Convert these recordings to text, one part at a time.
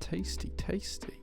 Tasty, tasty.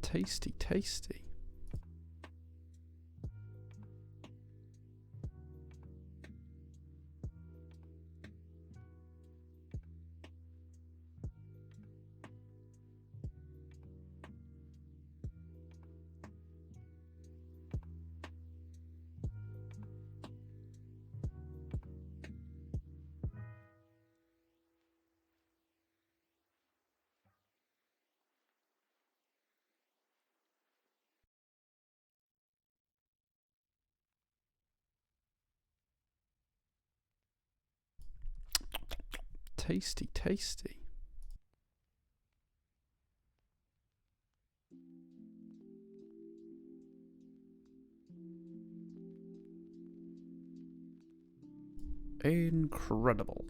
Tasty, tasty. Tasty, tasty. Incredible.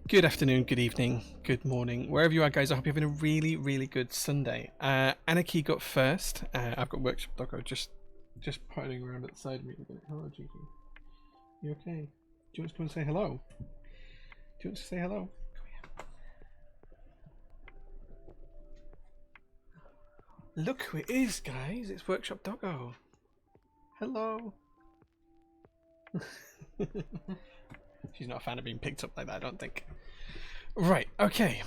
Good afternoon, good evening, good morning, wherever you are, guys. I hope you're having a really, really good Sunday. Anarchy got first. I've got Workshop Doggo just pointing around at the side of me. Hello, Gigi. You okay? Do you want to come and say hello? Do you want to say hello? Come here. Look who it is, guys. It's Workshop Doggo. Hello. She's not a fan of being picked up like that, I don't think. Right, okay.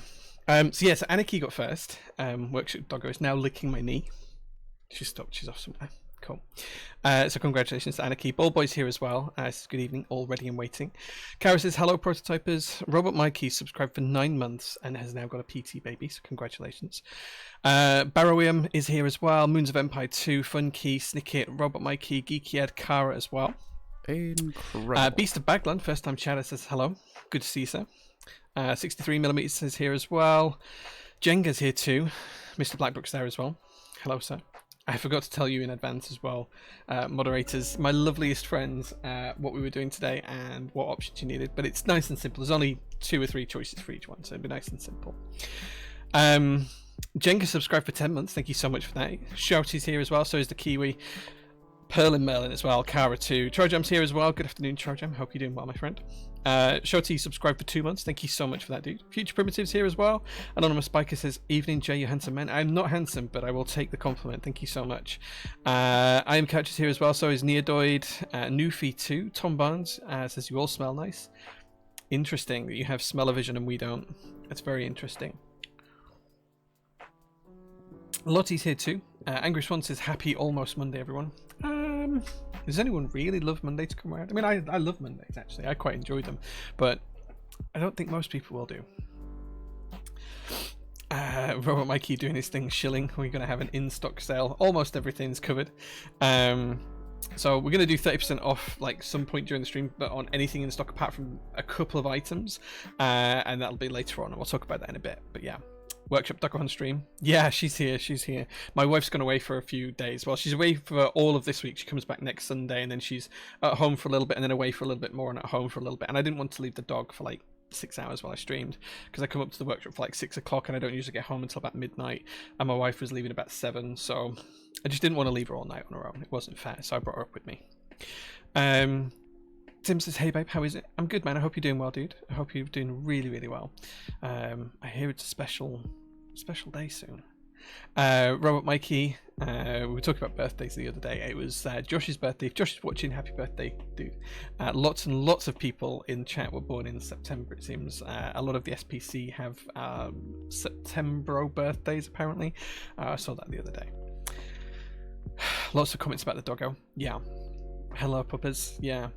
So yeah, so Anarchy got first. Workshop Doggo is now licking my knee. She's stopped, she's off somewhere. Cool. So congratulations to Anarchy. Ball Boy's here as well. Good evening, all ready and waiting. Kara says, hello, prototypers. Robert Mikey subscribed for 9 months and has now got a PT baby, so congratulations. Barrowium is here as well. Moons of Empire 2, Funky, Snicket, Robert Mikey, Geeky Ed, Kara as well. Incredible. Beast of Bagland, first time chatter, says hello. Good to see you, sir. 63mm is here as well. Jenga's here too. Mr. Blackbrook's there as well. Hello, sir. I forgot to tell you in advance as well, moderators, my loveliest friends, what we were doing today and what options you needed. But it's nice and simple. There's only 2 or 3 choices for each one, so it'd be nice and simple. Jenga subscribed for 10 months. Thank you so much for that. Shouty's here as well. So is the Kiwi. Pearl and Merlin as well. Kara too. Trojam's here as well. Good afternoon, Trojam. Hope you're doing well, my friend. Shoti subscribed for 2 months. Thank you so much for that, dude. Future Primitives here as well. Anonymous Biker says, evening, Jay, you handsome man. I'm not handsome, but I will take the compliment. Thank you so much. I am Couches here as well. So is Neodoid. Newfie too. Tom Barnes says, you all smell nice. Interesting that you have smell-o-vision and we don't. That's very interesting. Lottie's here too. Angry Swan says, happy almost Monday, everyone. Does anyone really love Monday to come around? I mean, I love Mondays, actually. I quite enjoy them. But I don't think most people will do. Robert Mikey doing his thing, shilling. We're going to have an in-stock sale. Almost everything's covered. So we're going to do 30% off like some point during the stream, but on anything in stock apart from a couple of items. And that'll be later on. And we'll talk about that in a bit. But yeah. Workshop Duck on stream. Yeah, she's here. She's here. My wife's gone away for a few days. Well, she's away for all of this week. She comes back next Sunday, and then she's at home for a little bit, and then away for a little bit more, and at home for a little bit. And I didn't want to leave the dog for like 6 hours while I streamed, because I come up to the workshop for like 6 o'clock, and I don't usually get home until about midnight. And my wife was leaving about 7, so I just didn't want to leave her all night on her own. It wasn't fair, so I brought her up with me. Tim says, hey babe, how is it? I'm good, man. I hope you're doing well, dude. I hope you're doing really, really well. I hear it's a special day soon. Robert Mikey, we were talking about birthdays the other day. It was Josh's birthday. If Josh is watching, happy birthday, dude. Lots and lots of people in chat were born in September, it seems. A lot of the SPC have September birthdays, apparently. I saw that the other day. Lots of comments about the doggo. Yeah. Hello, puppers. Yeah.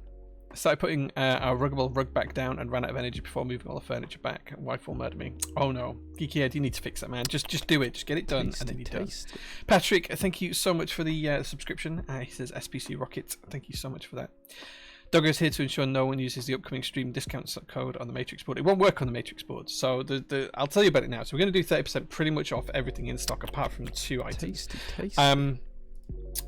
Started putting our ruggable rug back down and ran out of energy before moving all the furniture back. Wife will murder me. Oh no. Geeky Ed, you need to fix that, man. Just do it. Just get it done, and then you do. Patrick, thank you so much for the subscription. He says SPC Rocket. Thank you so much for that. Doggo's here to ensure no one uses the upcoming stream discount code on the Matrix board. It won't work on the Matrix board, so I'll tell you about it now. So we're going to do 30% pretty much off everything in stock apart from 2 items. Tasty.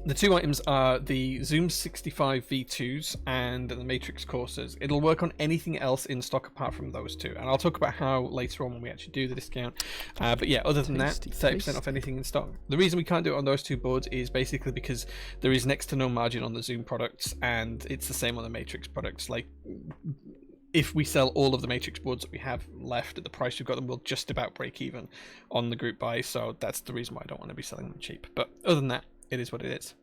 The 2 items are the Zoom 65 V2s and the Matrix coursers. It'll work on anything else in stock apart from those 2, and I'll talk about how later on when we actually do the discount. But yeah, other than that, 30% off anything in stock. The reason we can't do it on those 2 boards is basically because there is next to no margin on the Zoom products, and it's the same on the Matrix products. Like, if we sell all of the Matrix boards that we have left at the price we've got them, we'll just about break even on the group buy. So that's the reason why I don't want to be selling them cheap. But other than that, it is what it is.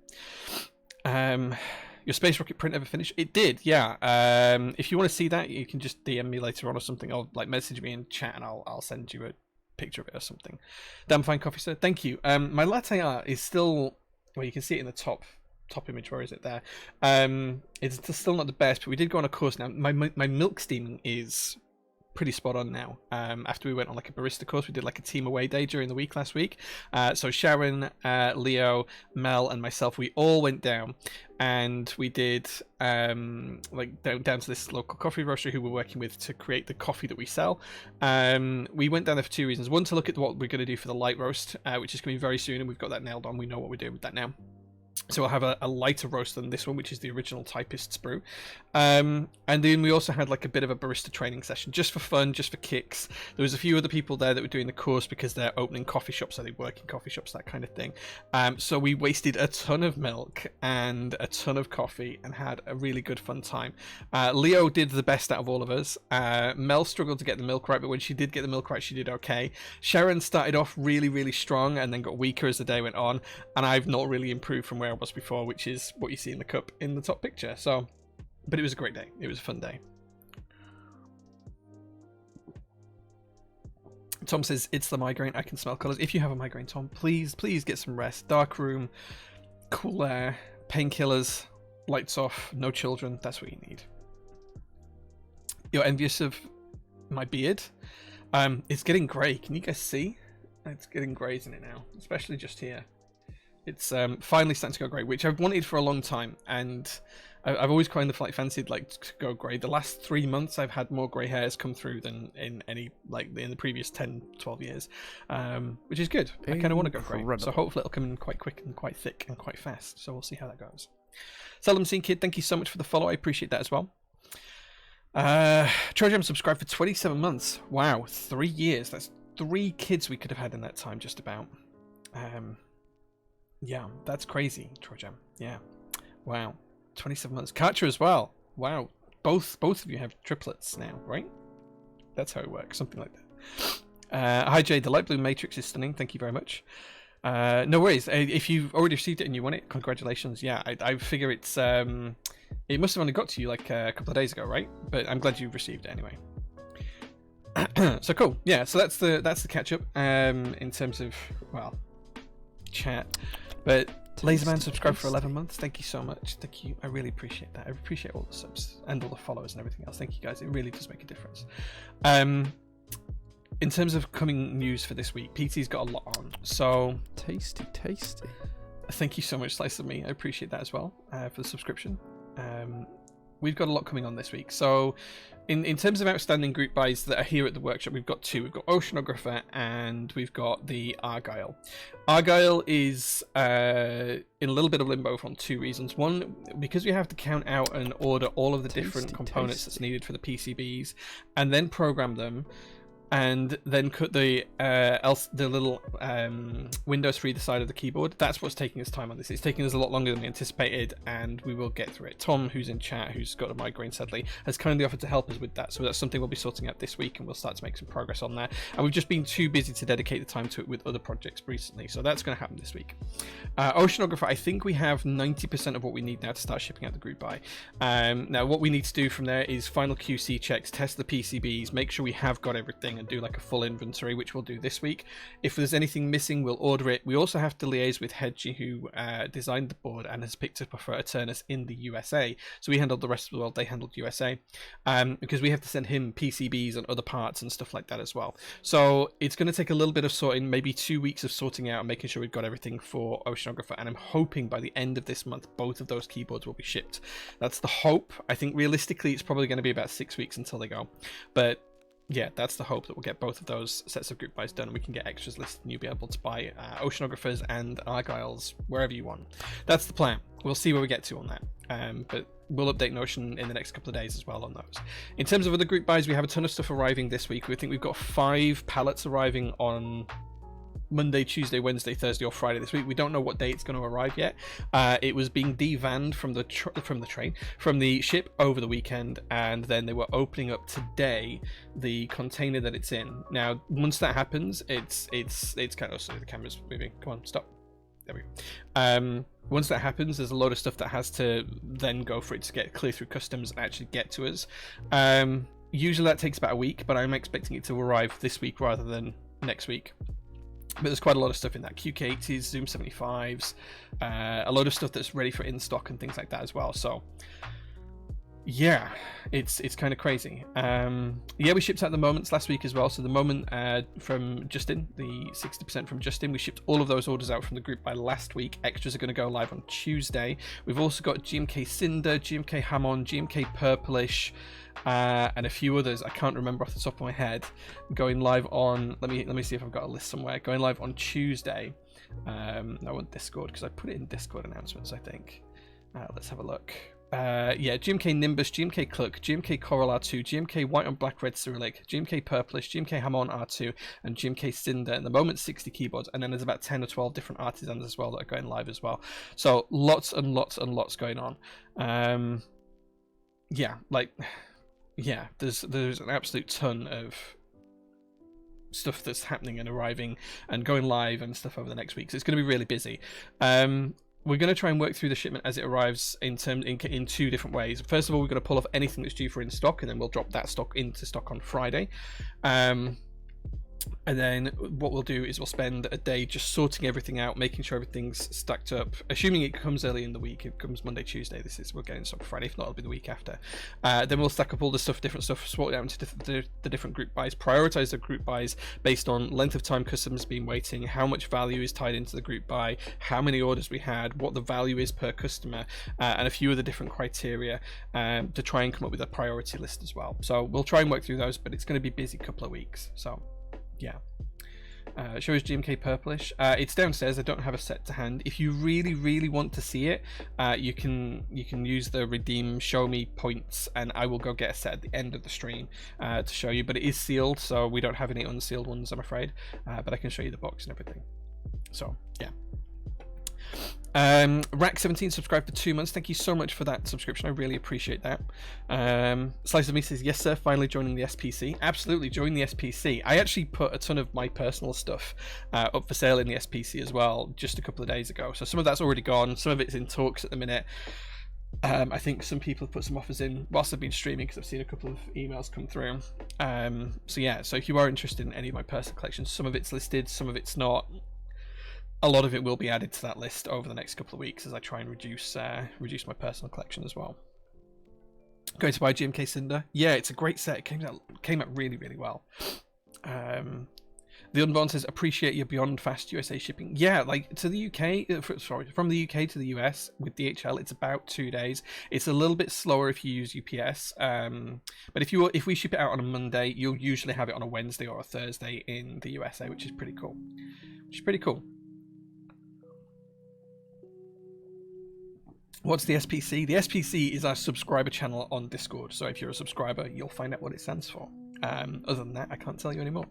Your space rocket print ever finished? It did, yeah. If you want to see that, you can just DM me later on or something, or like message me in chat, and I'll send you a picture of it or something. Damn fine coffee, sir. Thank you. My latte art is still, well, you can see it in the top image. Where is it there? It's still not the best, but we did go on a course now. My milk steaming is pretty spot on now. After we went on like a barista course, we did like a team away day during the week last week. So Sharon, Leo, Mel, and myself, we all went down, and we did like down to this local coffee roaster who we're working with to create the coffee that we sell. We went down there for 2 reasons. One, to look at what we're going to do for the light roast, which is coming very soon, and we've got that nailed on. We know what we're doing with that now. So I'll have a lighter roast than this one, which is the original Typist's brew. And then we also had like a bit of a barista training session, just for fun, just for kicks. There was a few other people there that were doing the course because they're opening coffee shops, so they work in coffee shops, that kind of thing. So we wasted a ton of milk and a ton of coffee and had a really good fun time. Leo did the best out of all of us. Mel struggled to get the milk right, but when she did get the milk right, she did okay. Sharon started off really, really strong and then got weaker as the day went on, and I've not really improved from where I was before, which is what you see in the cup in the top picture. So, but it was a great day. It was a fun day. Tom says, it's the migraine. I can smell colors. If you have a migraine, Tom, please get some rest. Dark room, cool air, painkillers, lights off, no children. That's what you need. You're envious of my beard? It's getting grey. Can you guys see? It's getting grey, isn't it now? Especially just here. It's finally starting to go grey, which I've wanted for a long time, and I've always kind of like fancied like to go grey. The last 3 months I've had more grey hairs come through than in any like in the previous 10-12 years, which is good. I kind of want to go grey, so hopefully it'll come in quite quick and quite thick and quite fast. So we'll see how that goes. Seldom Seen Kid, thank you so much for the follow. I appreciate that as well. Trojan subscribed for 27 months. Wow, 3 years. That's 3 kids we could have had in that time, just about. Yeah, that's crazy, Trojan. Yeah, wow, 27 months. Karcher as well. Wow, both of you have triplets now, right? That's how it works, something like that. Hi Jay, the light blue matrix is stunning. Thank you very much. No worries. If you've already received it and you want it, congratulations. Yeah, I figure it's it must have only got to you like a couple of days ago, right? But I'm glad you've received it anyway. So cool. Yeah, so that's the catch up in terms of, well, chat. But Laserman subscribed for 11 months. Thank you so much. Thank you. I really appreciate that. I appreciate all the subs and all the followers and everything else. Thank you guys. It really does make a difference. In terms of coming news for this week, PT's got a lot on. So tasty. Thank you so much, Slice of Me. I appreciate that as well for the subscription. We've got a lot coming on this week. So in terms of outstanding group buys that are here at the workshop, we've got 2. We've got Oceanographer and we've got the Argyle. Argyle is in a little bit of limbo for 2 reasons. One, because we have to count out and order all of the different components that's needed for the PCBs and then program them, and then cut the little windows for either side of the keyboard. That's what's taking us time on this. It's taking us a lot longer than we anticipated, and we will get through it. Tom, who's in chat, who's got a migraine sadly, has kindly offered to help us with that. So that's something we'll be sorting out this week, and we'll start to make some progress on that. And we've just been too busy to dedicate the time to it with other projects recently. So that's going to happen this week. Oceanographer, I think we have 90% of what we need now to start shipping out the group buy. Now, what we need to do from there is final QC checks, test the PCBs, make sure we have got everything, and do like a full inventory, which we'll do this week. If there's anything missing, we'll order it. We also have to liaise with Hedgie, who designed the board and has picked up for Eternus in the USA. So we handled the rest of the world, they handled USA, because we have to send him PCBs and other parts and stuff like that as well. So it's going to take a little bit of sorting, maybe 2 weeks of sorting out and making sure we've got everything for Oceanographer, and I'm hoping by the end of this month both of those keyboards will be shipped. That's the hope. I think realistically it's probably going to be about 6 weeks until they go, but yeah, that's the hope, that we'll get both of those sets of group buys done and we can get extras listed and you'll be able to buy Oceanographers and Argyles wherever you want. That's the plan. We'll see where we get to on that, but we'll update Notion in the next couple of days as well on those. In terms of other group buys, we have a ton of stuff arriving this week. We think we've got 5 pallets arriving on Monday, Tuesday, Wednesday, Thursday, or Friday this week. We don't know what day it's going to arrive yet. It was being devanned from the ship over the weekend, and then they were opening up today the container that it's in. Now, once that happens, it's kind of, sorry, the camera's moving. Come on, stop. There we go. Once that happens, there's a load of stuff that has to then go for it to get clear through customs and actually get to us. Usually that takes about a week, but I'm expecting it to arrive this week rather than next week. But there's quite a lot of stuff in that. QK80s, Zoom 75s, a load of stuff that's ready for in stock and things like that as well. So yeah, it's kind of crazy. Yeah, we shipped out the moments last week as well. So the moment from Justin, the 60% from Justin, we shipped all of those orders out from the group by last week. Extras are going to go live on Tuesday. We've also got GMK Cinder, GMK Hammond, GMK Purplish, and a few others I can't remember off the top of my head, going live on, let me see if I've got a list somewhere, going live on Tuesday. No, on Discord, because I put it in Discord announcements, I think. Let's have a look. Yeah, GMK Nimbus, GMK Cluck, GMK Coral R2, GMK White on Black Red Cyrillic, GMK Purplish, GMK Hammond R2, and GMK Cinder. At the moment, 60 keyboards, and then there's about 10 or 12 different artisans as well that are going live as well. So lots and lots and lots going on. Yeah, like, yeah, there's an absolute ton of stuff that's happening and arriving and going live and stuff over the next week. So it's going to be really busy. We're going to try and work through the shipment as it arrives in 2 different ways. First of all, we're going to pull off anything that's due for in stock, and then we'll drop that stock into stock on Friday. And then what we'll do is we'll spend a day just sorting everything out, making sure everything's stacked up. Assuming it comes early in the week, it comes Monday, Tuesday. We're getting this on Friday. If not, it'll be the week after. Then we'll stack up all the stuff, different stuff, sort it out into the different group buys. Prioritize the group buys based on length of time customers have been waiting, how much value is tied into the group buy, how many orders we had, what the value is per customer, and a few of the different criteria to try and come up with a priority list as well. So we'll try and work through those, but it's going to be a busy couple of weeks. So. Yeah. Show us GMK Purplish. It's downstairs. I don't have a set to hand. If you really want to see it, you can use the redeem show me points, and I will go get a set at the end of the stream to show you. But it is sealed, so we don't have any unsealed ones, I'm afraid. But I can show you the box and everything. So yeah. Rack17 subscribed for 2 months. Thank you so much for that subscription. I really appreciate that. Slice of Me says, yes sir, finally joining the SPC. Absolutely, join the SPC. I actually put a ton of my personal stuff up for sale in the SPC as well just a couple of days ago. So some of that's already gone. Some of it's in talks at the minute. I think some people have put some offers in whilst I've been streaming because I've seen a couple of emails come through. So yeah, so if you are interested in any of my personal collections, some of it's listed, some of it's not. A lot of it will be added to that list over the next couple of weeks as I try and reduce my personal collection as well. Going to buy GMK Cinder. Yeah, it's a great set. It came out really well. The Unborn says, appreciate your beyond fast USA shipping. Yeah, like to the UK, from the UK to the US with DHL, it's about 2 days. It's a little bit slower if you use UPS. But if we ship it out on a Monday, you'll usually have it on a Wednesday or a Thursday in the USA, which is pretty cool. What's the SPC? The SPC is our subscriber channel on Discord. So if you're a subscriber, you'll find out what it stands for. Other than that, I can't tell you anymore.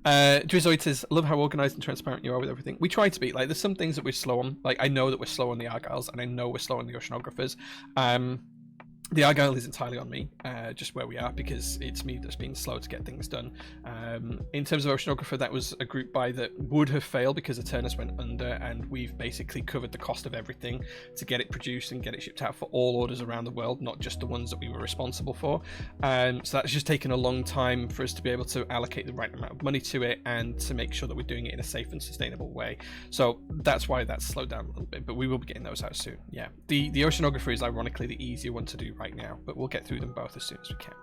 Drizoid says, love how organised and transparent you are with everything. We try to be. Like, there's some things that we're slow on. Like, I know that we're slow on the Argyles, and I know we're slow on the Oceanographers. The Argyle is entirely on me, just where we are, because it's me that's been slow to get things done. In terms of Oceanographer, that was a group buy that would have failed because Eternus went under, and we've basically covered the cost of everything to get it produced and get it shipped out for all orders around the world, not just the ones that we were responsible for. So that's just taken a long time for us to be able to allocate the right amount of money to it and to make sure that we're doing it in a safe and sustainable way. So that's why that's slowed down a little bit, but we will be getting those out soon. Yeah, the Oceanographer is ironically the easier one to do right now, but we'll get through them both as soon as we can.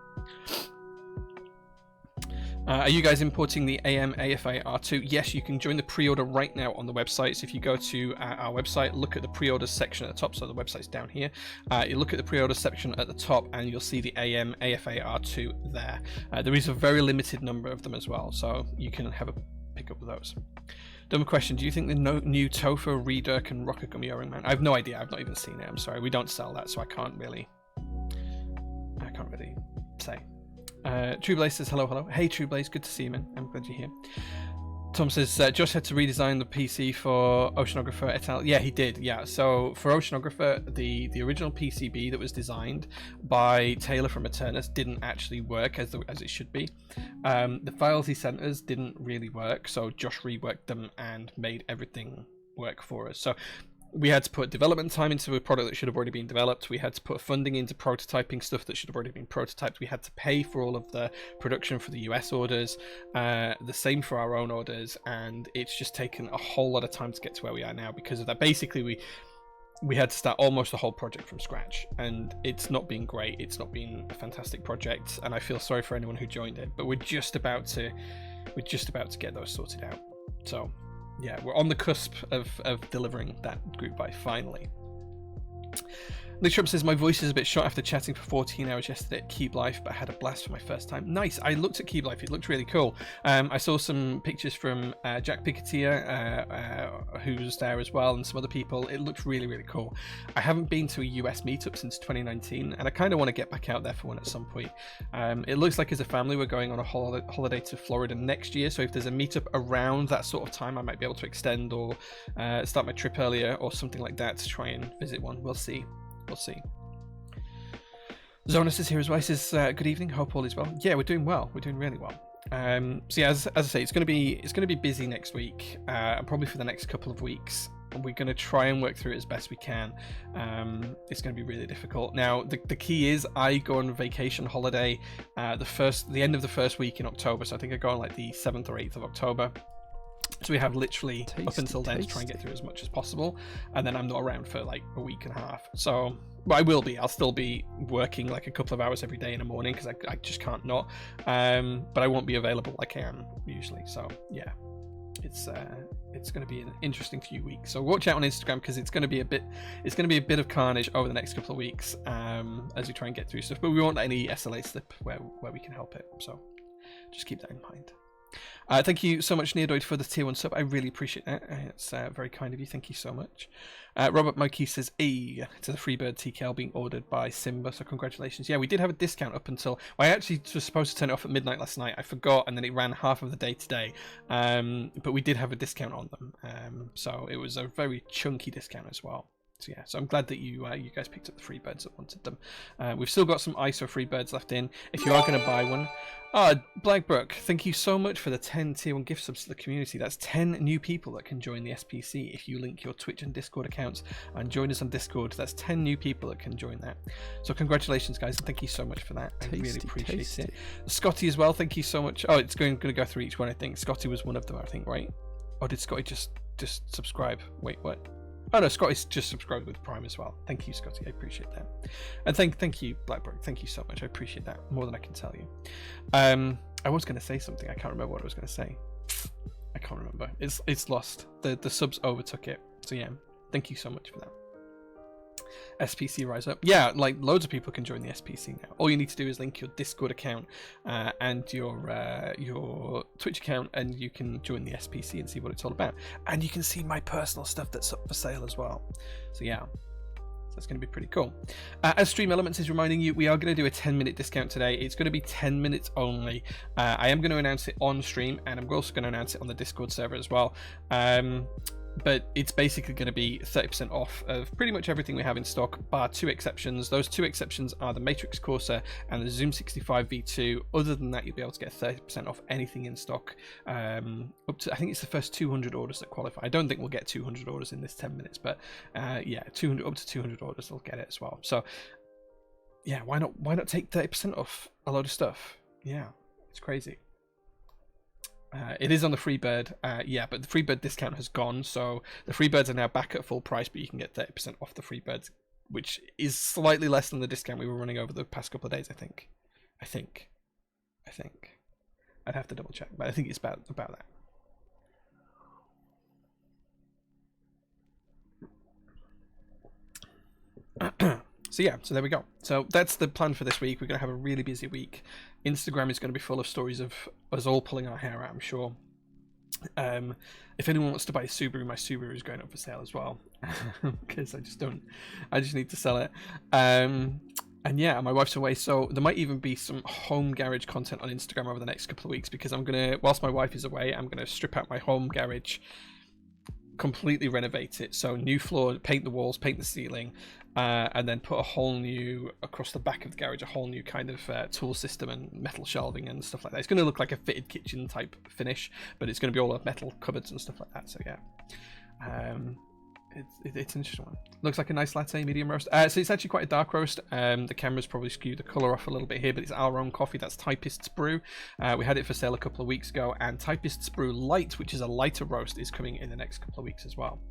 Are you guys importing the AM AFA R2? Yes, you can join the pre-order right now on the website. So if you go to our website, look at the pre-orders section at the top. So the website's down here. You look at the pre-order section at the top and you'll see the AM AFA R2 there. There is a very limited number of them as well, so you can have a pick up of those. Dumb question, do you think the new Tofu Reader can rock a gummy O-ring mount? I have no idea, I've not even seen it, I'm sorry. We don't sell that, so I can't really say. True Blaze says, hello. Hey True Blaze, good to see you, man. I'm glad you're here. Tom says, Josh had to redesign the PC for Oceanographer et al. Yeah, he did, yeah. So for Oceanographer, the original PCB that was designed by Taylor from Eternus didn't actually work as it should be. The files he sent us didn't really work, so Josh reworked them and made everything work for us. So we had to put development time into a product that should have already been developed. We had to put funding into prototyping stuff that should have already been prototyped. We had to pay for all of the production for the US orders, the same for our own orders, and it's just taken a whole lot of time to get to where we are now because of that. Basically, we had to start almost the whole project from scratch, and it's not been great. It's not been a fantastic project, and I feel sorry for anyone who joined it, but we're just about to get those sorted out. So yeah, we're on the cusp of delivering that group buy finally. Lee Trump says, my voice is a bit shot after chatting for 14 hours yesterday at Keep Life, but I had a blast for my first time. Nice. I looked at Keep Life. It looked really cool. I saw some pictures from Jack Picketeer, who's there as well, and some other people. It looked really, really cool. I haven't been to a US meetup since 2019, and I kind of want to get back out there for one at some point. It looks like as a family we're going on a holiday to Florida next year, so if there's a meetup around that sort of time, I might be able to extend or start my trip earlier or something like that to try and visit one. We'll see. We'll see. Zonas is here as well. He says, good evening. Hope all is well. Yeah, we're doing well. We're doing really well. So yeah, as I say, it's going to be busy next week, and probably for the next couple of weeks. we're going to try and work through it as best we can. It's going to be really difficult. Now, the key is I go on vacation holiday the end of the first week in October. So I think I go on like the 7th or 8th of October. So we have literally up until then to try and get through as much as possible, and then I'm not around for like a week and a half. So, well, I will be. I'll still be working like a couple of hours every day in the morning because I just can't not. But I won't be available like I am usually. So yeah, it's going to be an interesting few weeks. So watch out on Instagram because it's going to be a bit of carnage over the next couple of weeks as we try and get through stuff. But we won't let any SLA slip where we can help it. So just keep that in mind. Thank you so much, Neodoid, for the tier 1 sub. I really appreciate that. It's very kind of you. Thank you so much. Robert Mikey says, to the Freebird TKL being ordered by Simba, so congratulations. Yeah, we did have a discount up until... Well, I actually was supposed to turn it off at midnight last night. I forgot, and then it ran half of the day today. But we did have a discount on them. So it was a very chunky discount as well. So yeah, so I'm glad that you guys picked up the Freebirds that wanted them. We've still got some ISO Freebirds left in. If you are going to buy one, Blackbrook, thank you so much for the 10 tier 1 gift subs to the community. That's 10 new people that can join the SPC if you link your Twitch and Discord accounts and join us on Discord. That's 10 new people that can join that. So congratulations, guys, and thank you so much for that. I really appreciate it. Scotty as well, thank you so much. Oh, it's going to go through each one, I think. Scotty was one of them, I think, right? Or did Scotty just subscribe? Wait, what? Oh no, Scotty's just subscribed with Prime as well. Thank you, Scotty. I appreciate that. And thank you, Blackbrook. Thank you so much. I appreciate that more than I can tell you. I was going to say something. I can't remember what I was going to say. I can't remember. It's lost. The subs overtook it. So yeah, thank you so much for that. SPC Rise Up. Yeah, like loads of people can join the SPC now. All you need to do is link your Discord account and your Twitch account, and you can join the SPC and see what it's all about. And you can see my personal stuff that's up for sale as well. So yeah, so it's going to be pretty cool. As Stream Elements is reminding you, we are going to do a 10-minute discount today. It's going to be 10 minutes only. I am going to announce it on stream, and I'm also going to announce it on the Discord server as well. But it's basically going to be 30% off of pretty much everything we have in stock, bar 2 exceptions. Those 2 exceptions are the Matrix Corsair and the Zoom 65 V2. Other than that, you'll be able to get 30% off anything in stock. Up to, I think it's the first 200 orders that qualify. I don't think we'll get 200 orders in this 10 minutes, but yeah, 200 up to 200 orders will get it as well. So yeah, why not take 30% off a load of stuff? Yeah, it's crazy. It is on the Freebird, yeah, but the Freebird discount has gone, so the Freebirds are now back at full price, but you can get 30% off the Freebirds, which is slightly less than the discount we were running over the past couple of days, I think. I'd have to double check, but I think it's about that. So yeah, so there we go. So that's the plan for this week. We're going to have a really busy week. Instagram is going to be full of stories of us all pulling our hair out, I'm sure. If anyone wants to buy a Subaru, my Subaru is going up for sale as well. Because I just need to sell it. And yeah, my wife's away, so there might even be some home garage content on Instagram over the next couple of weeks, because whilst my wife is away, I'm going to strip out my home garage, completely renovate it, so new floor, paint the walls, paint the ceiling, and then put a whole new, across the back of the garage, a whole new kind of tool system and metal shelving and stuff like that. It's going to look like a fitted kitchen type finish, but it's going to be all metal cupboards and stuff like that. So yeah, it's an interesting one. Looks like a nice latte, medium roast. So it's actually quite a dark roast. The camera's probably skewed the colour off a little bit here, but it's our own coffee. That's Typist's Brew. We had it for sale a couple of weeks ago, and Typist's Brew Light, which is a lighter roast, is coming in the next couple of weeks as well.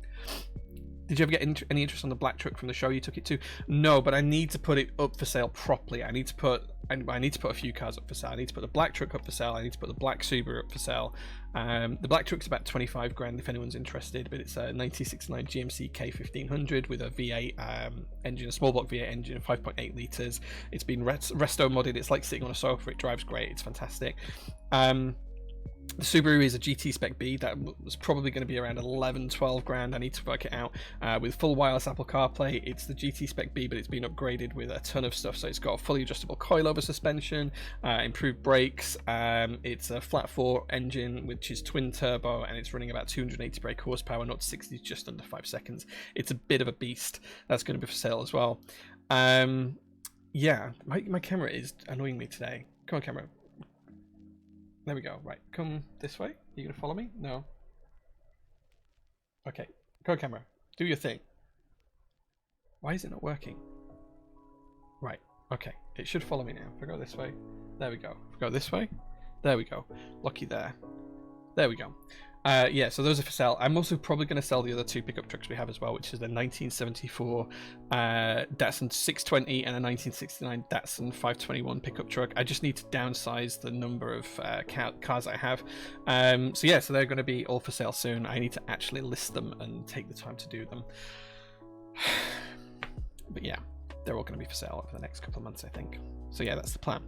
Did you ever get any interest on the black truck from the show you took it to? No, but I need to put it up for sale properly. I need to put a few cars up for sale. I need to put the black truck up for sale. I need to put the black Subaru up for sale. The black truck's about 25 grand if anyone's interested, but it's a 1969 GMC K1500 with a V8 engine, a small block V8 engine, 5.8 litres. It's been resto modded. It's like sitting on a sofa. It drives great. It's fantastic. The Subaru is a GT Spec B that was probably going to be around 11-12 grand. I need to work it out. With full wireless Apple CarPlay, it's the GT Spec B, but it's been upgraded with a ton of stuff. So it's got a fully adjustable coilover suspension, improved brakes. It's a flat 4 engine, which is twin turbo, and it's running about 280 brake horsepower, not 60, just under 5 seconds. It's a bit of a beast. That's going to be for sale as well. Yeah, my camera is annoying me today. Come on, camera. There we go. Right, come this way. Are you going to follow me? No. Okay, Code camera, do your thing. Why is it not working? Right, okay. It should follow me now. If I go this way, there we go. If I go this way, there we go. Lucky there. There we go. Yeah, so those are for sale. I'm also probably going to sell the other 2 pickup trucks we have as well, which is the 1974 Datsun 620 and a 1969 Datsun 521 pickup truck. I just need to downsize the number of cars I have. So yeah, so they're going to be all for sale soon. I need to actually list them and take the time to do them. But yeah, they're all going to be for sale over the next couple of months, I think. So yeah, that's the plan.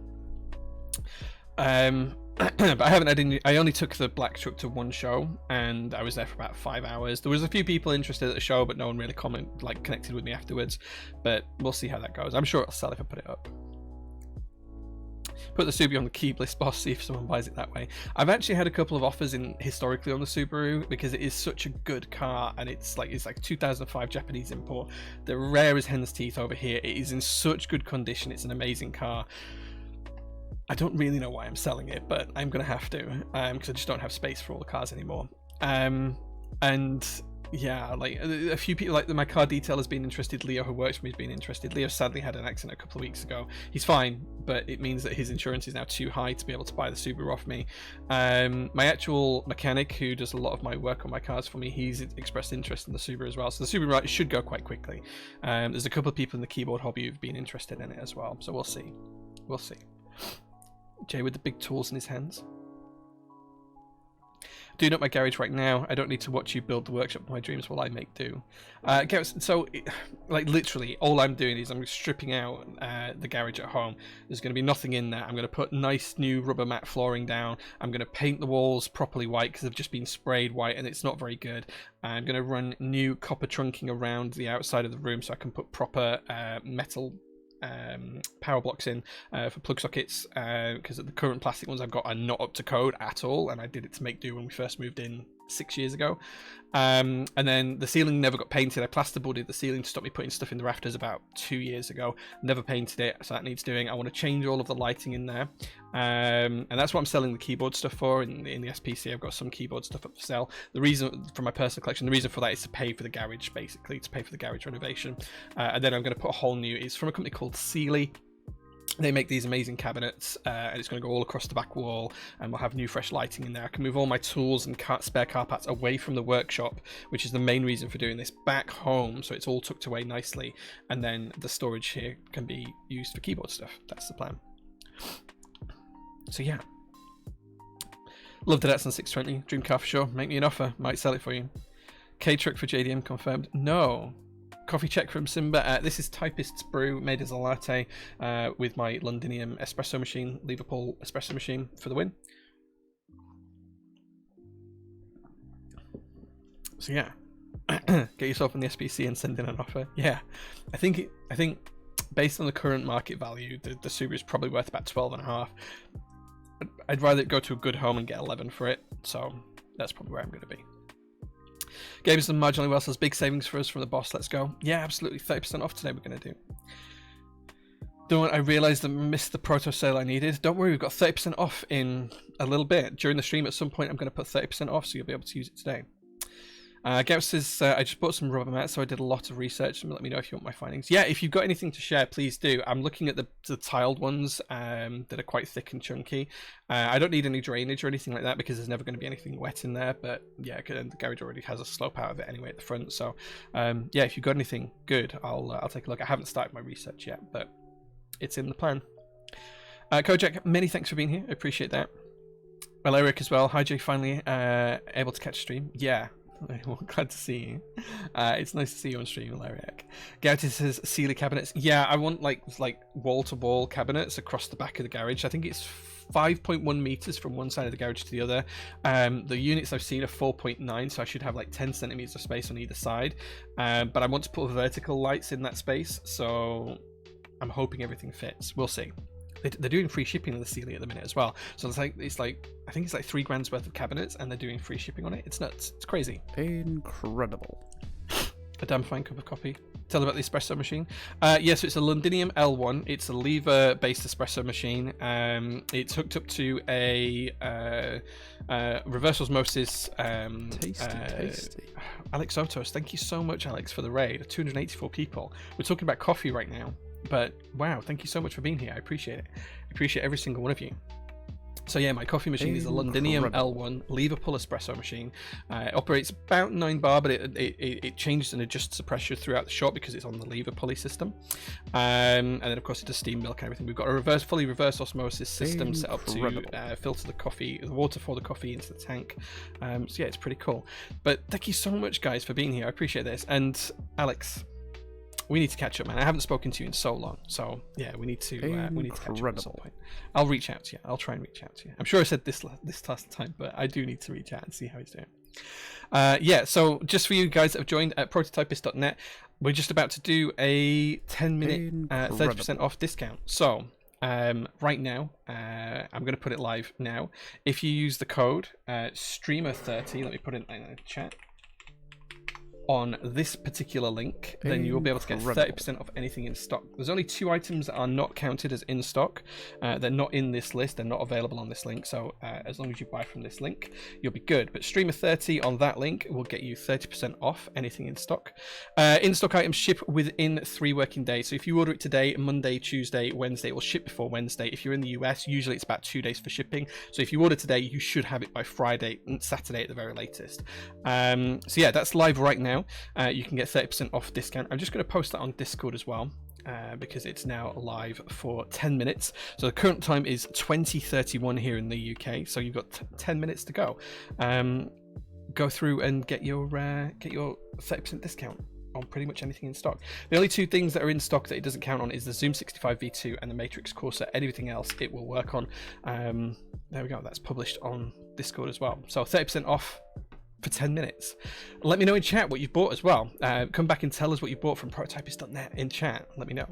But I haven't had any. I only took the black truck to one show, and I was there for about 5 hours. There was a few people interested at the show, but no one really connected with me afterwards. But we'll see how that goes. I'm sure it'll sell if I put it up. Put the Subaru on the keep list, boss. See if someone buys it that way. I've actually had a couple of offers historically on the Subaru because it is such a good car, and it's like 2005 Japanese import. The rare as hen's teeth over here. It is in such good condition. It's an amazing car. I don't really know why I'm selling it, but I'm gonna have to, because I just don't have space for all the cars anymore. And yeah, like a few people, like my car detail has been interested. Leo, who works for me, has been interested. Leo sadly had an accident a couple of weeks ago. He's fine, but it means that his insurance is now too high to be able to buy the Subaru off me. My actual mechanic, who does a lot of my work on my cars for me, he's expressed interest in the Subaru as well. So the Subaru should go quite quickly. There's a couple of people in the keyboard hobby who've been interested in it as well. So we'll see. We'll see. Jay with the big tools in his hands. Doing up my garage right now. I don't need to watch you build the workshop of my dreams while I make do. So, like literally, all I'm doing is I'm stripping out the garage at home. There's going to be nothing in there. I'm going to put nice new rubber mat flooring down. I'm going to paint the walls properly white because they've just been sprayed white and it's not very good. I'm going to run new copper trunking around the outside of the room so I can put proper metal power blocks in for plug sockets, because the current plastic ones I've got are not up to code at all, and I did it to make do when we first moved in 6 years ago. And then the ceiling never got painted. I plasterboarded the ceiling to stop me putting stuff in the rafters about 2 years ago. Never painted it, so that needs doing. I want to change all of the lighting in there, and that's what I'm selling the keyboard stuff for. In the SPC, I've got some keyboard stuff up for sale. The reason for my personal collection, the reason for that is to pay for the garage, basically, to pay for the garage renovation. And then I'm going to put a whole new. It's from a company called Sealy. They make these amazing cabinets, and it's going to go all across the back wall, and we'll have new fresh lighting in there. I can move all my tools and spare car parts away from the workshop, which is the main reason for doing this, back home, so it's all tucked away nicely, and then the storage here can be used for keyboard stuff. That's the plan. So yeah, love the Datsun 620, dream car for sure. Make me an offer, might sell it for you. K-Truck for JDM confirmed. No. Coffee check from Simba. This is Typist's Brew, made as a latte with my Londinium espresso machine, Liverpool espresso machine, for the win. So yeah, get yourself in the SPC and send in an offer. Yeah, I think based on the current market value, the Subaru is probably worth about 12.5. I'd rather go to a good home and get 11 for it. So that's probably where I'm going to be. Gave us some marginally well, says big savings for us from the boss. Let's go. Yeah, absolutely. 30% off today we're going to do. Don't I realised I missed the proto sale I needed. Don't worry, we've got 30% off in a little bit. During the stream at some point I'm going to put 30% off so you'll be able to use it today. Gareth says, I just bought some rubber mats, so I did a lot of research, and let me know if you want my findings. Yeah, if you've got anything to share, please do. I'm looking at the tiled ones that are quite thick and chunky. I don't need any drainage or anything like that because there's never going to be anything wet in there, but yeah, the garage already has a slope out of it anyway at the front, so yeah, if you've got anything good, I'll take a look. I haven't started my research yet, but it's in the plan. Kojak, many thanks for being here. I appreciate that. Well, Eric as well. Hi, Jay, finally able to catch stream. Yeah. Well, glad to see you. It's nice to see you on stream, Lariak. Gauty says Sealy cabinets. Yeah, I want like wall-to-wall cabinets across the back of the garage. I think it's 5.1 meters from one side of the garage to the other. The units I've seen are 4.9, so I should have like 10 centimeters of space on either side. But I want to put vertical lights in that space, so I'm hoping everything fits. We'll see. They're doing free shipping on the Sealy at the minute as well. So it's like I think it's like $3,000 worth of cabinets, and they're doing free shipping on it. It's nuts. It's crazy. Incredible. A damn fine cup of coffee. tell about the espresso machine. Yeah, so it's a Londinium L1. It's a lever-based espresso machine. It's hooked up to a reverse osmosis. Tasty. Alex Otos, thank you so much, Alex, for the raid. 284 people. We're talking about coffee right now, but wow, thank you so much for being here. I appreciate it. I appreciate every single one of you. So yeah, my coffee machine is a Londinium L1 lever pull espresso machine. It operates about 9 bar, but it changes and adjusts the pressure throughout the shot because it's on the lever pulley system. And then of course it does steam milk and everything. We've got a fully reverse osmosis system set up to filter the water for the coffee into the tank. So yeah, it's pretty cool. But thank you so much, guys, for being here. I appreciate this. And Alex, we need to catch up, man. I haven't spoken to you in so long, so yeah, we need to catch up at some point. I'll reach out to you. I'll try and reach out to you. I'm sure I said this last time, but I do need to reach out and see how he's doing. Yeah, so just for you guys that have joined at prototypist.net, we're just about to do a 10-minute 30% off discount. So right now, I'm going to put it live now. If you use the code streamer30, let me put it in the chat, on this particular link, then you will be able to get 30% off anything in stock. There's only 2 items that are not counted as in stock. They're not in this list. They're not available on this link. So as long as you buy from this link, you'll be good. But Streamer 30 on that link will get you 30% off anything in stock. In stock items ship within 3 working days. So if you order it today, Monday, Tuesday, Wednesday, it will ship before Wednesday. If you're in the US, usually it's about 2 days for shipping. So if you order today, you should have it by Friday and Saturday at the very latest. So yeah, that's live right now. You can get 30% off discount. I'm just going to post that on Discord as well because it's now live for 10 minutes. So the current time is 20:31 here in the UK. So you've got 10 minutes to go. Go through and get your 30% discount on pretty much anything in stock. The only 2 things that are in stock that it doesn't count on is the Zoom 65 V2 and the Matrix Corsair. Anything else it will work on. There we go. That's published on Discord as well. So 30% off for 10 minutes. Let me know in chat what you've bought as well. Come back and tell us what you bought from prototypist.net in chat. Let me know.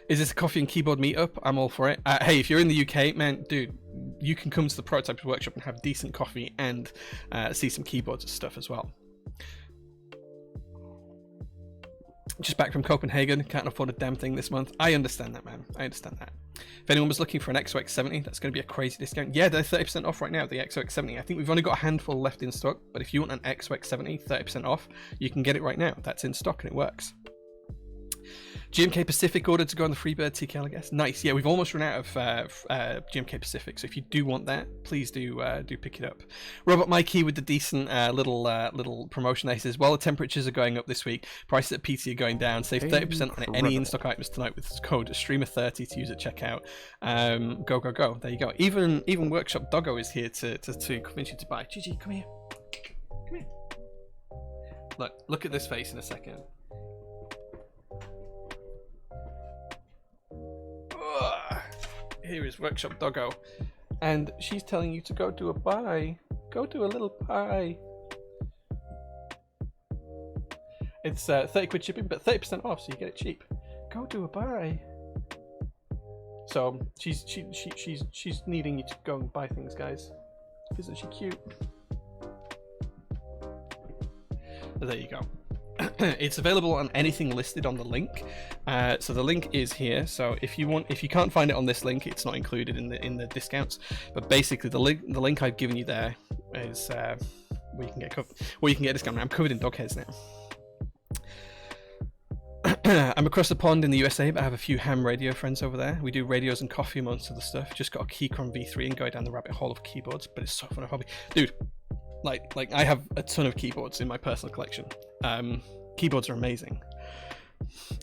Is this a coffee and keyboard meetup? I'm all for it. Hey, if you're in the UK, man, dude, you can come to the Prototypist workshop and have decent coffee and see some keyboards and stuff as well. Just back from Copenhagen, can't afford a damn thing this month. I understand that, man. I understand that. If anyone was looking for an XOX70, that's going to be a crazy discount. Yeah, they're 30% off right now, the XOX70. I think we've only got a handful left in stock, but if you want an XOX70, 30% off, you can get it right now. That's in stock and it works. GMK Pacific ordered to go on the Freebird TKL, I guess. Nice. Yeah, we've almost run out of GMK Pacific, so if you do want that, please do pick it up. Robot Mikey with the decent little promotion there. He says, while the temperatures are going up this week, prices at PT are going down. Save 30% on any in-stock items tonight with code Streamer30 to use at checkout. Go. There you go. Even Workshop Doggo is here to convince you to buy. Gigi, come here. Come here. Look at this face in a second. Here is Workshop Doggo, and she's telling you to go do a buy. Go do a little buy. It's 30 quid shipping, but 30% off, so you get it cheap. Go do a buy. So she's needing you to go and buy things, guys. Isn't she cute? There you go. It's available on anything listed on the link. So the link is here. So if you can't find it on this link, it's not included in the discounts. But basically, the link I've given you there is where you can get a discount. I'm covered in dog hairs now. I'm across the pond in the USA, but I have a few ham radio friends over there. We do radios and coffee amongst other stuff. Just got a Keychron V3 and go down the rabbit hole of keyboards, but it's so fun a hobby, dude. Like I have a ton of keyboards in my personal collection. Keyboards are amazing.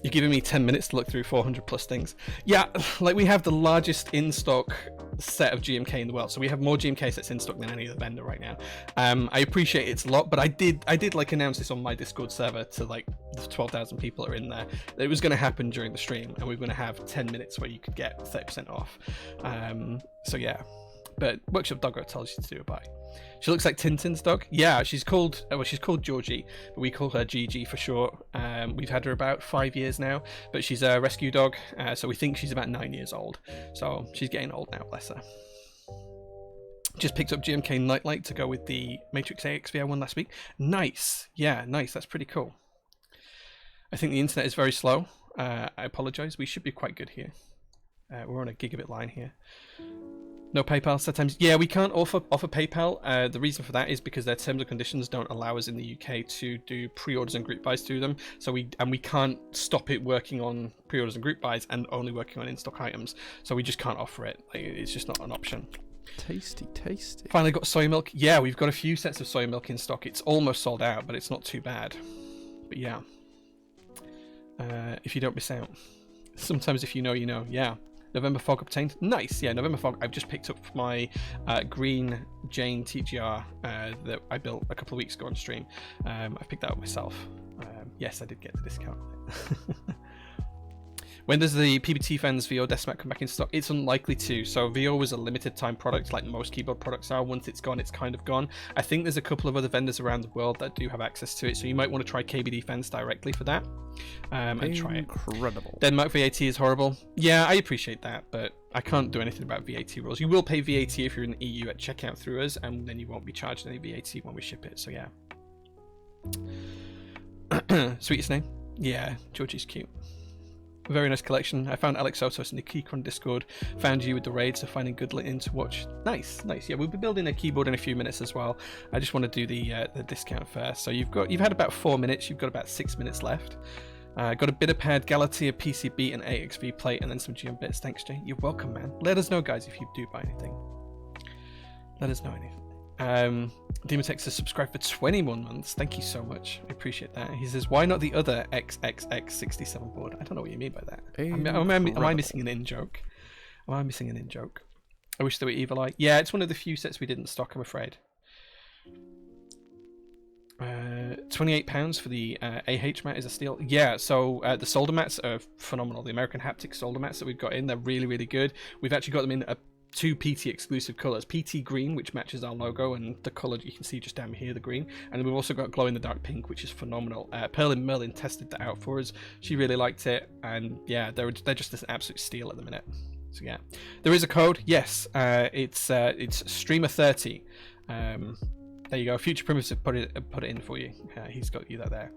You're giving me 10 minutes to look through 400 plus things. Yeah, like we have the largest in-stock set of GMK in the world, so we have more GMK sets in stock than any other vendor right now. I appreciate it's a lot, but I did like announce this on my Discord server to like the 12,000 people that are in there. It was going to happen during the stream, and we we're going to have 10 minutes where you could get 30% off. So yeah, but Workshop Doggo tells you to do a buy. She looks like Tintin's dog. Yeah, she's called Georgie, but we call her Gigi for short. We've had her about 5 years now, but she's a rescue dog, so we think she's about 9 years old. So she's getting old now, bless her. Just picked up GMK Nightlight to go with the Matrix AXVR one last week. Nice. Yeah, nice. That's pretty cool. I think the internet is very slow. I apologize. We should be quite good here. We're on a gigabit line here. No PayPal sometimes. Yeah, we can't offer PayPal. The reason for that is because their terms and conditions don't allow us in the UK to do pre-orders and group buys through them. So we can't stop it working on pre-orders and group buys and only working on in-stock items. So we just can't offer it. Like, it's just not an option. Tasty, tasty. Finally got soy milk. Yeah, we've got a few sets of soy milk in stock. It's almost sold out, but it's not too bad. But yeah, if you don't miss out. Sometimes if you know, you know. Yeah. November Fog obtained. Nice. Yeah, November Fog. I've just picked up my green Jane TGR that I built a couple of weeks ago on stream. I picked that up myself. Yes, I did get the discount. When does the PBT Fans VO Decimat come back in stock? It's unlikely to. So VO was a limited time product, like most keyboard products are. Once it's gone, it's kind of gone. I think there's a couple of other vendors around the world that do have access to it, so you might want to try KBD Fans directly for that, and try it. Incredible. Denmark VAT is horrible. Yeah, I appreciate that, but I can't do anything about VAT rules. You will pay VAT if you're in the EU at checkout through us, and then you won't be charged any VAT when we ship it. So yeah. Sweetest name? Yeah, Georgie's cute. Very nice collection. I found Alex Sotos in the Keychron Discord. Found you with the raid, so finding good lit in to watch. Nice, nice. Yeah, we'll be building a keyboard in a few minutes as well. I just want to do the discount first. So you've had about 4 minutes. You've got about 6 minutes left. Got a bit of paired Galatea PCB and AXV plate, and then some GM bits. Thanks, Jay. You're welcome, man. Let us know, guys, if you do buy anything. Let us know anything. Demotex has subscribed for 21 months. Thank you so much. I appreciate that. He says, why not the other XXX67 board? I don't know what you mean by that. Am I missing an in joke? Am I missing an in joke? I wish they were Evil Eye. Yeah, it's one of the few sets we didn't stock, I'm afraid. £28 for the AH mat is a steal. Yeah, so the solder mats are phenomenal. The American Haptic solder mats that we've got in, they're really, really good. We've actually got them in two PT exclusive colors, PT green, which matches our logo, and the color you can see just down here, the green, and then we've also got glow in the dark pink, which is phenomenal. Pearl and Merlin tested that out for us. She really liked it, and yeah, they're just an absolute steal at the minute. So yeah, there is a code. Yes, it's streamer30. There you go. Future Primitive put it in for you. He's got you there.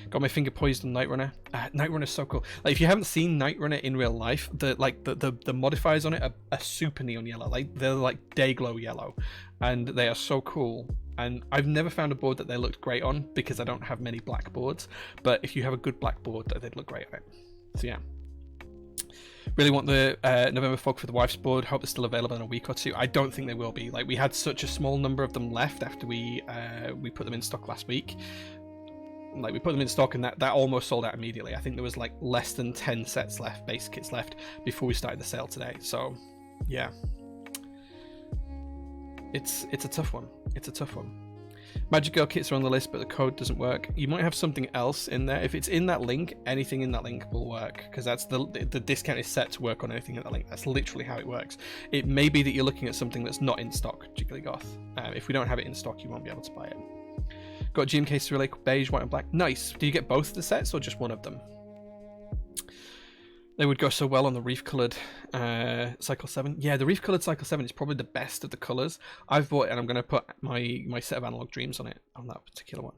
Got my finger poised on Night Runner. Night Runner's so cool. Like, if you haven't seen Night Runner in real life, the modifiers on it are super neon yellow. Like, they're like day glow yellow, and they are so cool. And I've never found a board that they looked great on because I don't have many black boards. But if you have a good black board, they'd look great on it. So yeah. Really want the November Fog for the wife's board. Hope they're still available in a week or two. I don't think they will be. Like, we had such a small number of them left after we put them in stock last week. Like, we put them in stock and that almost sold out immediately. I think there was like less than 10 sets left, base kits left, before we started the sale today. So yeah, it's a tough one. It's a tough one. Magic Girl kits are on the list, but the code doesn't work. You might have something else in there. If it's in that link, anything in that link will work, because that's the discount is set to work on anything in that link. That's literally how it works. It may be that you're looking at something that's not in stock, Jiggly Goth. If we don't have it in stock, you won't be able to buy it. Got GMK Cyrillic, beige, white, and black. Nice. Do you get both of the sets or just one of them? They would go so well on the reef-coloured Cycle 7. Yeah, the reef-coloured Cycle 7 is probably the best of the colours. I've bought it, and I'm going to put my set of Analog Dreams on it, on that particular one.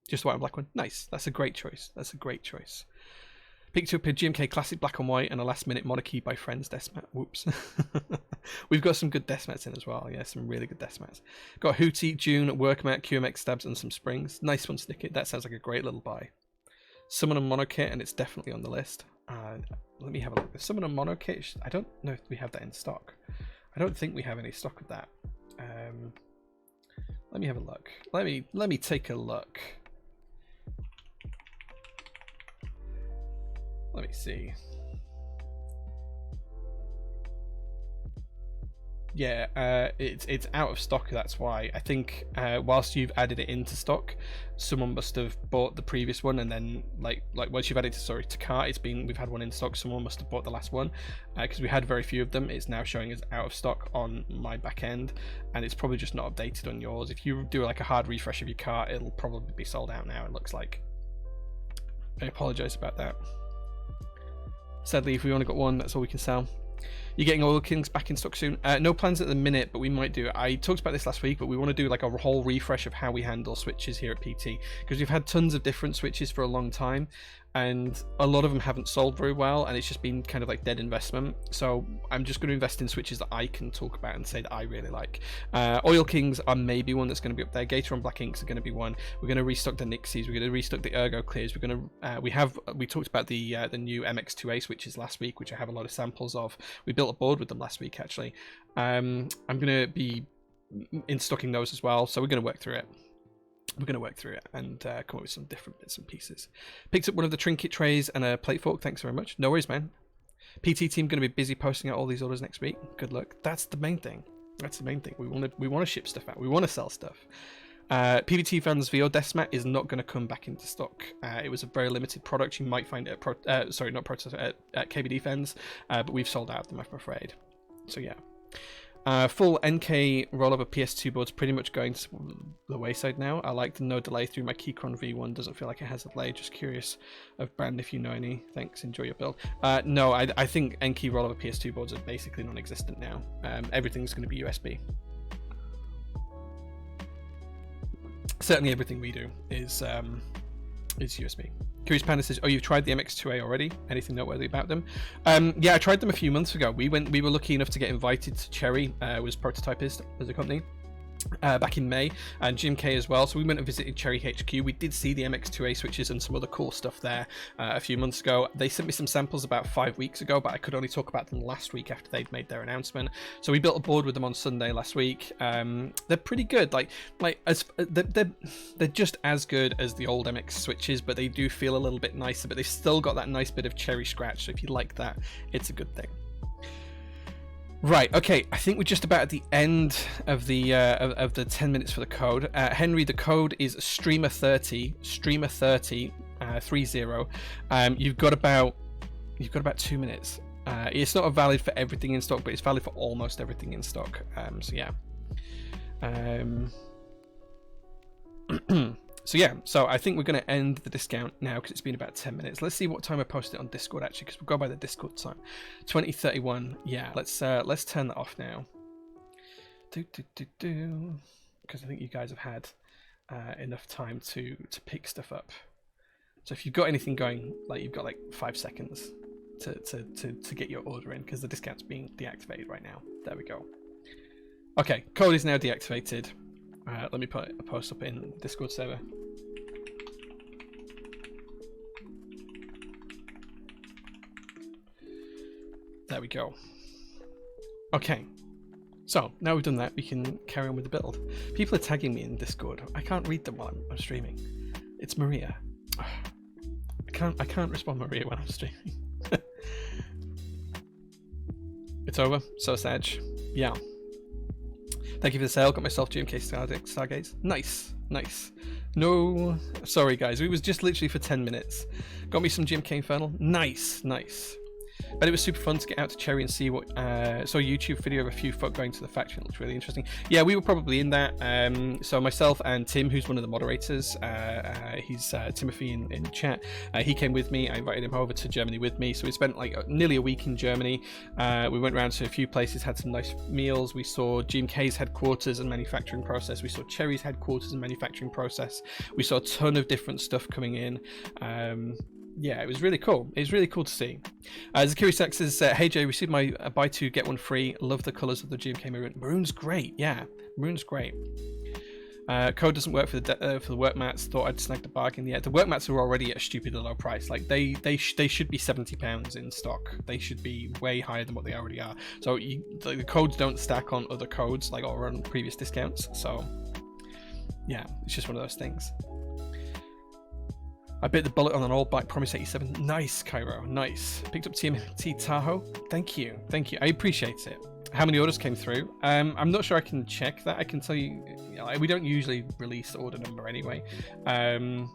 Just the white and black one. Nice. That's a great choice. That's a great choice. Picked up a GMK Classic Black and White and a last-minute Monarchy by Friends Decimat. Whoops. We've got some good Decimats in as well. Yeah, some really good Decimats. Got Hootie, June, Workmat, QMX Stabs, and some Springs. Nice one, Snicket. That sounds like a great little buy. Summon a Mono Kit, and it's definitely on the list. Let me have a look. The Summon a Mono Kit, I don't know if we have that in stock. I don't think we have any stock of that. Let me have a look. Let me take a look. Let me see. Yeah, it's out of stock. That's why. I think whilst you've added it into stock, someone must have bought the previous one, and then like once you've added to cart, we've had one in stock. Someone must have bought the last one because we had very few of them. It's now showing as out of stock on my back end, and it's probably just not updated on yours. If you do like a hard refresh of your cart, it'll probably be sold out now. It looks like. I apologise about that. Sadly, if we only got one, that's all we can sell. You're getting Oil Kings back in stock soon? No plans at the minute, but we might do. I talked about this last week, but we want to do like a whole refresh of how we handle switches here at PT, because we've had tons of different switches for a long time, and a lot of them haven't sold very well, and it's just been kind of like dead investment. So I'm just going to invest in switches that I can talk about and say that I really like. Oil Kings are maybe one that's going to be up there. Gator and Black Inks are going to be one. We're going to restock the Nixies. We're going to restock the Ergo Clears. We're going to we talked about the new MX2A switches last week, which I have a lot of samples of. We built a board with them last week actually. I'm going to be in stocking those as well, so we're going to work through it. We're going to work through it and come up with some different bits and pieces. Picked up one of the trinket trays and a plate fork. Thanks very much. No worries, man. PT team going to be busy posting out all these orders next week. Good luck. That's the main thing. That's the main thing. We want to ship stuff out. We want to sell stuff. PVT Fans VO Deathmat is not going to come back into stock. It was a very limited product. You might find it at at KBD Fans, but we've sold out of them, I'm afraid. So yeah. Full NK rollover PS2 board's pretty much going to the wayside now. I like the no delay through my Keychron V1. Doesn't feel like it has a delay. Just curious of brand if you know any. Thanks. Enjoy your build. No, I think NK rollover PS2 boards are basically non-existent now. Everything's going to be USB. Certainly everything we do is USB. Curious Panda says, "Oh, you've tried the MX2A already? Anything noteworthy about them?" Yeah, I tried them a few months ago. We were lucky enough to get invited to Cherry, was Prototypist as a company, back in May, and Jim K as well. So we went and visited Cherry HQ. We did see the MX2A switches and some other cool stuff there a few months ago. They sent me some samples about 5 weeks ago, but I could only talk about them last week after they'd made their announcement. So we built a board with them on Sunday last week. They're pretty good. They're just as good as the old MX switches, but they do feel a little bit nicer. But they've still got that nice bit of Cherry scratch. So if you like that, it's a good thing. Right, okay, I think we're just about at the end of the 10 minutes for the code. Henry, the code is streamer30, 30. You've got about 2 minutes. It's not valid for everything in stock, but it's valid for almost everything in stock. So yeah. So I think we're going to end the discount now because it's been about 10 minutes. Let's see what time I posted it on Discord actually, because we'll go by the Discord time. 2031. Yeah, let's turn that off now. Because I think you guys have had enough time to pick stuff up. So if you've got anything going, like you've got like 5 seconds to get your order in, because the discount's being deactivated right now. There we go. Okay, code is now deactivated. Let me put a post up in the Discord server. There we go. Okay, so now we've done that, we can carry on with the build. People are tagging me in Discord. I can't read them while I'm streaming. It's Maria. I can't respond Maria when I'm streaming. It's over. So sad. Yeah. Thank you for the sale. Got myself GMK Stargates. Nice. No, sorry guys. It was just literally for 10 minutes. Got me some GMK Infernal. Nice. But it was super fun to get out to Cherry and see what. Saw a YouTube video of a few folk going to the factory. It looks really interesting. Yeah, we were probably in that. So myself and Tim, who's one of the moderators, he's Timothy in chat. He came with me. I invited him over to Germany with me. So we spent like nearly a week in Germany. We went around to a few places, had some nice meals. We saw GMK's headquarters and manufacturing process. We saw Cherry's headquarters and manufacturing process. We saw a ton of different stuff coming in. Yeah, it was really cool. It was really cool to see. Zakiri Sax says, "Hey Jay, received my buy two get one free. Love the colours of the GMK maroon. Maroon's great. Yeah, maroon's great. Code doesn't work for the work mats. Thought I'd snagged a bargain. Yeah, the work mats are already at a stupidly low price. Like they should be £70 in stock. They should be way higher than what they already are. So the codes don't stack on other codes like or on previous discounts. So yeah, it's just one of those things." I bit the bullet on an old bike, Promise 87. Nice, Cairo, nice. Picked up TMT Tahoe. Thank you. I appreciate it. How many orders came through? I'm not sure I can check that. I can tell you, we don't usually release the order number anyway. I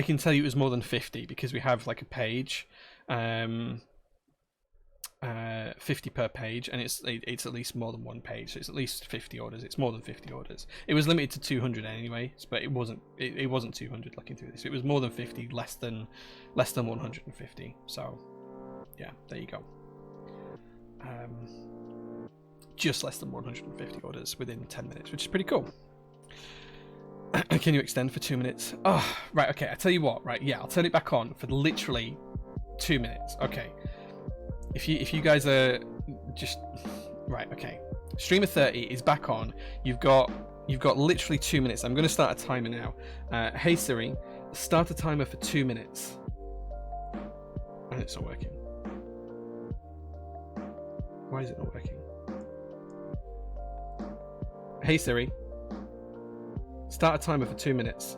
can tell you it was more than 50 because we have like a page. 50 per page, and it's at least more than one page, so it's at least 50 orders. It's more than 50 orders. It was limited to 200 anyway, but it wasn't 200 looking through this. It was more than 50, less than 150. So yeah, there you go. just less than 150 orders within 10 minutes, which is pretty cool. Can you extend for 2 minutes? Oh, right, okay, I tell you what, right, yeah, I'll turn it back on for literally 2 minutes. Okay, if you guys are just right, okay, streamer 30 is back on. You've got literally 2 minutes. I'm going to start a timer now. Hey Siri, start a timer for 2 minutes. And it's not working. Why is it not working? Hey Siri, start a timer for 2 minutes.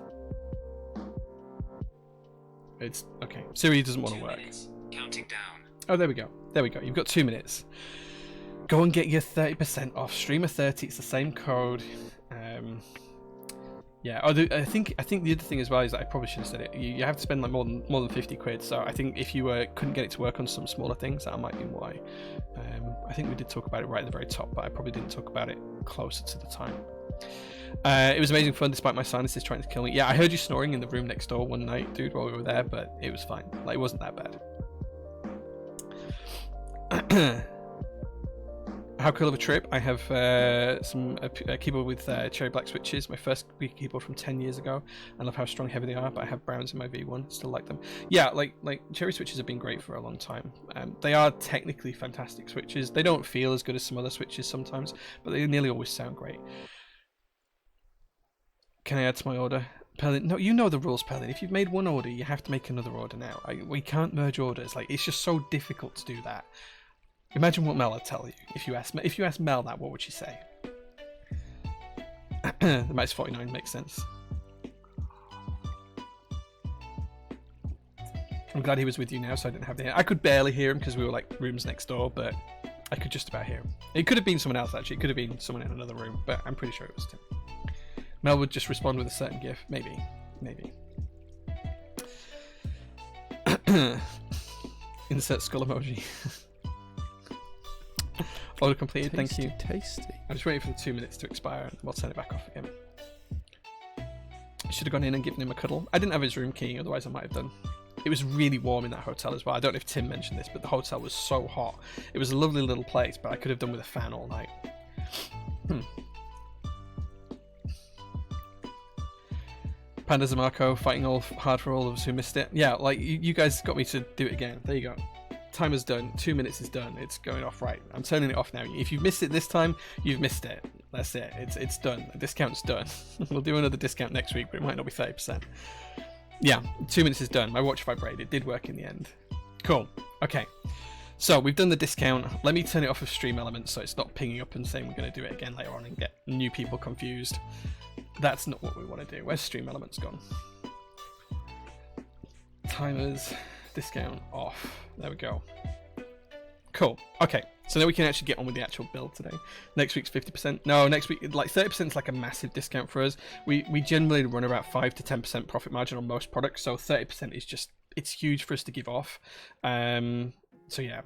It's okay. Siri doesn't want to work. Counting down. Oh, there we go. There we go. You've got 2 minutes. Go and get your 30% off. Streamer 30. It's the same code. Yeah. Oh, I think the other thing as well is that I probably should have said it. You have to spend like more than 50 quid. So I think if you couldn't get it to work on some smaller things, that might be why. I think we did talk about it right at the very top, but I probably didn't talk about it closer to the time. It was amazing fun despite my sinuses trying to kill me. Yeah, I heard you snoring in the room next door one night, dude, while we were there, but it was fine. Like, it wasn't that bad. How cool of a trip. I have a keyboard with cherry black switches, my first keyboard from 10 years ago. I love how strong heavy they are, but I have browns in my V1, still like them. Yeah, like cherry switches have been great for a long time. They are technically fantastic switches. They don't feel as good as some other switches sometimes, but they nearly always sound great. Can I add to my order? Perlin, no, you know the rules, Perlin. If you've made one order, you have to make another order now. We can't merge orders. Like, it's just so difficult to do that. Imagine what Mel would tell you if you asked Mel that. What would she say? The max 49 makes sense. I'm glad he was with you now, so I didn't have the. I could barely hear him because we were like rooms next door, but I could just about hear him. It could have been someone else actually. It could have been someone in another room, but I'm pretty sure it was Tim. Mel would just respond with a certain gif, maybe. Insert skull emoji. Order completed, thank you. Tasty. I'm just waiting for the 2 minutes to expire and we'll turn it back off again. I should have gone in and given him a cuddle. I didn't have his room key, otherwise I might have done. It was really warm in that hotel as well. I don't know if Tim mentioned this, but the hotel was so hot. It was a lovely little place, but I could have done with a fan all night. Panda Zamarco fighting all hard for all of us who missed it. Yeah, like you guys got me to do it again. There you go. Timer's done. 2 minutes is done. It's going off right. I'm turning it off now. If you've missed it this time, you've missed it. That's it. It's done. The discount's done. We'll do another discount next week, but it might not be 30%. Yeah, 2 minutes is done. My watch vibrated. It did work in the end. Cool. Okay. So we've done the discount. Let me turn it off of Stream Elements so it's not pinging up and saying we're going to do it again later on and get new people confused. That's not what we want to do. Where's Stream Elements gone? Timers, discount off. There we go. Cool. Okay. So now we can actually get on with the actual build today. Next week's 50%. No, next week, like 30% is like a massive discount for us. We generally run about 5 to 10% profit margin on most products. So 30% is just, it's huge for us to give off. So yeah.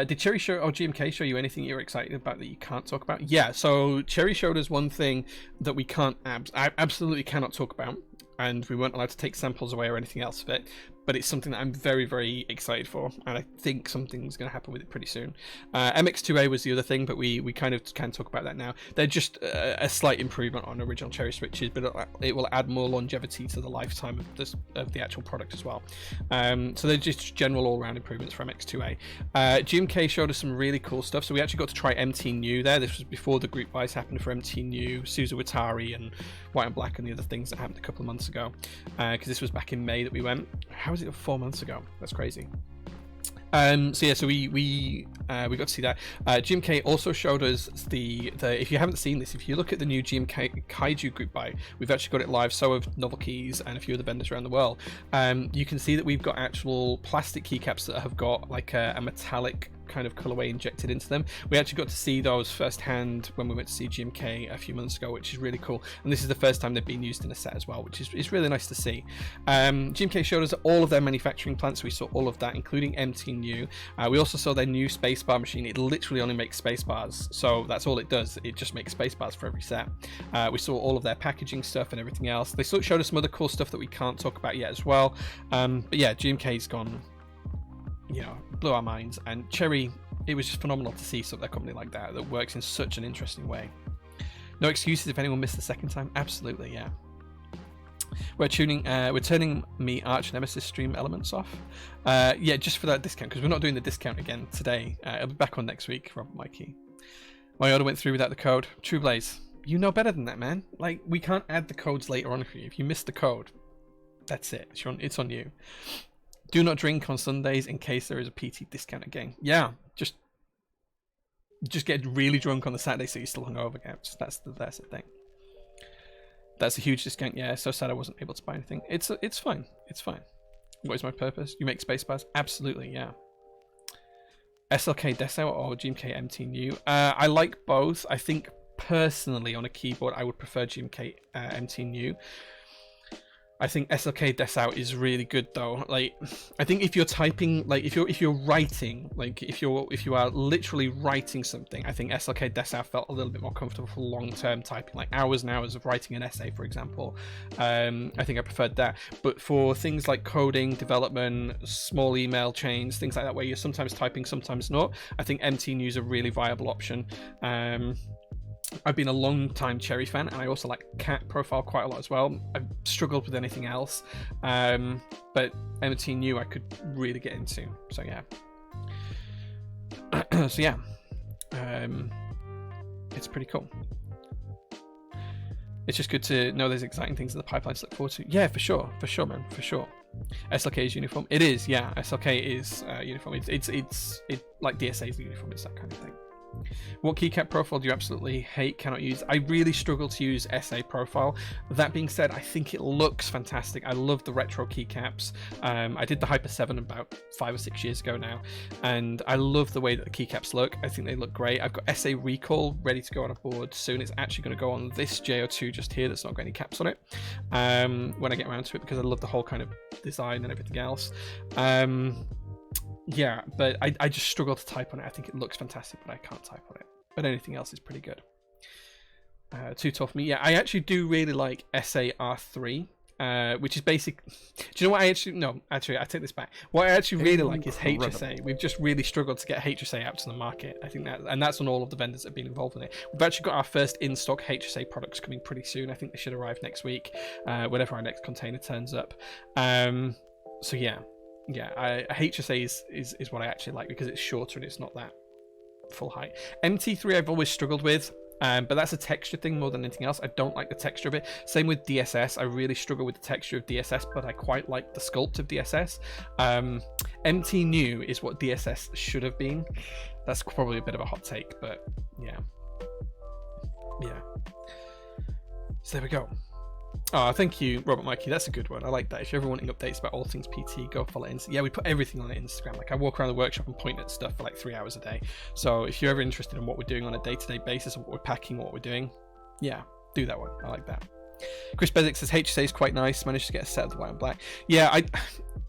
Did Cherry show or GMK show you anything you're excited about that you can't talk about? Yeah, so Cherry showed us one thing that we can't absolutely cannot talk about, and we weren't allowed to take samples away or anything else of it. But it's something that I'm very, very excited for, and I think something's going to happen with it pretty soon. MX2A was the other thing, but we kind of can talk about that now. They're just a slight improvement on original Cherry switches, but it will add more longevity to the lifetime of the actual product as well. So they're just general all-round improvements for MX2A. GMK showed us some really cool stuff. So we actually got to try MT New there. This was before the group buys happened for MT New, Suzu Atari, and White and Black, and the other things that happened a couple of months ago. Because this was back in May that we went. How was it 4 months ago? That's crazy. So yeah, so we got to see that. GMK also showed us the if you haven't seen this, if you look at the new GMK Kaiju group buy, we've actually got it live. So have Novel Keys and a few other vendors around the world. You can see that we've got actual plastic keycaps that have got like a metallic kind of colorway injected into them. We actually got to see those firsthand when we went to see GMK a few months ago, which is really cool. And this is the first time they've been used in a set as well, which is really nice to see. GMK showed us all of their manufacturing plants. We saw all of that, including MT New. We also saw their new spacebar machine. It literally only makes spaceebars, so that's all it does. It just makes spaceebars for every set. We saw all of their packaging stuff and everything else. They showed us some other cool stuff that we can't talk about yet as well. But yeah, GMK's gone, you know, blew our minds. And Cherry, it was just phenomenal to see something a company like that works in such an interesting way. No excuses if anyone missed the second time. Absolutely, yeah. We're turning me Arch Nemesis stream elements off. Yeah, just for that discount, because we're not doing the discount again today. It'll be back on next week, Robert Mikey. My order went through without the code. True Blaze, you know better than that, man. Like, we can't add the codes later on for you. If you missed the code, that's it. It's on you. Do not drink on Sundays in case there is a PT discount again. Yeah, just get really drunk on the Saturday so you're still hungover, guys. That's the thing. That's a huge discount. Yeah, so sad I wasn't able to buy anything. It's fine. It's fine. What is my purpose? You make space bars? Absolutely, yeah. SLK Dessau or GMK MT New? I like both. I think personally on a keyboard I would prefer GMK MT New. I think SLK Dessau is really good though. Like, I think if you're typing, like if you're writing, like if you are literally writing something, I think SLK Dessau felt a little bit more comfortable for long-term typing, like hours and hours of writing an essay, for example. I think I preferred that. But for things like coding, development, small email chains, things like that, where you're sometimes typing, sometimes not, I think MT New is a really viable option. I've been a long time Cherry fan, and I also like Cat Profile quite a lot as well. I've struggled with anything else, but MT New I could really get into. So yeah, so yeah, it's pretty cool. It's just good to know there's exciting things in the pipeline to look forward to. Yeah, for sure, man, for sure. SLK is uniform. It is, yeah. SLK is uniform. It's like DSA is the uniform. It's that kind of thing. What keycap profile do you absolutely hate, cannot use? I really struggle to use SA profile. That being said, I think it looks fantastic. I love the retro keycaps. I did the Hyper 7 about 5 or 6 years ago now, and I love the way that the keycaps look. I think they look great. I've got SA Recall ready to go on a board soon. It's actually going to go on this JO2 just here that's not got any caps on it when I get around to it, because I love the whole kind of design and everything else. Yeah, but I just struggle to type on it. I think it looks fantastic, but I can't type on it. But anything else is pretty good. Too tough for me. Yeah, I actually do really like SAR3, which is basic. Do you know what I actually... No, actually, I take this back. What I actually really like is HSA. We've just really struggled to get HSA out to the market. I think that, and that's on all of the vendors that have been involved in it. We've actually got our first in-stock HSA products coming pretty soon. I think they should arrive next week, whenever our next container turns up. So yeah. Yeah, HSA is what I actually like, because it's shorter and it's not that full height. MT3 I've always struggled with, but that's a texture thing more than anything else. I don't like the texture of it. Same with DSS. I really struggle with the texture of DSS, but I quite like the sculpt of DSS. MT New is what DSS should have been. That's probably a bit of a hot take, but yeah. So there we go. Oh, thank you, Robert Mikey. That's a good one. I like that. If you're ever wanting updates about all things PT, go follow it. Yeah, we put everything on Instagram. Like, I walk around the workshop and point at stuff for like 3 hours a day. So if you're ever interested in what we're doing on a day-to-day basis, and what we're packing, what we're doing, yeah, do that one. I like that. Chris Bezic says HSA is quite nice. Managed to get a set of the white and black. Yeah,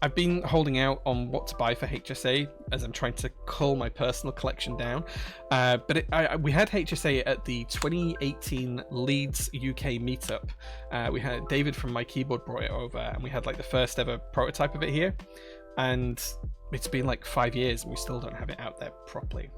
I've been holding out on what to buy for HSA as I'm trying to cull my personal collection down. But we had HSA at the 2018 Leeds UK meetup. We had David from My Keyboard brought it over, and we had like the first ever prototype of it here. And it's been like 5 years and we still don't have it out there properly.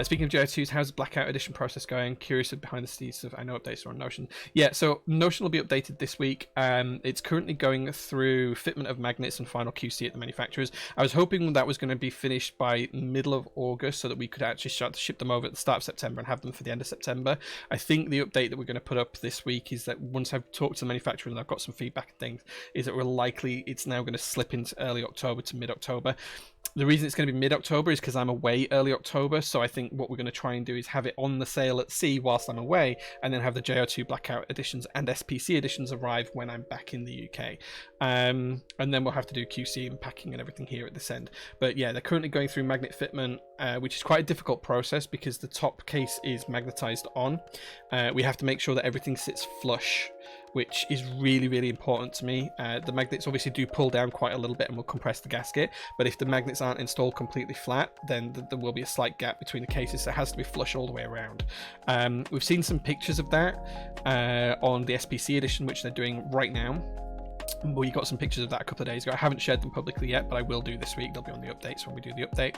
Speaking of JO2s, how's the Blackout Edition process going? Curious of behind the scenes of I know updates are on Notion. Yeah, so Notion will be updated this week. It's currently going through fitment of magnets and final QC at the manufacturers. I was hoping that was going to be finished by middle of August so that we could actually start to ship them over at the start of September and have them for the end of September. I think the update that we're going to put up this week is that once I've talked to the manufacturer and I've got some feedback and things, is that it's now going to slip into early October to mid-October. The reason it's going to be mid-October is because I'm away early October, so I think what we're going to try and do is have it on the sale at sea whilst I'm away, and then have the JO2 Blackout editions and SPC editions arrive when I'm back in the UK. And then we'll have to do QC and packing and everything here at this end. But yeah, they're currently going through magnet fitment, which is quite a difficult process because the top case is magnetized on. We have to make sure that everything sits flush, which is really, really important to me. The magnets obviously do pull down quite a little bit and will compress the gasket, but if the magnets aren't installed completely flat, then there will be a slight gap between the cases, so it has to be flush all the way around. We've seen some pictures of that on the SPC edition, which they're doing right now. we got some pictures of that a couple of days ago. I haven't shared them publicly yet, but I will do this week. They'll be on the updates when we do the update.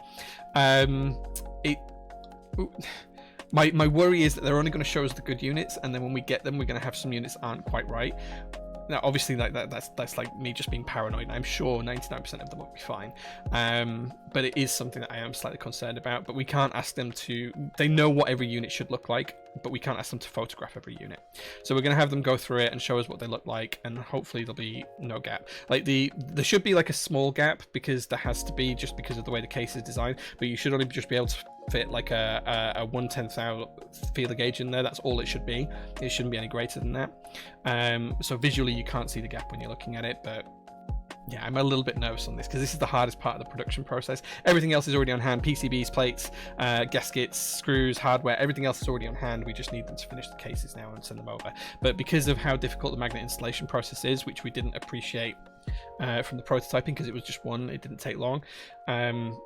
My worry is that they're only going to show us the good units, and then when we get them, we're going to have some units that aren't quite right. Now, obviously, like that's like me just being paranoid. I'm sure 99% of them will be fine, but it is something that I am slightly concerned about. But we can't ask them to. They know what every unit should look like, but we can't ask them to photograph every unit. So we're going to have them go through it and show us what they look like, and hopefully there'll be no gap. Like there should be like a small gap, because there has to be, just because of the way the case is designed. But you should only just be able to fit like a 1/10,000 feeler gauge in there. That's all it should be. It shouldn't be any greater than that. So visually you can't see the gap when you're looking at it, but yeah, I'm a little bit nervous on this because this is the hardest part of the production process. Everything else is already on hand. PCBs, plates, gaskets, screws, hardware, everything else is already on hand. We just need them to finish the cases now and send them over. But because of how difficult the magnet installation process is, which we didn't appreciate from the prototyping, because it was just one, it didn't take long,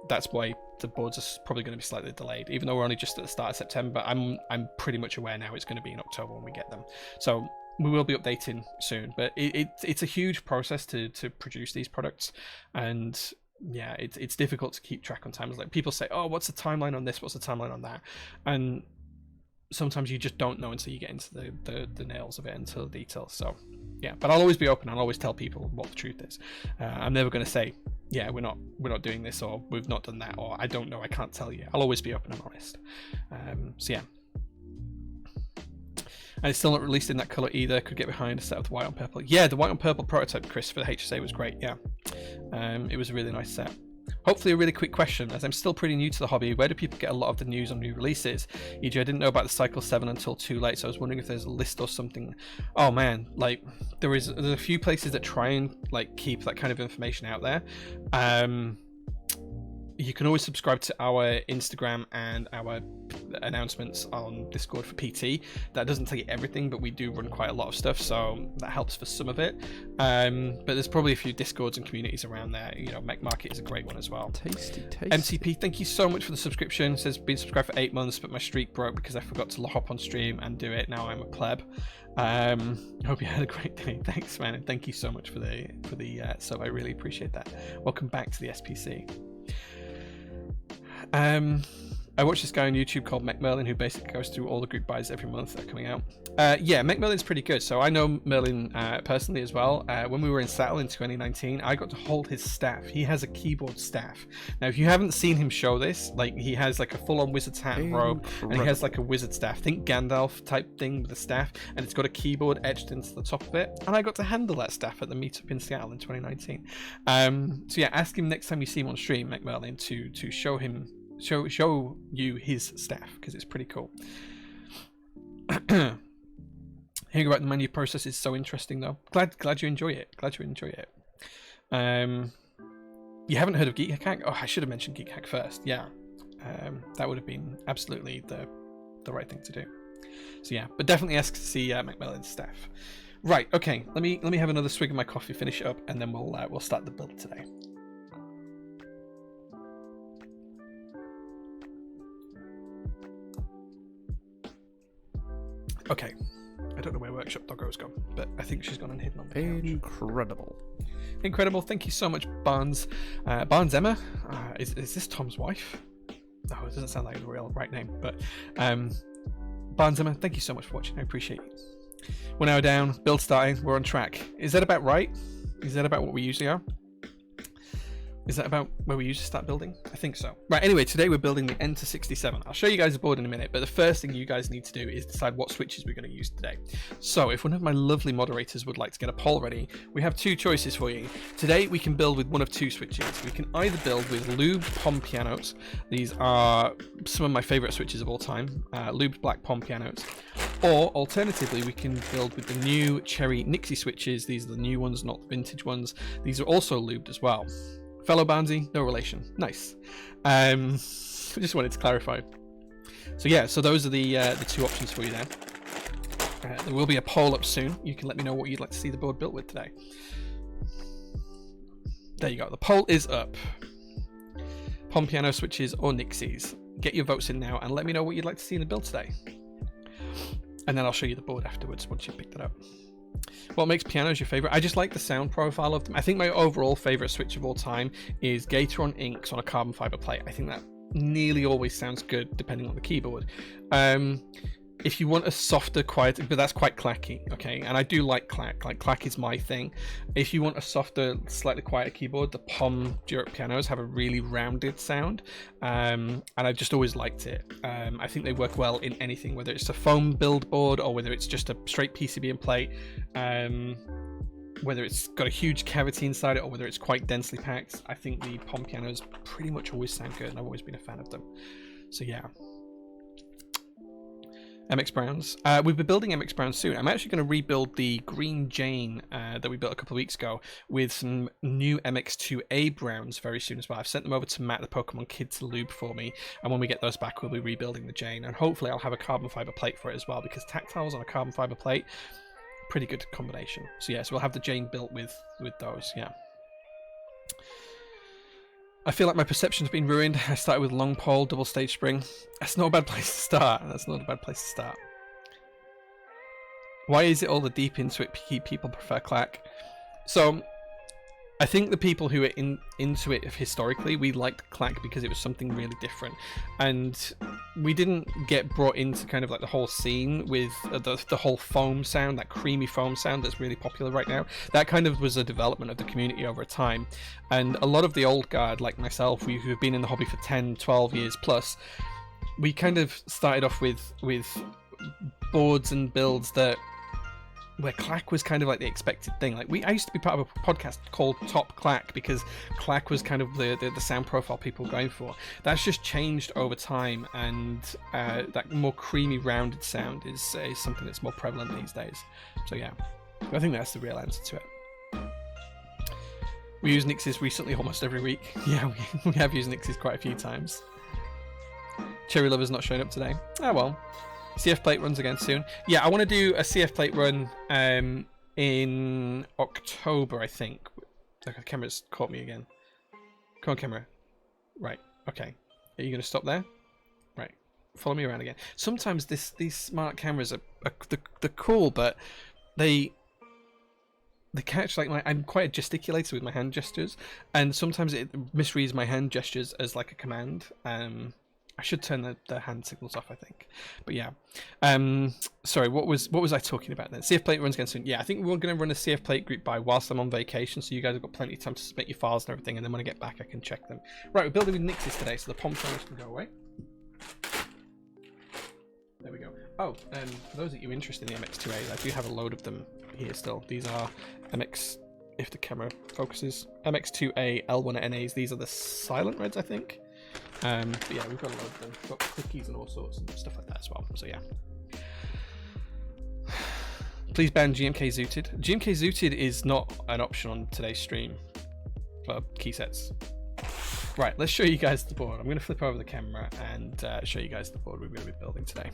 that's why the boards are probably going to be slightly delayed. Even though we're only just at the start of September, I'm pretty much aware now it's going to be in October when we get them. So we will be updating soon, but it's a huge process to produce these products, and yeah, it's difficult to keep track on times. Like, people say, oh, what's the timeline on this, what's the timeline on that, and sometimes you just don't know until you get into the nails of it, until the details. So yeah, but I'll always be open. I'll always tell people what the truth is. I'm never going to say, yeah, we're not doing this, or we've not done that, or I don't know, I can't tell you. I'll always be open and honest. So yeah. And it's still not released in that colour either. Could get behind a set of the white on purple. Yeah, the white on purple prototype, Chris, for the HSA was great. Yeah, it was a really nice set. Hopefully a really quick question, as I'm still pretty new to the hobby. Where do people get a lot of the news on new releases? E.g., I didn't know about the Cycle 7 until too late, so I was wondering if there's a list or something. Oh man, like there's a few places that try and like keep that kind of information out there. You can always subscribe to our Instagram and our announcements on Discord for PT. That doesn't tell you everything, but we do run quite a lot of stuff, so that helps for some of it. But there's probably a few Discords and communities around there. You know, Mech Market is a great one as well. Tasty. MCP, thank you so much for the subscription. It says been subscribed for 8 months, but my streak broke because I forgot to hop on stream and do it. Now I'm a pleb. Hope you had a great day. Thanks, man, and thank you so much for the sub. I really appreciate that. Welcome back to the SPC. I watched this guy on YouTube called Mech Merlin, who basically goes through all the group buys every month that are coming out. Yeah, Mech Merlin's pretty good. So I know Merlin personally as well. When we were in Seattle in 2019, I got to hold his staff. He has a keyboard staff. Now, if you haven't seen him show this, like, he has like a full-on wizard's hat and robe, and he has like a wizard staff. Think Gandalf type thing with a staff, and it's got a keyboard etched into the top of it. And I got to handle that staff at the meetup in Seattle in 2019. So yeah, ask him next time you see him on stream, Mech Merlin, to show him. Show you his staff, because it's pretty cool. Hearing about the menu process is so interesting, though. Glad you enjoy it. You haven't heard of Geek Hack? Oh, I should have mentioned Geek Hack first. Yeah, that would have been absolutely the right thing to do. So yeah, but definitely ask to see Mech Merlin's staff. Right. Okay. Let me have another swig of my coffee, finish it up, and then we'll start the build today. Okay, I don't know where Workshop Doggo's gone, but I think she's gone and hidden on the couch. Incredible. Thank you so much, Barnes. Barnes Emma? Is this Tom's wife? No, it doesn't sound like a real right name, but Barnes Emma, thank you so much for watching. I appreciate it. 1 hour down, build starting, we're on track. Is that about right? Is that about what we usually are? Is that about where we usually start building? I think so. Right, anyway, today we're building the Enter67. I'll show you guys the board in a minute, but the first thing you guys need to do is decide what switches we're going to use today. So if one of my lovely moderators would like to get a poll ready, we have 2 choices for you. Today we can build with one of 2 switches. We can either build with lubed pom pianos. These are some of my favorite switches of all time, lubed black pom pianos. Or alternatively, we can build with the new Cherry Nixie switches. These are the new ones, not the vintage ones. These are also lubed as well. Fellow Barnsey, no relation. Nice. I just wanted to clarify. So yeah, so those are the 2 options for you there. There will be a poll up soon. You can let me know what you'd like to see the board built with today. There you go. The poll is up. Pom piano switches or Nixies. Get your votes in now and let me know what you'd like to see in the build today. And then I'll show you the board afterwards once you've picked it up. What makes pianos your favorite? I just like the sound profile of them. I think my overall favorite switch of all time is Gateron Inks on a carbon fiber plate. I think that nearly always sounds good depending on the keyboard. If you want a softer, quieter, but that's quite clacky, okay? And I do like clack. Like, clack is my thing. If you want a softer, slightly quieter keyboard, the Pom Duroc pianos have a really rounded sound, and I've just always liked it. I think they work well in anything, whether it's a foam build board or whether it's just a straight PCB and plate, whether it's got a huge cavity inside it or whether it's quite densely packed. I think the Pom pianos pretty much always sound good, and I've always been a fan of them. So yeah. MX Browns. We'll be building MX Browns soon. I'm actually going to rebuild the green Jane that we built a couple of weeks ago with some new MX2A Browns very soon as well. I've sent them over to Matt, the Pokemon Kid, to lube for me, and when we get those back, we'll be rebuilding the Jane, and hopefully I'll have a carbon fiber plate for it as well, because tactiles on a carbon fiber plate, pretty good combination. So yeah, so we'll have the Jane built with those, yeah. I feel like my perception's been ruined. I started with long pole, double stage spring. That's not a bad place to start. That's not a bad place to start. Why is it all the deep into it people prefer clack? So I think the people who are into it historically, we liked clack because it was something really different, and we didn't get brought into kind of like the whole scene with the whole foam sound, that creamy foam sound that's really popular right now. That kind of was a development of the community over time, and a lot of the old guard like myself, who have been in the hobby for 10, 12 years plus, we kind of started off with boards and builds where clack was kind of like the expected thing. Like I used to be part of a podcast called Top Clack because clack was kind of the sound profile people were going for. That's just changed over time, and that more creamy rounded sound is something that's more prevalent these days. So yeah, I think that's the real answer to it. We use Nixes recently almost every week. Yeah, we have used Nixes quite a few times. Cherry Lover's not showing up today. Oh well. CF plate runs again soon. Yeah, I want to do a CF plate run in October, I think. The camera's caught me again. Come on, camera. Right, okay. Are you going to stop there? Right. Follow me around again. Sometimes these smart cameras they're cool, but they catch like I'm quite gesticulated with my hand gestures, and sometimes it misreads my hand gestures as like a command. I should turn the hand signals off, I think. But yeah. Sorry, what was I talking about then? CF plate runs again soon. Yeah, I think we're going to run a CF plate group by whilst I'm on vacation, so you guys have got plenty of time to submit your files and everything, and then when I get back I can check them. Right, we're building with Nixes today, so the Pom channels can go away. There we go. Oh, for those of you interested in the MX2A, I do have a load of them here still. These are MX, if the camera focuses, MX2A L1 NAs. These are the silent reds, I think. But yeah, we've got a lot of them. We've got clickies and all sorts and stuff like that as well. So yeah. Please ban GMK Zooted. GMK Zooted is not an option on today's stream. Key sets. Right, let's show you guys the board. I'm going to flip over the camera and show you guys the board we're going to be building today.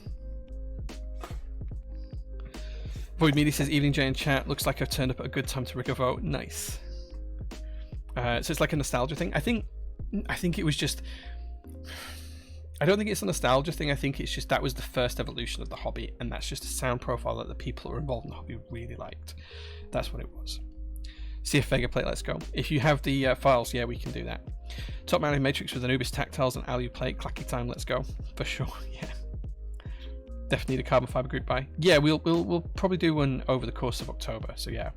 Void Media says, evening Jay in chat. Looks like I've turned up at a good time to recover. Nice. So it's like a nostalgia thing. I think it was just... I don't think it's a nostalgia thing. I think it's just that was the first evolution of the hobby, and that's just a sound profile that the people who are involved in the hobby really liked. That's what it was. CF Vega plate, let's go. If you have the files, yeah, we can do that. Top mounted matrix with Anubis tactiles and Alu plate, clacky time, let's go. For sure, yeah. Definitely need a carbon fiber group buy. Yeah, we'll probably do one over the course of October, so yeah.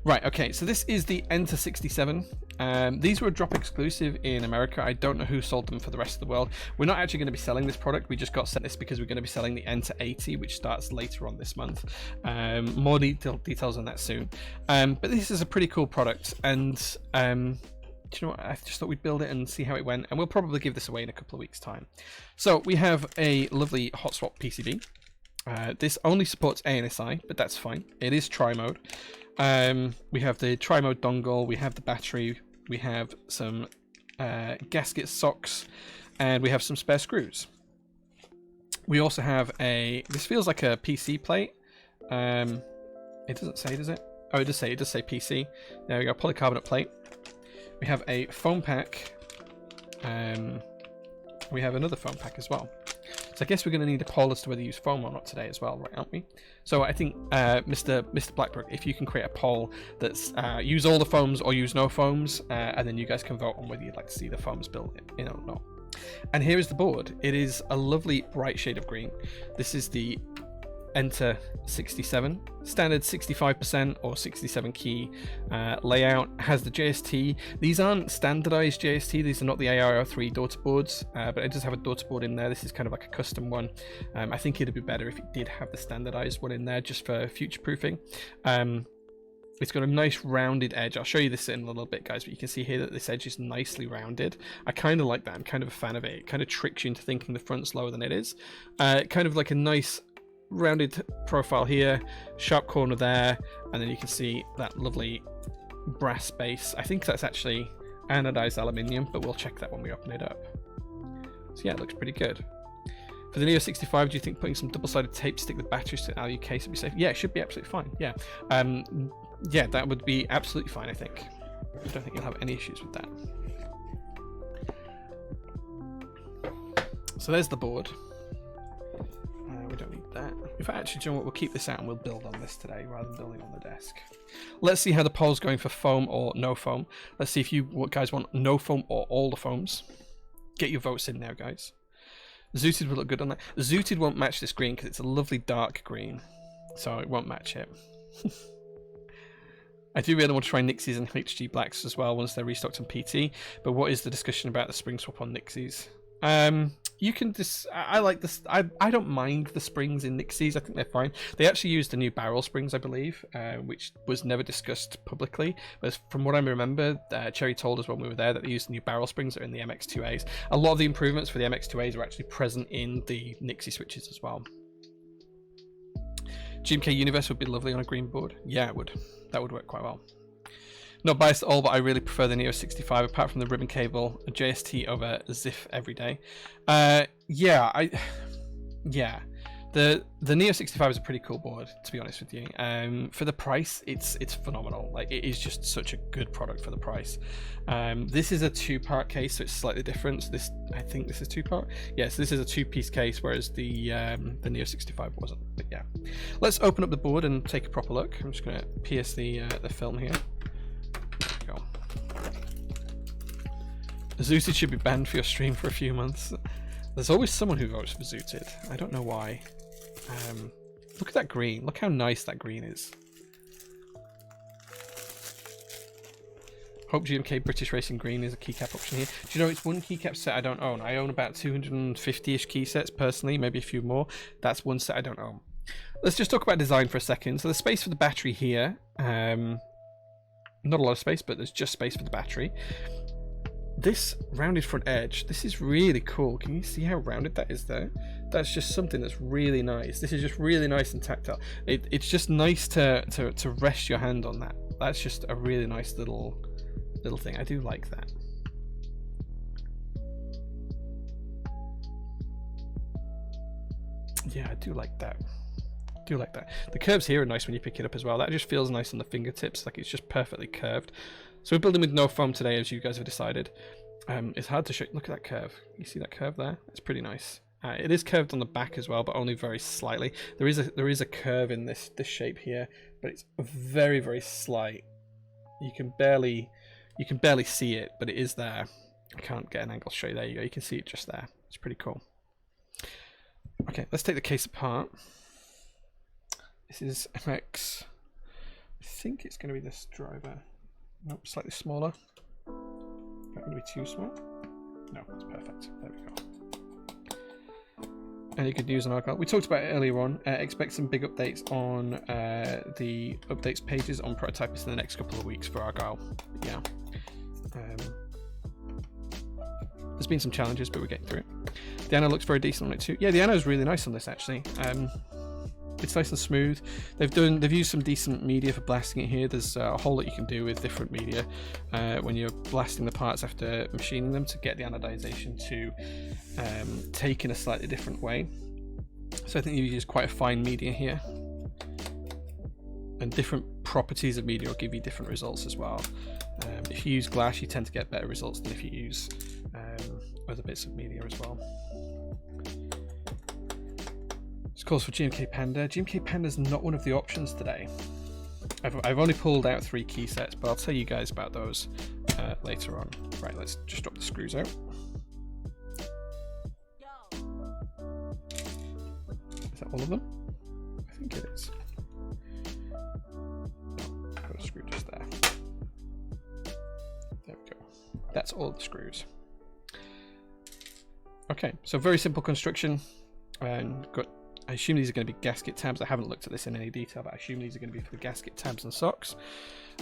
Right, okay, so this is the Enter67. These were a drop exclusive in America. I don't know who sold them for the rest of the world. We're not actually going to be selling this product. We just got sent this because we're going to be selling the Enter80, which starts later on this month. More details on that soon. But this is a pretty cool product, and do you know what? I just thought we'd build it and see how it went, and we'll probably give this away in a couple of weeks' time. So we have a lovely hot swap PCB. This only supports ANSI, but that's fine. It is tri-mode. We have the tri-mode dongle, we have the battery, we have some gasket socks, and we have some spare screws. We also have this feels like a PC plate. It doesn't say, does it? Oh, it does say PC. There we go, polycarbonate plate. We have a foam pack. We have another foam pack as well. So So I guess we're going to need a poll as to whether you use foam or not today as well, right, aren't we? So I think Mr. Blackbrook, if you can create a poll that's use all the foams or use no foams, and then you guys can vote on whether you'd like to see the foams built in or not. And here is the board. It is a lovely bright shade of green. This is the Enter67 standard 65% or 67 key layout. Has the JST. These aren't standardized JST, these are not the AIR3 daughter boards, but it does have a daughter board in there. This is kind of like a custom one. I think it'd be better if it did have the standardized one in there just for future proofing. It's got a nice rounded edge. I'll show you this in a little bit, guys, but you can see here that this edge is nicely rounded. I kind of like that. I'm kind of a fan of it. It kind of tricks you into thinking the front's lower than it is. Kind of like a nice rounded profile here, sharp corner there, and then you can see that lovely brass base. I think that's actually anodized aluminium, but we'll check that when we open it up. So yeah, it looks pretty good. For the Neo 65, do you think putting some double-sided tape to stick the batteries to the alu case would be safe? Yeah, it should be absolutely fine. Yeah, yeah, that would be absolutely fine, I think. I don't think you'll have any issues with that. So there's the board. We don't need that. In fact, actually, do you know what? We'll keep this out and we'll build on this today rather than building on the desk. Let's see how the poll's going for foam or no foam. Let's see if you guys want no foam or all the foams. Get your votes in now, guys. Zooted will look good on that. Zooted won't match this green because it's a lovely dark green, so it won't match it. I do really want to try Nixies and HG Blacks as well once they're restocked on PT, but what is the discussion about the spring swap on Nixies? You can just, I like this. I don't mind the springs in Nixies. I think they're fine. They actually used the new barrel springs, I believe, which was never discussed publicly. But from what I remember, Cherry told us when we were there that they used the new barrel springs that are in the MX2As. A lot of the improvements for the MX2As are actually present in the Nixie switches as well. GMK Universe would be lovely on a green board. Yeah, it would. That would work quite well. Not biased at all, but I really prefer the Neo 65 apart from the ribbon cable, a JST over ZIF every day. Yeah, the Neo 65 is a pretty cool board, to be honest with you. For the price, it's phenomenal. Like, it is just such a good product for the price. This is a two-part case, so it's slightly different. So I think this is two-part. Yes, this is a two-piece case, whereas the Neo 65 wasn't. But yeah, let's open up the board and take a proper look. I'm just going to pierce the film here. Go. Zooted should be banned for your stream for a few months. There's always someone who votes for Zooted. I don't know why. Look at that green. Look how nice that green is. Hope GMK British Racing Green is a keycap option here. Do you know it's one keycap set I don't own? I own about 250-ish key sets personally, maybe a few more. That's one set I don't own. Let's just talk about design for a second. So there's space for the battery here. Not a lot of space, but there's just space for the battery. This rounded front edge, this is really cool. Can you see how rounded that is there? That's just something that's really nice. This is just really nice and tactile. It's just nice to rest your hand on that. That's just a really nice little thing. I do like that. Yeah, I do like that. The curves here are nice when you pick it up as well. That just feels nice on the fingertips, like it's just perfectly curved. So we're building with no foam today, as you guys have decided. It's hard to show. Look at that curve. You see that curve there? It's pretty nice. It is curved on the back as well, but only very slightly. There is a curve in this shape here, but it's very, very slight. You can barely see it, but it is there. I can't get an angle to show you. There you go. You can see it just there. It's pretty cool. Okay, let's take the case apart. This is MX. I think it's going to be this driver. Nope, slightly smaller. Not going to be too small. No, it's perfect. There we go. Any good news on Argyle? We talked about it earlier on. Expect some big updates on the updates pages on Prototypist in the next couple of weeks for Argyle. Yeah. There's been some challenges, but we're getting through it. The Anno looks very decent on it too. Yeah, the Anno is really nice on this actually. It's nice and smooth. They've used some decent media for blasting it here. There's a whole lot you can do with different media when you're blasting the parts after machining them to get the anodization to take in a slightly different way. So I think you use quite a fine media here, and different properties of media will give you different results as well. If you use glass, you tend to get better results than if you use other bits of media as well. This calls for GMK Panda. GMK Panda is not one of the options today. I've only pulled out 3 key sets, but I'll tell you guys about those later on. Right, let's just drop the screws out. Is that all of them? I think it is. No, I've got a screw just there. There we go. That's all the screws. Okay, so very simple construction. And I assume these are going to be gasket tabs. I haven't looked at this in any detail, but I assume these are going to be for the gasket tabs and socks.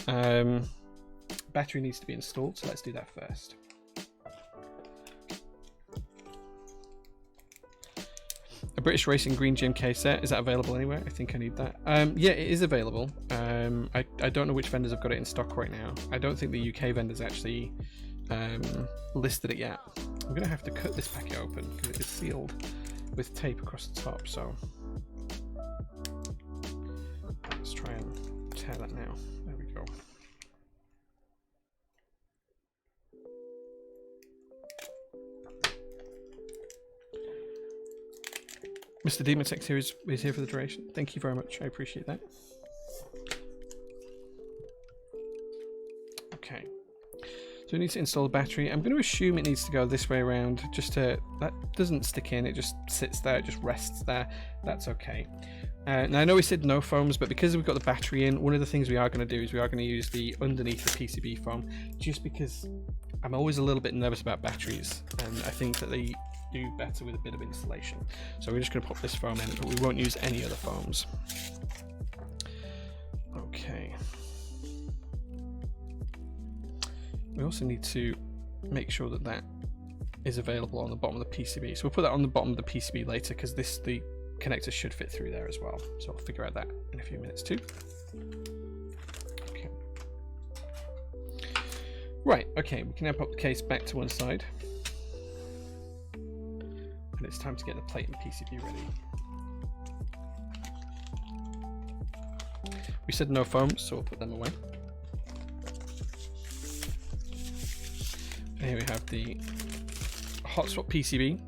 Battery needs to be installed, so let's do that first. A British Racing Green GMK set, is that available anywhere? I think I need that. Yeah, it is available. I don't know which vendors have got it in stock right now. I don't think the UK vendors actually listed it yet. I'm going to have to cut this packet open because it is sealed with tape across the top, so let's try and tear that now. There we go. Mr. Demotex here is here for the duration. Thank you very much. I appreciate that. Okay. So we need to install the battery. I'm going to assume it needs to go this way around, just to, that doesn't stick in, it just sits there, it just rests there. That's okay. Now I know we said no foams, but because we've got the battery in, one of the things we are going to do is we are going to use the underneath the PCB foam, just because I'm always a little bit nervous about batteries, and I think that they do better with a bit of insulation. So we're just going to pop this foam in, but we won't use any other foams. Okay. We also need to make sure that that is available on the bottom of the PCB. So we'll put that on the bottom of the PCB later, because the connector should fit through there as well. So I'll figure out that in a few minutes too. Okay. Right, okay, we can now pop the case back to one side. And it's time to get the plate and PCB ready. We said no foams, so we'll put them away. Here we have the hot swap PCB.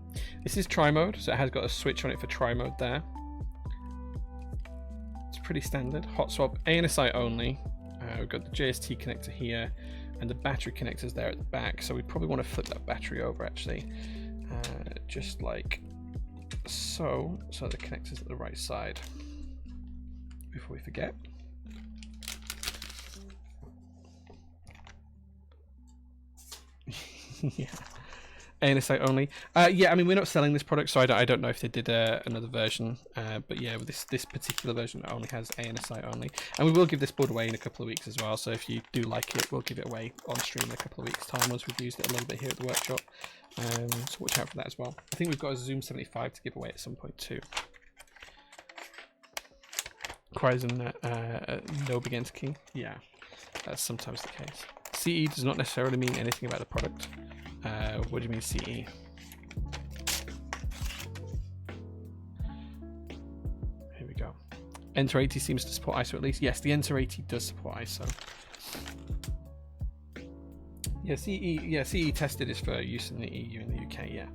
This is tri-mode, so it has got a switch on it for tri-mode there. It's pretty standard. Hot swap ANSI only. We've got the JST connector here, and the battery connectors there at the back. So we probably want to flip that battery over actually, just like so. So the connector's at the right side. Before we forget. Yeah, ANSI only. Yeah, I mean, we're not selling this product, so I don't know if they did another version. But yeah, with this particular version only has ANSI only, and we will give this board away in a couple of weeks as well. So if you do like it, we'll give it away on stream in a couple of weeks' time once we've used it a little bit here at the workshop. So watch out for that as well. I think we've got a Zoom 75 to give away at some point too. Horizon no begins key. Yeah, that's sometimes the case. CE does not necessarily mean anything about the product. What do you mean CE? Here we go. Enter80 seems to support ISO at least. Yes, the Enter80 does support ISO. Yeah, CE tested is for use in the EU and the UK, yeah.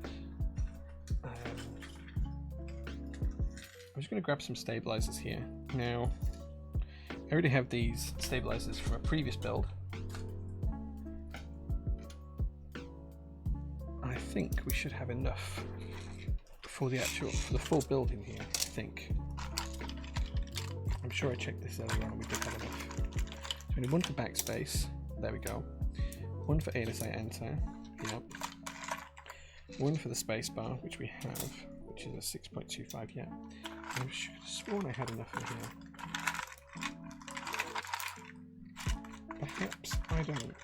I'm just going to grab some stabilizers here. Now, I already have these stabilizers from a previous build. I think we should have enough for the full build in here, I think. I'm sure I checked this earlier on and we did have enough. So we need one for backspace, there we go. One for ANSI enter, yep. One for the spacebar, which we have, which is a 6.25, yeah. I should have sworn I had enough in here. Perhaps I don't.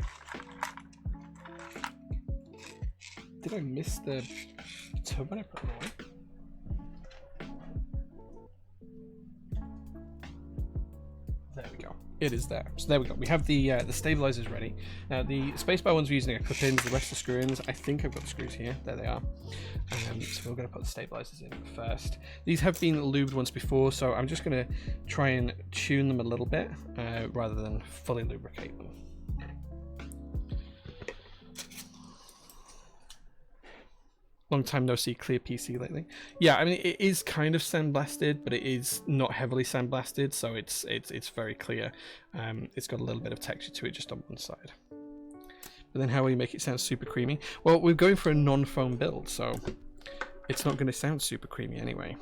Did I miss the tub when I put them away? There we go. It is there. So there we go. We have the stabilizers ready. Now the spacebar ones we're using are clip-ins, the rest are screw-ins. I think I've got the screws here. There they are. So we're going to put the stabilizers in first. These have been lubed once before, so I'm just going to try and tune them a little bit rather than fully lubricate them. Long time no see clear PC lately. Yeah, I mean it is kind of sandblasted, but it is not heavily sandblasted, so it's very clear. It's got a little bit of texture to it just on one side. But then how will you make it sound super creamy? Well, we're going for a non-foam build, so it's not going to sound super creamy anyway.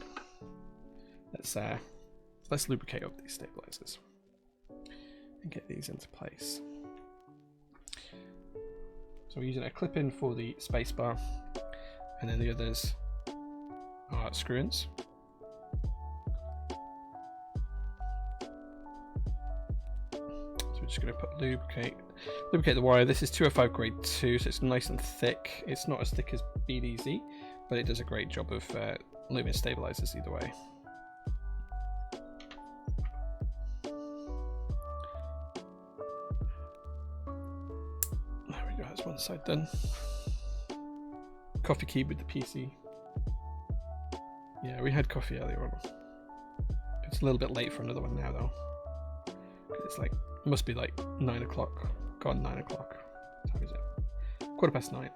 Let's lubricate up these stabilizers and get these into place. So we're using a clip-in for the spacebar, and then the others are screw-ins. So we're just going to lubricate the wire. This is 205 grade 2, so it's nice and thick. It's not as thick as BDZ, but it does a great job of lubing stabilizers either way. There we go, that's one side done. Coffee key with the PC. Yeah, we had coffee earlier on. It's a little bit late for another one now though. It's like, must be like 9 o'clock. Gone 9 o'clock. What time is it? 9:15.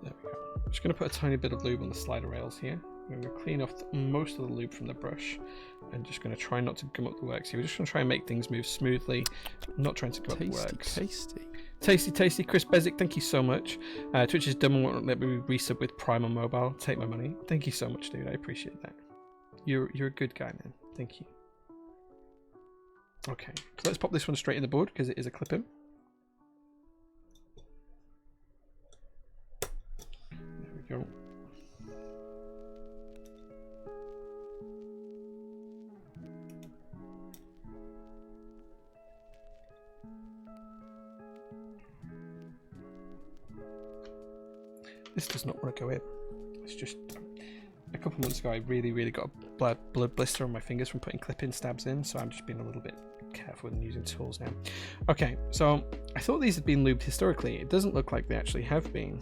There we go. I'm just going to put a tiny bit of lube on the slider rails here. I'm going to clean off most of the lube from the brush, and just going to try not to gum up the works here. We're just going to try and make things move smoothly, not trying to gum up the works. Tasty. Chris Bezic, thank you so much. Twitch is dumb and won't let me resub with Prime on mobile. Take my money. Thank you so much, dude. I appreciate that. You're a good guy, man. Thank you. Okay, so let's pop this one straight in the board because it is a clip-in. There we go. This does not want to go in. It's just a couple months ago I really got a blood blister on my fingers from putting clip-in stabs in, so I'm just being a little bit careful when using tools now. Okay, so I thought these had been lubed historically. It doesn't look like they actually have been.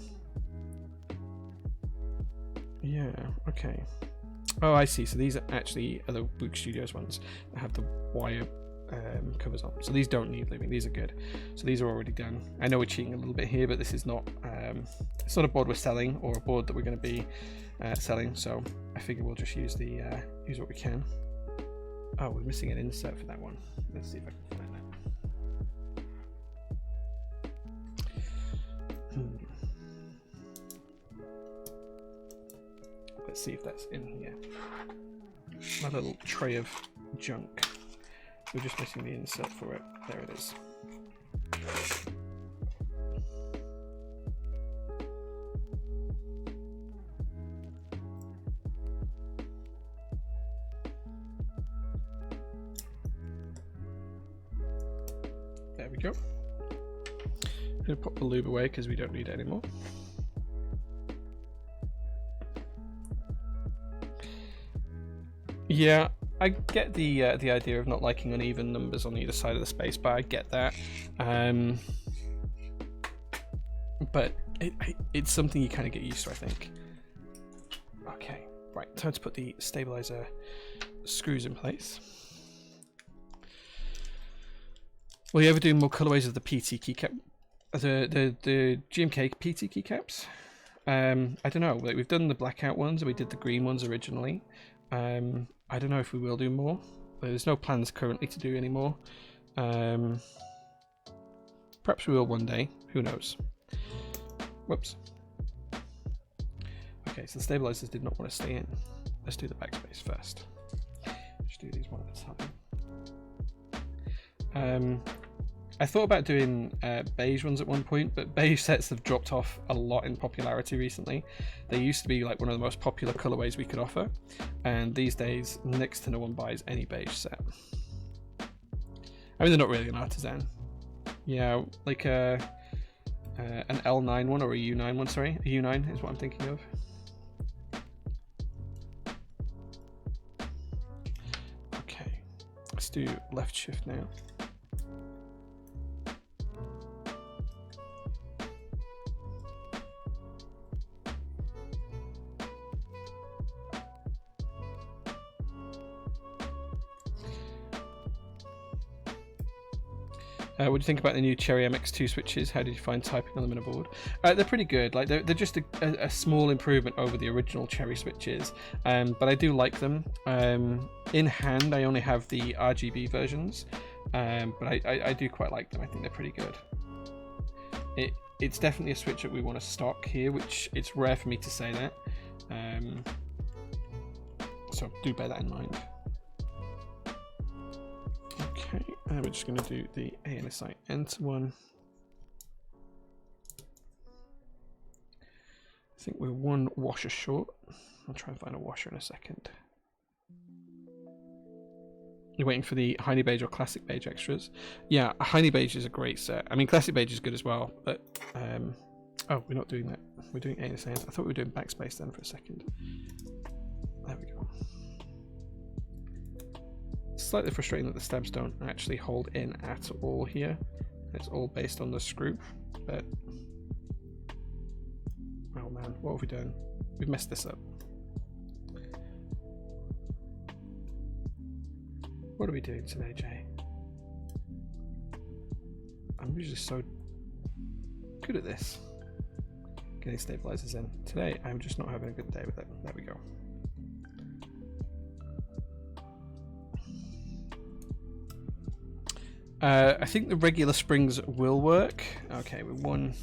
Yeah, okay. Oh, I see. So these are actually the Book Studios ones that have the wire covers on. So these don't need lubing. These are good. So these are already done. I know we're cheating a little bit here, but this is not it's not a board we're selling or a board that we're going to be selling. So I figure we'll just use the use what we can. Oh, we're missing an insert for that one. Let's see if I can find that. Let's see if that's in here. My little tray of junk. We're just missing the insert for it. There it is. There we go. I'm going to pop the lube away because we don't need it anymore. Yeah, I get the idea of not liking uneven numbers on either side of the space, but I get that. But it's something you kind of get used to, I think. Okay, right, time to put the stabilizer screws in place. Will you ever do more colorways of the PT keycap? The GMK PT keycaps? I don't know. We've done the blackout ones, and we did the green ones originally. I don't know if we will do more. There's no plans currently to do any more. Perhaps we will one day. Who knows? Whoops. Okay, so the stabilizers did not want to stay in. Let's do the backspace first. Just do these one at a time. I thought about doing beige ones at one point, but beige sets have dropped off a lot in popularity recently. They used to be like one of the most popular colorways we could offer, and these days next to no one buys any beige set. I mean, they're not really an artisan. Yeah, like an L9 one or a U9 one, sorry. A U9 is what I'm thinking of. Okay, let's do left shift now. What do you think about the new Cherry MX2 switches? How did you find typing on them in a board? They're pretty good. Like they're just a small improvement over the original Cherry switches, but I do like them. In hand, I only have the RGB versions, but I do quite like them. I think they're pretty good. It's definitely a switch that we want to stock here, which it's rare for me to say that. So do bear that in mind. Okay, and we're just going to do the ANSI Enter one. I think we're one washer short. I'll try and find a washer in a second. You're waiting for the Heine Beige or Classic Beige extras. Yeah, Heine Beige is a great set. I mean, Classic Beige is good as well, but oh, we're not doing that. We're doing ANSI Enter. I thought we were doing backspace then for a second. There we go. Slightly frustrating that the stabs don't actually hold in at all here. It's all based on the screw, but oh man, what have we done? We've messed this up. What are we doing today, Jay? I'm usually so good at this. Getting stabilizers in. Today, I'm just not having a good day with it. There we go. I think the regular springs will work. Okay, we're one.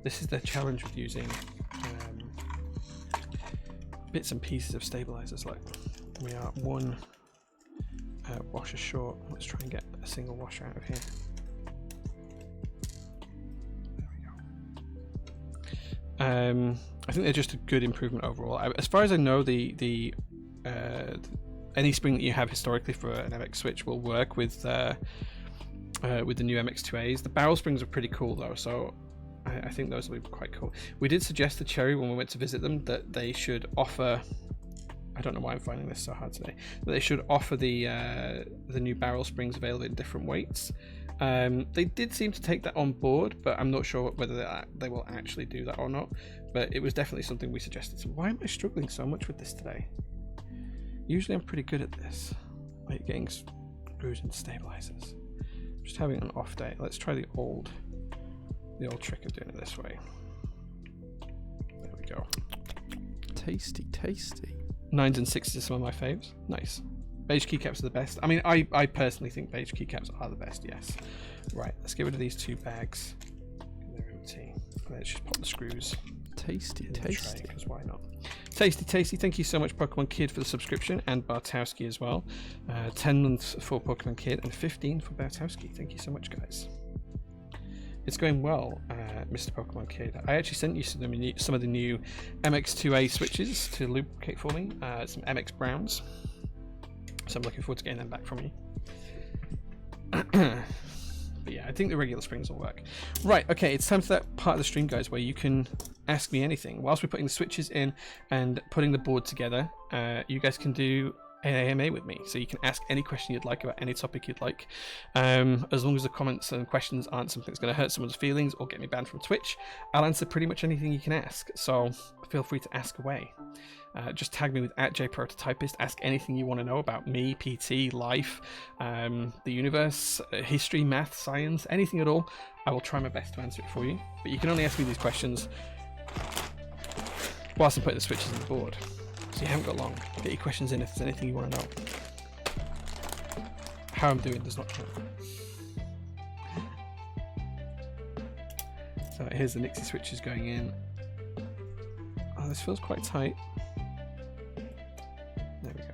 This is the challenge with using bits and pieces of stabilizers. Like we are one washer short. Let's try and get a single washer out of here. There we go. I think they're just a good improvement overall. As far as I know, the any spring that you have historically for an MX switch will work with the new MX2As. The barrel springs are pretty cool though, so I think those will be quite cool. We did suggest to Cherry when we went to visit them that they should offer. I don't know why I'm finding this so hard today. But they should offer the new barrel springs available in different weights. They did seem to take that on board, but I'm not sure whether they will actually do that or not. But it was definitely something we suggested. So why am I struggling so much with this today? Usually I'm pretty good at this, like getting screws and stabilizers. Just having an off day. Let's try the old trick of doing it this way. There we go. Tasty, tasty. 9s and 6s are some of my faves. Nice. Beige keycaps are the best. I mean, I personally think beige keycaps are the best, yes. Right, let's get rid of these two bags. They're empty. Let's just pop the screws. Tasty, tasty. Because why not? Tasty, tasty. Thank you so much, Pokemon Kid, for the subscription, and Bartowski as well. 10 months for Pokemon Kid and 15 for Bartowski. Thank you so much, guys. It's going well, Mr. Pokemon Kid. I actually sent you some of the new MX2A switches to lubricate for me. Some MX Browns. So I'm looking forward to getting them back from you. But yeah, I think the regular springs will work. Right, okay, it's time for that part of the stream, guys, where you can ask me anything. Whilst we're putting the switches in and putting the board together, you guys can do an AMA with me. So you can ask any question you'd like about any topic you'd like. As long as the comments and questions aren't something that's going to hurt someone's feelings or get me banned from Twitch, I'll answer pretty much anything you can ask. So feel free to ask away. Just tag me with @JPrototypist. Ask anything you want to know about me, PT, life, the universe, history, math, science, anything at all. I will try my best to answer it for you. But you can only ask me these questions whilst I'm putting the switches on the board. So you haven't got long. Get your questions in if there's anything you want to know. How I'm doing does not count. So here's the Nixie switches going in. Oh, this feels quite tight. There we go.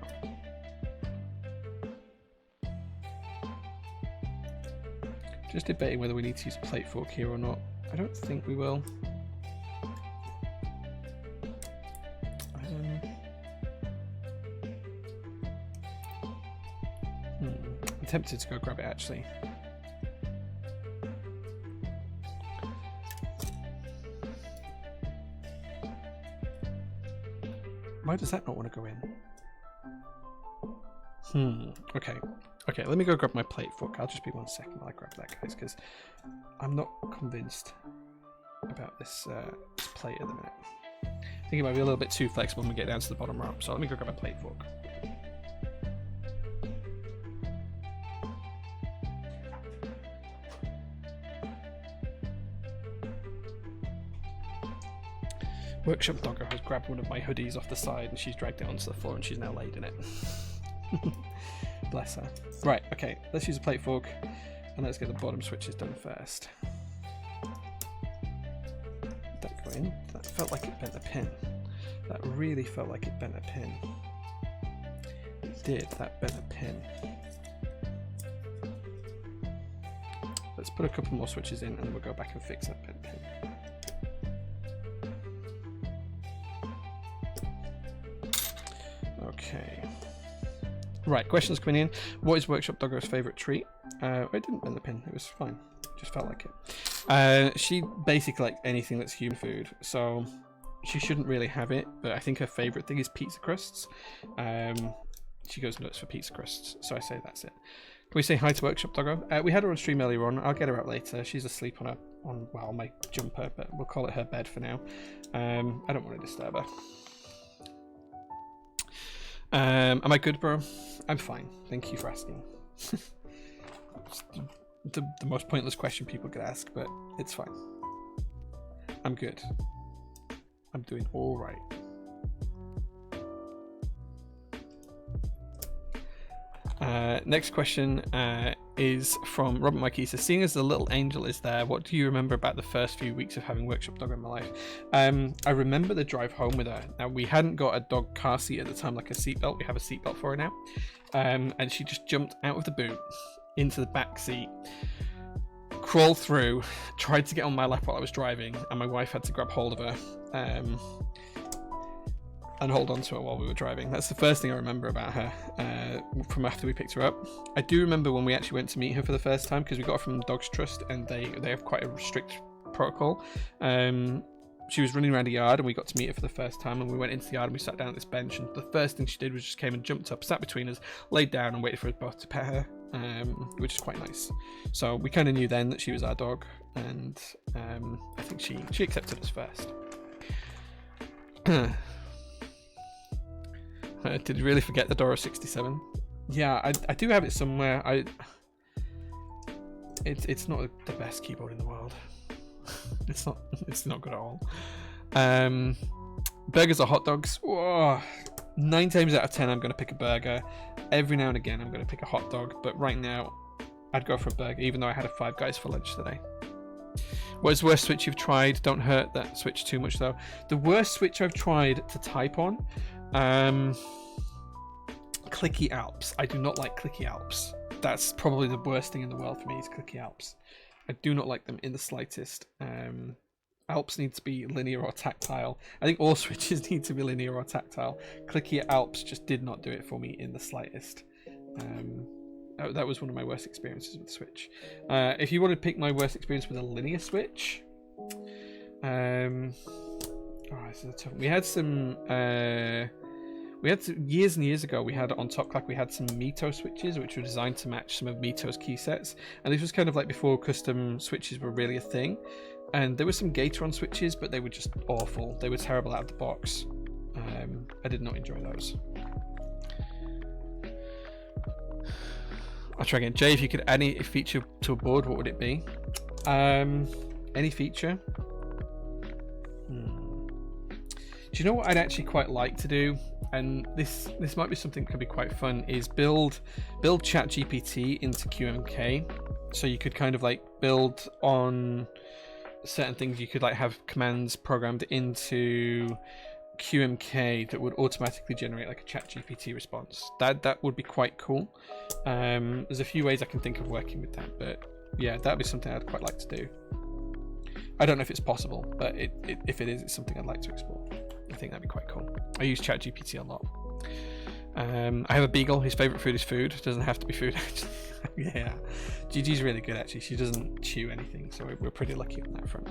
Just debating whether we need to use a plate fork here or not. I don't think we will. I'm tempted to go grab it actually. Why does that not want to go in? Okay. Okay, let me go grab my plate fork. I'll just be 1 second while I grab that, guys, because I'm not convinced about this plate at the minute. I think it might be a little bit too flexible when we get down to the bottom row. So let me go grab my plate fork. Workshop doggo has grabbed one of my hoodies off the side and she's dragged it onto the floor and she's now laid in it. Bless her. Right, okay, let's use a plate fork and let's get the bottom switches done first. That go in. That felt like it bent a pin. That really felt like it bent a pin. It did, that bent a pin. Let's put a couple more switches in and then we'll go back and fix that bent pin. Okay. Right, questions coming in. What is Workshop Doggo's favourite treat? I didn't bend the pin, it was fine. Just felt like it. She basically likes anything that's human food, so she shouldn't really have it, but I think her favourite thing is pizza crusts. She goes nuts for pizza crusts, so I say that's it. Can we say hi to Workshop Doggo? We had her on stream earlier on. I'll get her out later. She's asleep on my jumper, but we'll call it her bed for now. I don't want to disturb her. Am I good, bro? I'm fine. Thank you for asking. the most pointless question people could ask, but it's fine. I'm good. I'm doing all right. Next question is from Robert Mikey. He says, seeing as the little angel is there, what do you remember about the first few weeks of having Workshop Doggo in my life? I remember the drive home with her. Now, we hadn't got a dog car seat at the time, like a seatbelt. We have a seatbelt for her now. And she just jumped out of the boot into the back seat, crawled through, tried to get on my lap while I was driving, and my wife had to grab hold of her and hold on to her while we were driving. That's the first thing I remember about her from after we picked her up. I do remember when we actually went to meet her for the first time, because we got her from Dogs Trust and they have quite a strict protocol. She was running around the yard and we got to meet her for the first time, and we went into the yard and we sat down at this bench, and the first thing she did was just came and jumped up, sat between us, laid down and waited for us both to pet her, which is quite nice. So we kind of knew then that she was our dog, and I think she accepted us first. Did you really forget the Enter67? Yeah, I do have it somewhere. It's not the best keyboard in the world. It's not good at all. Burgers or hot dogs? Whoa. 9 times out of 10 I'm going to pick a burger. Every now and again I'm going to pick a hot dog, but right now I'd go for a burger, even though I had a Five Guys for lunch today. What is the worst switch you've tried? Don't hurt that switch too much though. The worst switch I've tried to type on, clicky Alps. I do not like clicky Alps. That's probably the worst thing in the world for me, is clicky Alps. I do not like them in the slightest. Alps need to be linear or tactile. I think all switches need to be linear or tactile. Clicky Alps just did not do it for me in the slightest. That was one of my worst experiences with the Switch. If you want to pick my worst experience with a linear Switch, this is a tough one. We had some years and years ago, we had on Top Clack, we had some Mito switches which were designed to match some of Mito's key sets, and this was kind of like before custom switches were really a thing, and there were some Gateron switches, but they were just awful. They were terrible out of the box. I did not enjoy those. I'll try again. Jay, if you could add any feature to a board, what would it be? Any feature? Do you know what I'd actually quite like to do? And this might be something that could be quite fun, is build ChatGPT into QMK. So you could kind of like build on certain things. You could like have commands programmed into QMK that would automatically generate like a ChatGPT response. That would be quite cool. There's a few ways I can think of working with that, but yeah, that'd be something I'd quite like to do. I don't know if it's possible, but if it is, it's something I'd like to explore. I think that'd be quite cool. I use ChatGPT a lot. I have a beagle. His favorite food is food. Doesn't have to be food, actually. Yeah, Gigi's really good, actually. She doesn't chew anything, so we're pretty lucky on that front.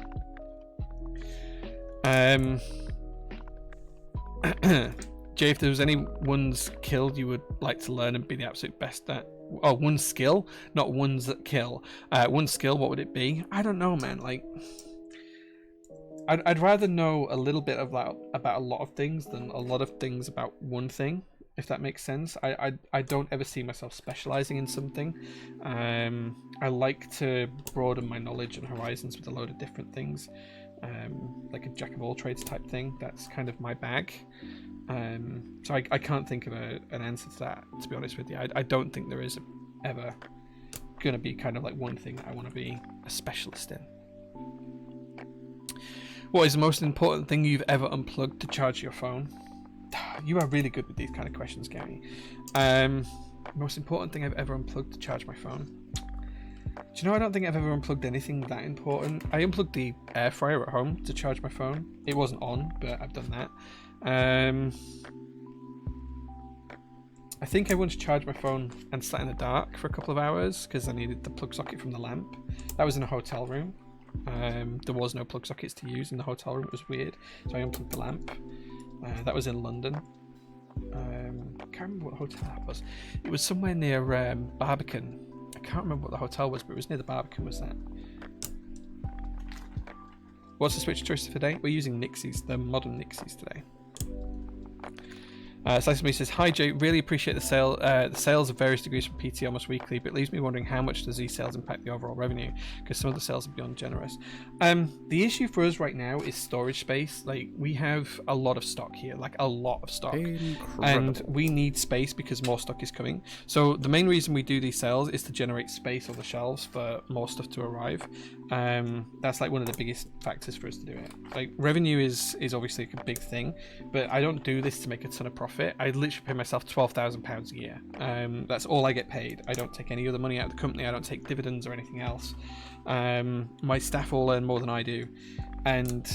Jay, if there was any ones killed you would like to learn and be the absolute best at, one skill, not ones that kill. One skill, what would it be? I don't know, man. Like, I'd rather know a little bit about a lot of things than a lot of things about one thing, if that makes sense. I don't ever see myself specializing in something. I like to broaden my knowledge and horizons with a load of different things. like a jack of all trades type thing. That's kind of my bag. So I can't think of an answer to that, to be honest with you. I don't think there is ever going to be kind of like one thing that I want to be a specialist in. What is the most important thing you've ever unplugged to charge your phone? You are really good with these kind of questions, Gary. Most important thing I've ever unplugged to charge my phone. Do you know, I don't think I've ever unplugged anything that important. I unplugged the air fryer at home to charge my phone. It wasn't on, but I've done that. I think I once charged my phone and sat in the dark for a couple of hours because I needed the plug socket from the lamp. That was in a hotel room. There was no plug sockets to use in the hotel room. It was weird, so I unplugged the lamp. That was in London. I can't remember what the hotel that was. It was somewhere near Barbican. I can't remember what the hotel was, but it was near the Barbican. Was that? What's the Switch choice for today? We're using Nixies, the modern Nixies today. Slice of Me says, "Hi Jay, really appreciate the sale. The sales of various degrees from PT almost weekly, but it leaves me wondering how much does these sales impact the overall revenue? Because some of the sales are beyond generous. The issue for us right now is storage space. Like, we have a lot of stock here, like a lot of stock, and we need space because more stock is coming. So the main reason we do these sales is to generate space on the shelves for more stuff to arrive. That's like one of the biggest factors for us to do it. Like, revenue is obviously a big thing, but I don't do this to make a ton of profit. I literally pay myself £12,000 a year. That's all I get paid. I don't take any other money out of the company. I don't take dividends or anything else. My staff all earn more than I do, and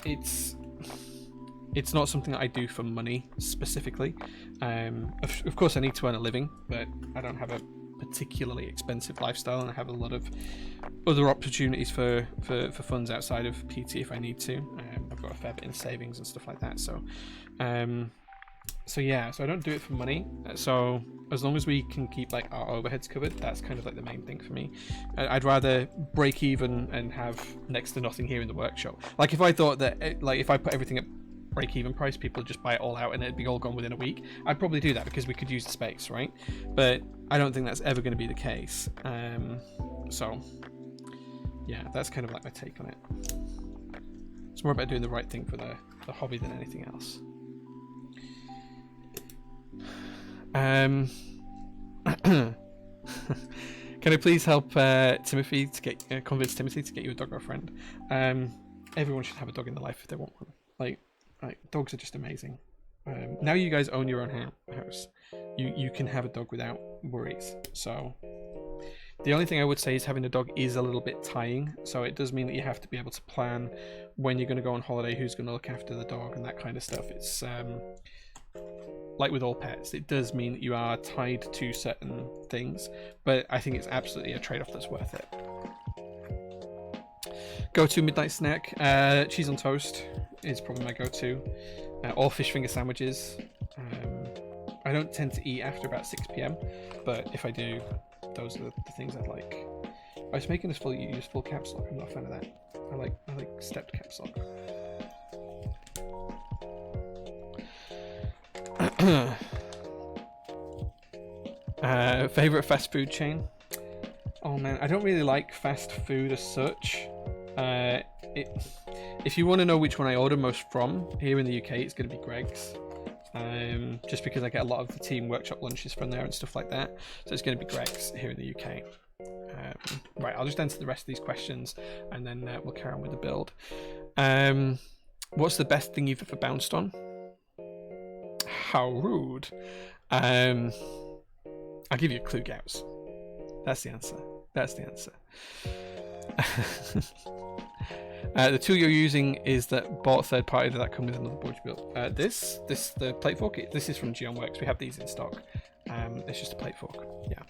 it's not something that I do for money specifically. Of course I need to earn a living, but I don't have a particularly expensive lifestyle, and I have a lot of other opportunities for funds outside of PT if I need to. I've got a fair bit in savings and stuff like that, so yeah, so I don't do it for money. So as long as we can keep like our overheads covered, that's kind of like the main thing for me. I'd rather break even and have next to nothing here in the workshop. Like, if I thought that like if I put everything at break even price, people would just buy it all out and it'd be all gone within a week, I'd probably do that because we could use the space, right? But I don't think that's ever going to be the case. So yeah, that's kind of like my take on it. It's more about doing the right thing for the hobby than anything else. Can I please help Timothy to get convince Timothy to get you a dog or a friend? Everyone should have a dog in their life if they want one. Like dogs are just amazing. Now you guys own your own house. You can have a dog without worries. So the only thing I would say is having a dog is a little bit tying. So it does mean that you have to be able to plan when you're going to go on holiday, who's going to look after the dog and that kind of stuff. It's like with all pets, it does mean that you are tied to certain things, but I think it's absolutely a trade-off that's worth it. Go-to midnight snack, cheese on toast is probably my go-to, or fish finger sandwiches. I don't tend to eat after about 6 PM, but if I do, those are the things I'd like. I was making this use full caps lock. I'm not a fan of that. I like stepped caps lock. Favorite fast food chain? Oh man, I don't really like fast food as such. If you want to know which one I order most from here in the UK, it's going to be Greg's. Just because I get a lot of the team workshop lunches from there and stuff like that, so it's going to be Greg's here in the UK. Right, I'll just answer the rest of these questions and then we'll carry on with the build. What's the best thing you've ever bounced on? How rude. I'll give you a clue, Gauss. That's the answer. The tool you're using is that bought third party. Did that come with another board you built? The plate fork. This is from Geonworks. We have these in stock. It's just a plate fork. Yeah.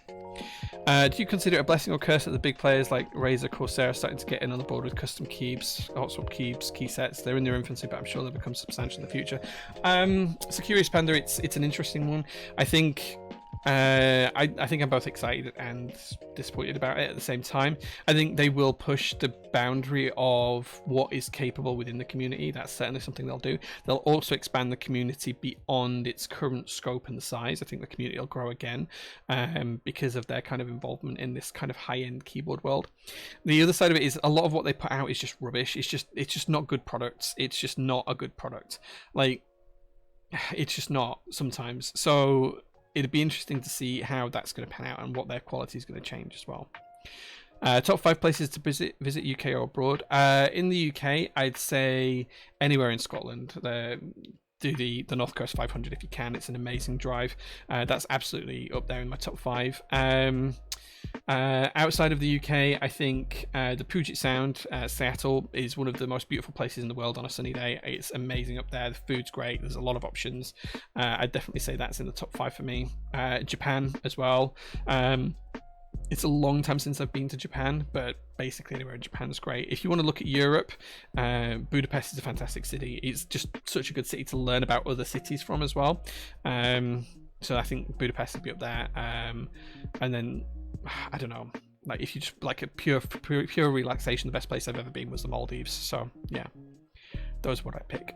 Do you consider it a blessing or curse that the big players like Razer, Corsair are starting to get in on the board with custom keys, hot swap keys, key sets? They're in their infancy, but I'm sure they'll become substantial in the future. So Curious Panda, it's an interesting one. I think I think I'm both excited and disappointed about it at the same time. I think they will push the boundary of what is capable within the community. That's certainly something they'll do. They'll also expand the community beyond its current scope and the size. I think the community will grow again because of their kind of involvement in this kind of high-end keyboard world. The other side of it is a lot of what they put out is just rubbish. It's just not good products. It's just not a good product. Like, it's just not sometimes. So it'd be interesting to see how that's going to pan out and what their quality is going to change as well. Top 5 places to visit UK or abroad. In the UK, I'd say anywhere in Scotland. Do the North Coast 500 if you can. It's an amazing drive. That's absolutely up there in my top 5. Outside of the UK, I think the Puget Sound, Seattle, is one of the most beautiful places in the world on a sunny day. It's amazing up there. The food's great. There's a lot of options. I'd definitely say that's in the top 5 for me. Japan as well. It's a long time since I've been to Japan, but basically anywhere in Japan is great. If you want to look at Europe, Budapest is a fantastic city. It's just such a good city to learn about other cities from as well. So I think Budapest would be up there. And then, I don't know, like if you just like a pure relaxation, the best place I've ever been was the Maldives. So yeah, those are what I pick.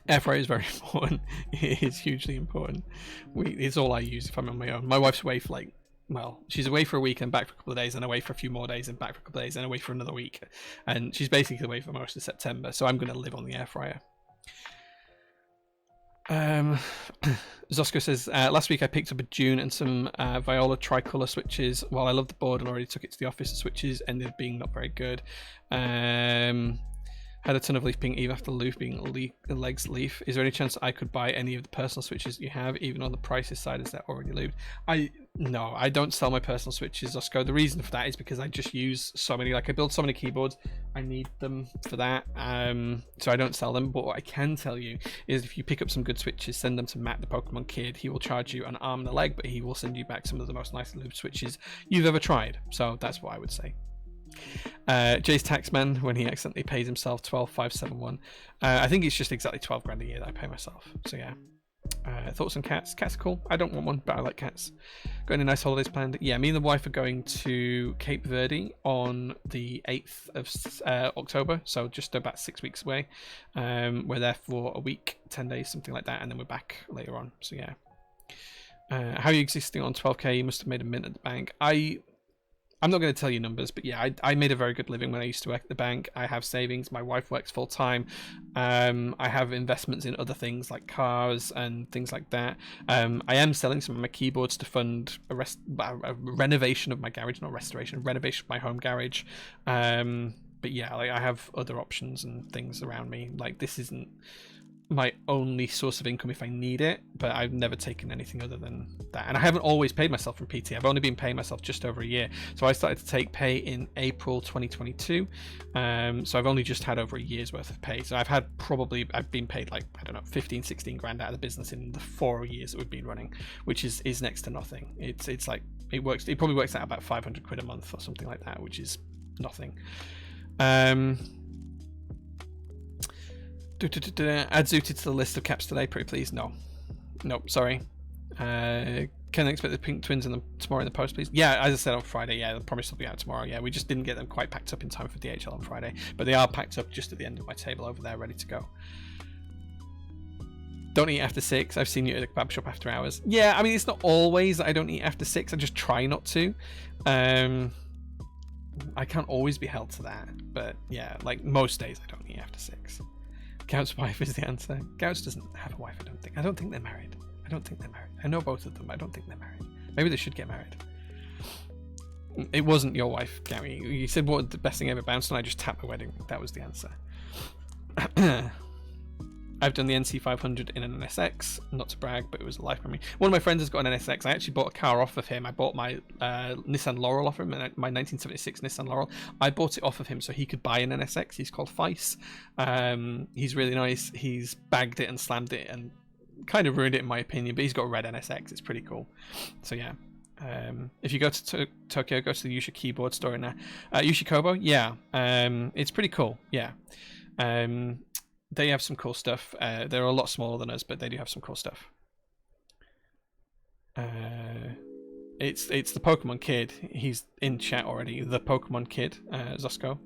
Air fryer is very important. It is hugely important. It's all I use if I'm on my own. My wife's away for she's away for a week and back for a couple of days, and away for a few more days and back for a couple of days and away for another week, and she's basically away for most of September, so I'm going to live on the air fryer. Zosko says, last week I picked up a June and some Viola tricolor switches. While I love the board and already took it to the office, the switches ended up being not very good. Had a ton of leaf being even after the leaf being legs leaf. Is there any chance I could buy any of the personal switches you have, even on the prices side, as they're already lubed? No, I don't sell my personal switches, Oscar. The reason for that is because I just use so many, like I build so many keyboards, I need them for that. So I don't sell them. But what I can tell you is if you pick up some good switches, send them to Matt the Pokemon Kid. He will charge you an arm and a leg, but he will send you back some of the most nicely lubed switches you've ever tried. So that's what I would say. Jay's Taxman, when he accidentally pays himself 12,571. I think it's just exactly 12 grand a year that I pay myself. So yeah. Thoughts on cats? Cats are cool. I don't want one, but I like cats. Got any nice holidays planned? Yeah, me and the wife are going to Cape Verde on the 8th of October, so just about 6 weeks away. We're there for a week, 10 days, something like that, and then we're back later on. So yeah. How are you existing on 12k? You must have made a mint at the bank. I'm not going to tell you numbers, but yeah, I made a very good living when I used to work at the bank. I have savings. My wife works full time. I have investments in other things like cars and things like that. I am selling some of my keyboards to fund a renovation of my garage, not restoration, renovation of my home garage. But yeah, like I have other options and things around me. Like this isn't my only source of income if I need it, but I've never taken anything other than that. And I haven't always paid myself from PT. I've only been paying myself just over a year. So I started to take pay in April 2022. So I've only just had over a year's worth of pay. So I've been paid like, I don't know, 15, 16 grand out of the business in the 4 years that we've been running, which is next to nothing. It's like, it probably works out about 500 quid a month or something like that, which is nothing. Add Zooted to the list of caps today, pretty please. No, sorry. Can I expect the pink twins tomorrow in the post, please? Yeah, as I said on Friday, yeah, they'll probably still be out tomorrow. Yeah, we just didn't get them quite packed up in time for DHL on Friday, but they are packed up just at the end of my table over there, ready to go. Don't eat after 6. I've seen you at the kebab shop after hours. Yeah, I mean, it's not always that I don't eat after 6. I just try not to. I can't always be held to that, but yeah, like most days I don't eat after 6. Gout's wife is the answer. Gouts doesn't have a wife, I don't think. I don't think they're married. I know both of them. I don't think they're married. Maybe they should get married. It wasn't your wife, Gary. You said what the best thing ever bounced and I just tapped my wedding. That was the answer. I've done the NC500 in an NSX, not to brag, but it was a life memory. One of my friends has got an NSX. I actually bought a car off of him. I bought my Nissan Laurel off him, my 1976 Nissan Laurel. I bought it off of him so he could buy an NSX. He's called Feis. He's really nice. He's bagged it and slammed it and kind of ruined it in my opinion, but he's got a red NSX. It's pretty cool. So yeah. If you go to Tokyo, go to the Yusha keyboard store in there. Yushikobo, yeah. It's pretty cool. Yeah. They have some cool stuff. They're a lot smaller than us, but they do have some cool stuff. It's the Pokemon Kid. He's in chat already. The Pokemon Kid, Zosco.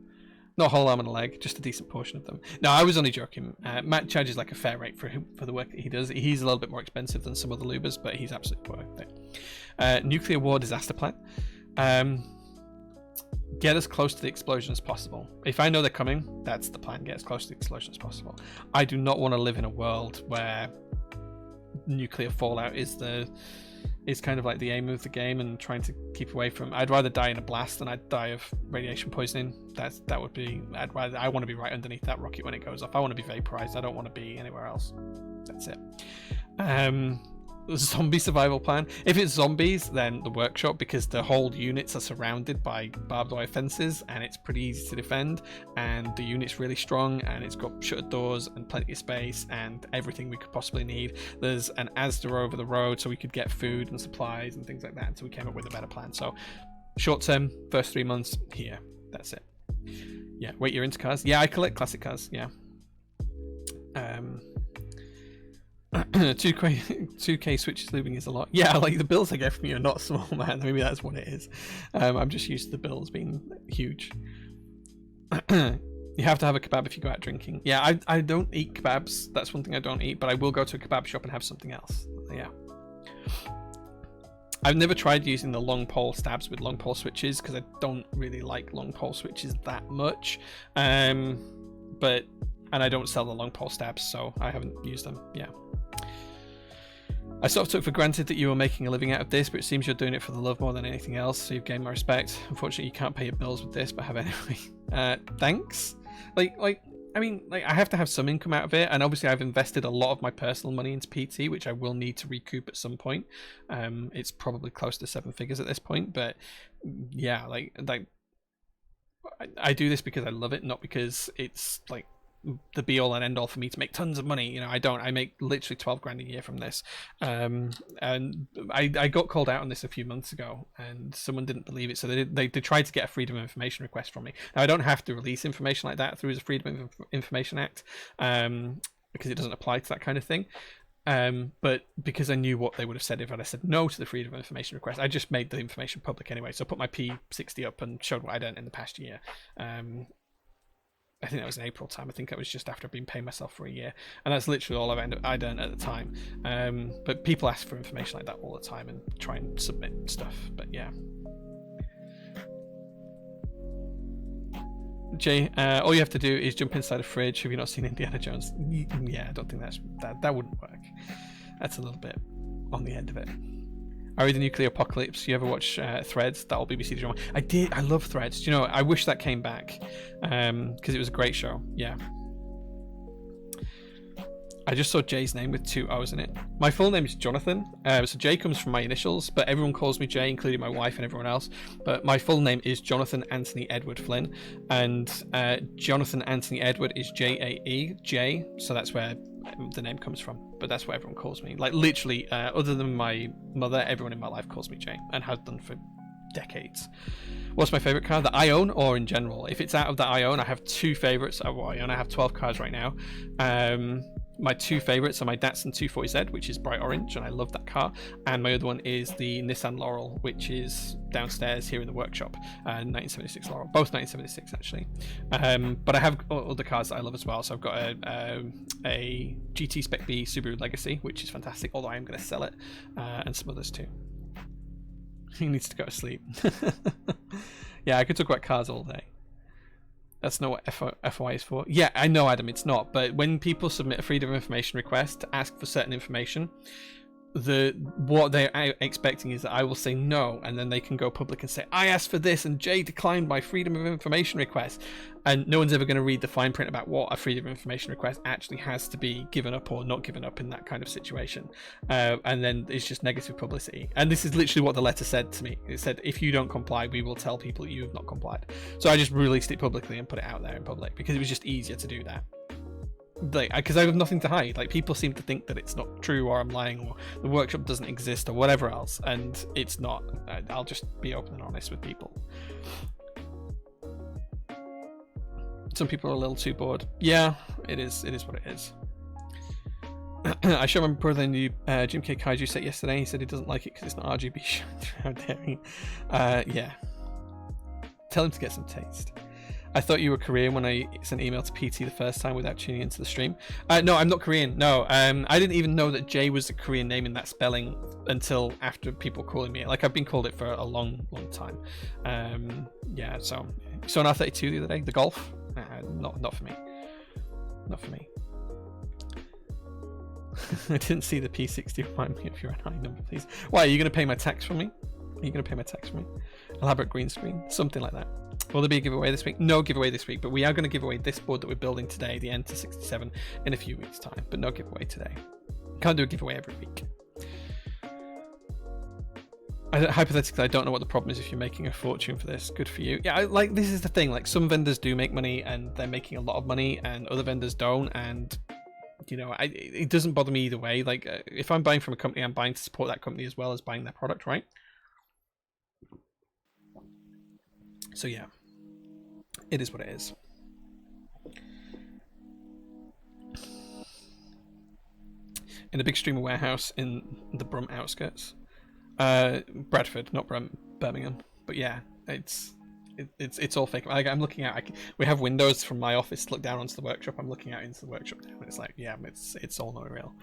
Not a whole arm and a leg, just a decent portion of them. No, I was only joking. Matt charges like a fair rate for the work that he does. He's a little bit more expensive than some other lubers, but he's absolutely worth it. Nuclear war disaster plan. Get as close to the explosion as possible. If I know they're coming, that's the plan. Get as close to the explosion as possible. I do not want to live in a world where nuclear fallout is kind of like the aim of the game and trying to keep away from. I'd rather die in a blast than I'd die of radiation poisoning. I want to be right underneath that rocket when it goes off. I want to be vaporized. I don't want to be anywhere else. That's it. Zombie survival plan. If it's zombies, then the workshop, because the whole units are surrounded by barbed wire fences and it's pretty easy to defend, and the unit's really strong and it's got shuttered doors and plenty of space and everything we could possibly need. There's an Asda over the road so we could get food and supplies and things like that, so we came up with a better plan. So short term, first 3 months here, that's it. Yeah, wait, you're into cars? Yeah, I collect classic cars. Yeah. 2K Switches lubing is a lot. Yeah, like the bills I get from you are not small, man. Maybe that's what it is. I'm just used to the bills being huge. You have to have a kebab if you go out drinking. Yeah, I don't eat kebabs. That's one thing I don't eat, but I will go to a kebab shop and have something else. Yeah. I've never tried using the long pole stabs with long pole switches because I don't really like long pole switches that much. And I don't sell the long pole stabs, so I haven't used them. Yeah. I sort of took for granted that you were making a living out of this, but it seems you're doing it for the love more than anything else, so you've gained my respect. Unfortunately, you can't pay your bills with this, but have anyway. Thanks. I mean, I have to have some income out of it, and obviously I've invested a lot of my personal money into PT, which I will need to recoup at some point. It's probably close to 7 figures at this point, but yeah, I do this because I love it, not because it's like the be all and end all for me to make tons of money. You know, I make literally 12 grand a year from this. And I got called out on this a few months ago and someone didn't believe it, so they tried to get a freedom of information request from me. Now I don't have to release information like that through the Freedom of Information Act, because it doesn't apply to that kind of thing. But because I knew what they would have said if I'd said no to the freedom of information request, I just made the information public anyway. So I put my P60 up and showed what I'd earned in the past year. I think that was in April time. I think it was just after I've been paying myself for a year, and that's literally all I'd earned at the time. But people ask for information like that all the time and try and submit stuff. But yeah, Jay, all you have to do is jump inside a fridge. Have you not seen Indiana Jones? Yeah, I don't think that wouldn't work. That's a little bit on the end of it. I read the nuclear apocalypse. You ever watch Threads? That old BBC drama. I did. I love Threads. Do you know? I wish that came back because it was a great show. Yeah. I just saw Jay's name with 2 O's in it. My full name is Jonathan. So Jay comes from my initials, but everyone calls me Jay, including my wife and everyone else. But my full name is Jonathan Anthony Edward Flynn, and Jonathan Anthony Edward is Jae, Jay. So that's where the name comes from. But that's what everyone calls me. Like literally, other than my mother, everyone in my life calls me Jay, and has done for decades. What's my favorite car that I own, or in general? If it's out of that I own, I have 2 favorites. I own. I have 12 cars right now. My 2 favorites are my Datsun 240Z, which is bright orange, and I love that car. And my other one is the Nissan Laurel, which is downstairs here in the workshop. 1976 Laurel, both 1976 actually. But I have other cars that I love as well. So I've got a GT Spec B Subaru Legacy, which is fantastic, although I am going to sell it, and some others too. He needs to go to sleep. Yeah, I could talk about cars all day. That's not what FOI is for. Yeah, I know, Adam, it's not. But when people submit a freedom of information request to ask for certain information, what they're expecting is that I will say no, and then they can go public and say, I asked for this and Jay declined my freedom of information request. And no one's ever going to read the fine print about what a freedom of information request actually has to be given up or not given up in that kind of situation. And then it's just negative publicity. And this is literally what the letter said to me. It said, if you don't comply, we will tell people you have not complied. So I just released it publicly and put it out there in public because it was just easier to do that. Because I have nothing to hide. Like, people seem to think that it's not true, or I'm lying, or the workshop doesn't exist, or whatever else, and it's not. I'll just be open and honest with people. Some people are a little too bored. Yeah, it is what it is. I showed my brother a new Jim K Kaiju set yesterday. He said he doesn't like it because it's not RGB. How dare he? Yeah. Tell him to get some taste. I thought you were Korean when I sent an email to PT the first time without tuning into the stream. No, I'm not Korean. No, I didn't even know that Jae was a Korean name in that spelling until after people calling me it. Like, I've been called it for a long, long time. Yeah, so saw an R32 the other day. The Golf. Not for me. Not for me. I didn't see the P60. Remind me if you're an high number, please. Why, are you going to pay my tax for me? Are you going to pay my tax for me? Elaborate green screen? Something like that. Will there be a giveaway this week? No giveaway this week, but we are going to give away this board that we're building today, the Enter67, in a few weeks' time. But no giveaway today. Can't do a giveaway every week. Hypothetically, I don't know what the problem is if you're making a fortune for this. Good for you. Yeah, like, this is the thing. Like, some vendors do make money, and they're making a lot of money, and other vendors don't, and... You know, it doesn't bother me either way. Like, if I'm buying from a company, I'm buying to support that company as well as buying their product, right? So yeah, it is what it is. In a big streamer warehouse in the Brum outskirts, Bradford, not Brum, Birmingham. But yeah, it's all fake. I'm looking out. We have windows from my office to look down onto the workshop. I'm looking out into the workshop now, and it's like, yeah, it's all not real.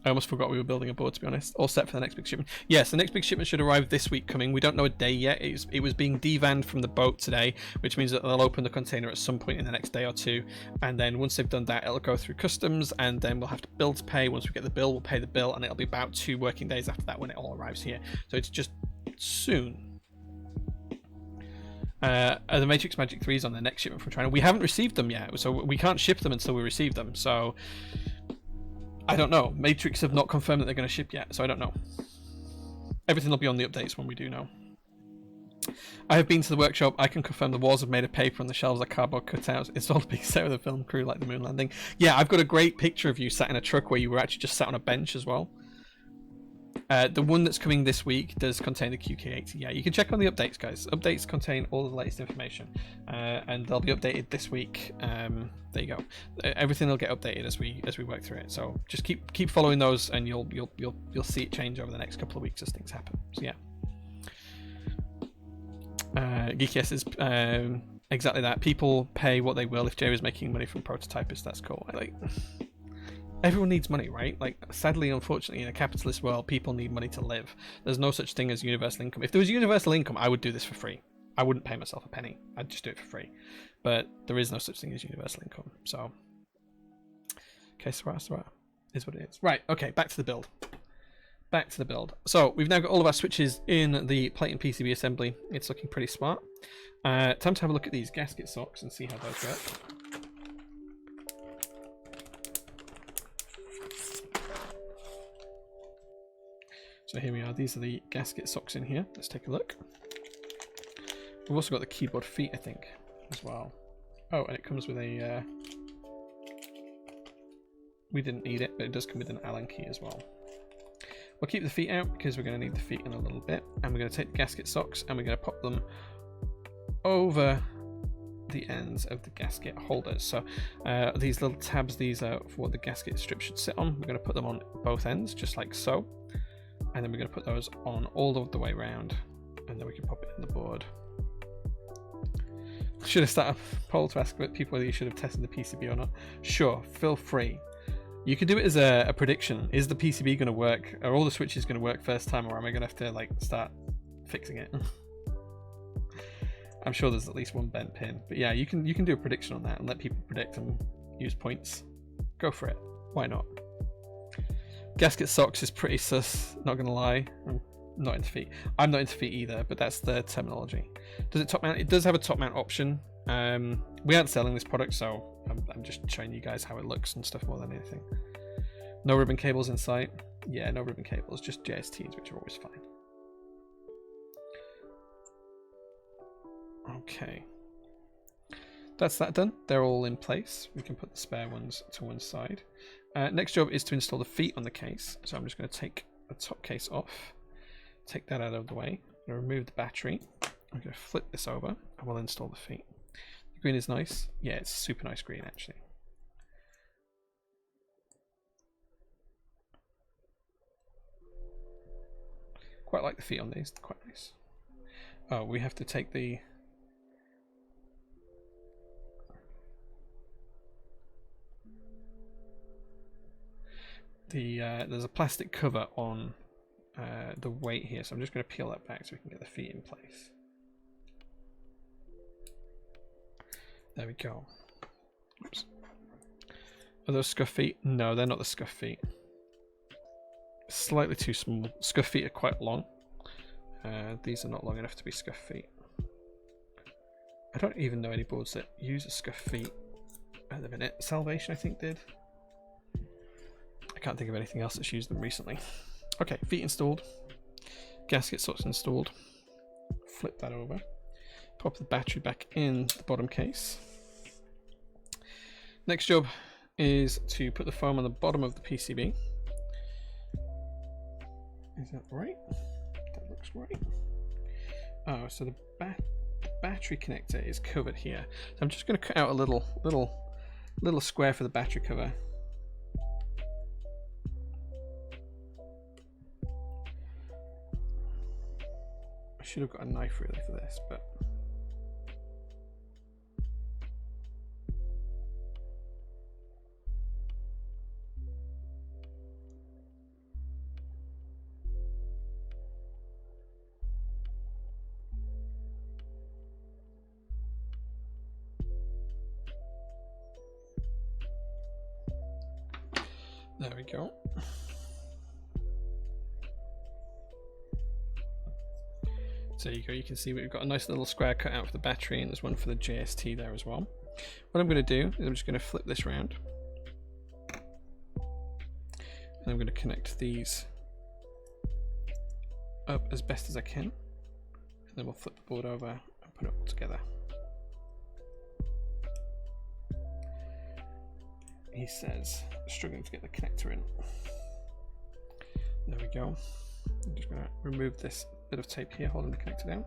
I almost forgot we were building a board, to be honest. All set for the next big shipment. Yes, the next big shipment should arrive this week coming. We don't know a day yet. It was being devanned from the boat today, which means that they'll open the container at some point in the next day or two. And then once they've done that, it'll go through customs, and then we'll have to bill to pay. Once we get the bill, we'll pay the bill, and it'll be about 2 working days after that when it all arrives here. So it's just soon. The Matrix Magic 3s on the next shipment from China. We haven't received them yet, so we can't ship them until we receive them. So I don't know. Matrix have not confirmed that they're going to ship yet, so I don't know. Everything will be on the updates when we do know. I have been to the workshop. I can confirm the walls are made of paper and the shelves are cardboard cutouts. It's all a big set with a film crew like the moon landing. Yeah, I've got a great picture of you sat in a truck where you were actually just sat on a bench as well. The one that's coming this week does contain the QK80. Yeah, you can check on the updates, guys. Updates contain all of the latest information, and they'll be updated this week. There you go. Everything will get updated as we work through it. So just keep following those, and you'll see it change over the next couple of weeks as things happen. So yeah. GeekS is exactly that. People pay what they will. If Jae is making money from prototypists, that's cool. Everyone needs money, right? Like, sadly, unfortunately, in a capitalist world, people need money to live. There's no such thing as universal income. If there was universal income, I would do this for free. I wouldn't pay myself a penny. I'd just do it for free. But there is no such thing as universal income. So, okay, so is what it is. Right, okay, back to the build. Back to the build. So, we've now got all of our switches in the plate and PCB assembly. It's looking pretty smart. Time to have a look at these gasket socks and see how those work. So here we are. These are the gasket socks in here. Let's take a look. We've also got the keyboard feet, I think, as well. Oh, and it comes with a... we didn't need it, but it does come with an Allen key as well. We'll keep the feet out because we're going to need the feet in a little bit. And we're going to take the gasket socks and we're going to pop them over the ends of the gasket holders. So these little tabs, these are for what the gasket strip should sit on. We're going to put them on both ends, just like so. And then we're going to put those on all of the way around, and then we can pop it in the board. Should have started a poll to ask people whether you should have tested the PCB or not. Sure, feel free. You could do it as a prediction. Is the PCB going to work? Are all the switches going to work first time, or am I going to have to like start fixing it? I'm sure there's at least one bent pin, but yeah, you can do a prediction on that and let people predict and use points. Go for it. Why not? Gasket socks is pretty sus, not gonna lie. I'm not into feet. I'm not into feet either, but that's the terminology. Does it top mount? It does have a top mount option. We aren't selling this product, so I'm just showing you guys how it looks and stuff more than anything. No ribbon cables in sight. Yeah, no ribbon cables, just JSTs, which are always fine. Okay. That's that done. They're all in place. We can put the spare ones to one side. Next job is to install the feet on the case. So I'm just going to take the top case off, take that out of the way, I'm going to remove the battery. I'm going to flip this over and we'll install the feet. The green is nice. Yeah, it's super nice green actually. Quite like the feet on these, quite nice. Oh, we have to take the... there's a plastic cover on the weight here, so I'm just going to peel that back so we can get the feet in place. There we go. Oops. Are those scuff feet? No, they're not the scuff feet. Slightly too small. Scuff feet are quite long. These are not long enough to be scuff feet. I don't even know any boards that use a scuff feet at the minute. Salvation, I think, did. I can't think of anything else that's used them recently. Okay, feet installed. Gasket slots installed. Flip that over. Pop the battery back in the bottom case. Next job is to put the foam on the bottom of the PCB. Is that right? That looks right. Oh, so the battery connector is covered here. So I'm just going to cut out a little square for the battery cover. I should have got a knife really for this, but there we go. So there you go, you can see we've got a nice little square cut out for the battery, and there's one for the JST there as well. What I'm going to do is I'm just going to flip this round, and I'm going to connect these up as best as I can, and then we'll flip the board over and put it all together. He says, struggling to get the connector in. There we go. I'm just going to remove this bit of tape here holding the connector down.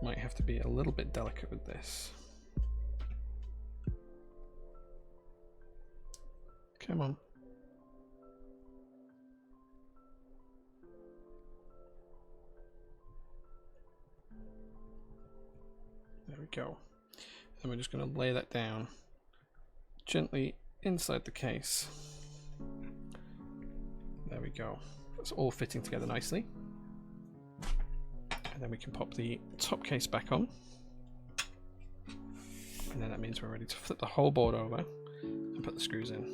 Might have to be a little bit delicate with this. Come on. There we go. And we're just going to lay that down gently inside the case. There we go. It's all fitting together nicely. And then we can pop the top case back on. And then that means we're ready to flip the whole board over and put the screws in.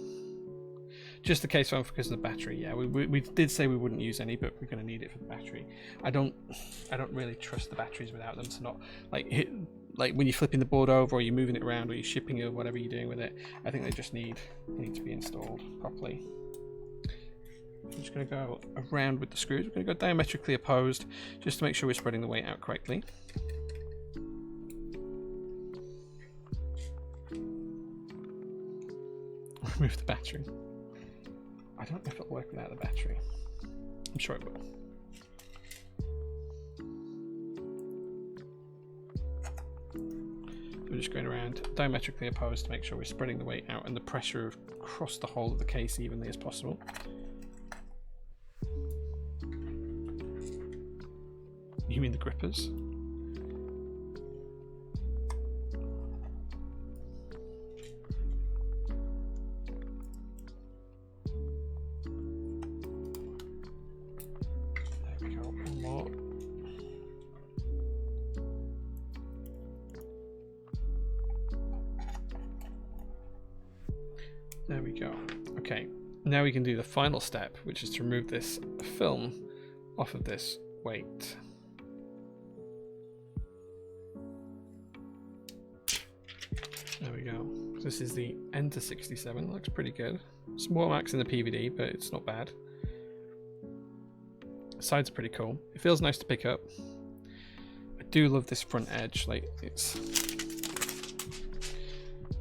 Just the case foam because of the battery. Yeah, we did say we wouldn't use any, but we're going to need it for the battery. I don't really trust the batteries without them to not like when you're flipping the board over or you're moving it around or you're shipping it or whatever you're doing with it. I think they just need to be installed properly. I'm just going to go around with the screws. We're going to go diametrically opposed just to make sure we're spreading the weight out correctly. Remove the battery. I don't know if it'll work without the battery. I'm sure it will. We're just going around diametrically opposed to make sure we're spreading the weight out and the pressure across the whole of the case evenly as possible. You mean the grippers? There we go, one more. There we go. Okay, now we can do the final step, which is to remove this film off of this weight. There we go. This is the Enter67. Looks pretty good. Some more marks in the PVD, but it's not bad. The sides are pretty cool. It feels nice to pick up. I do love this front edge. Like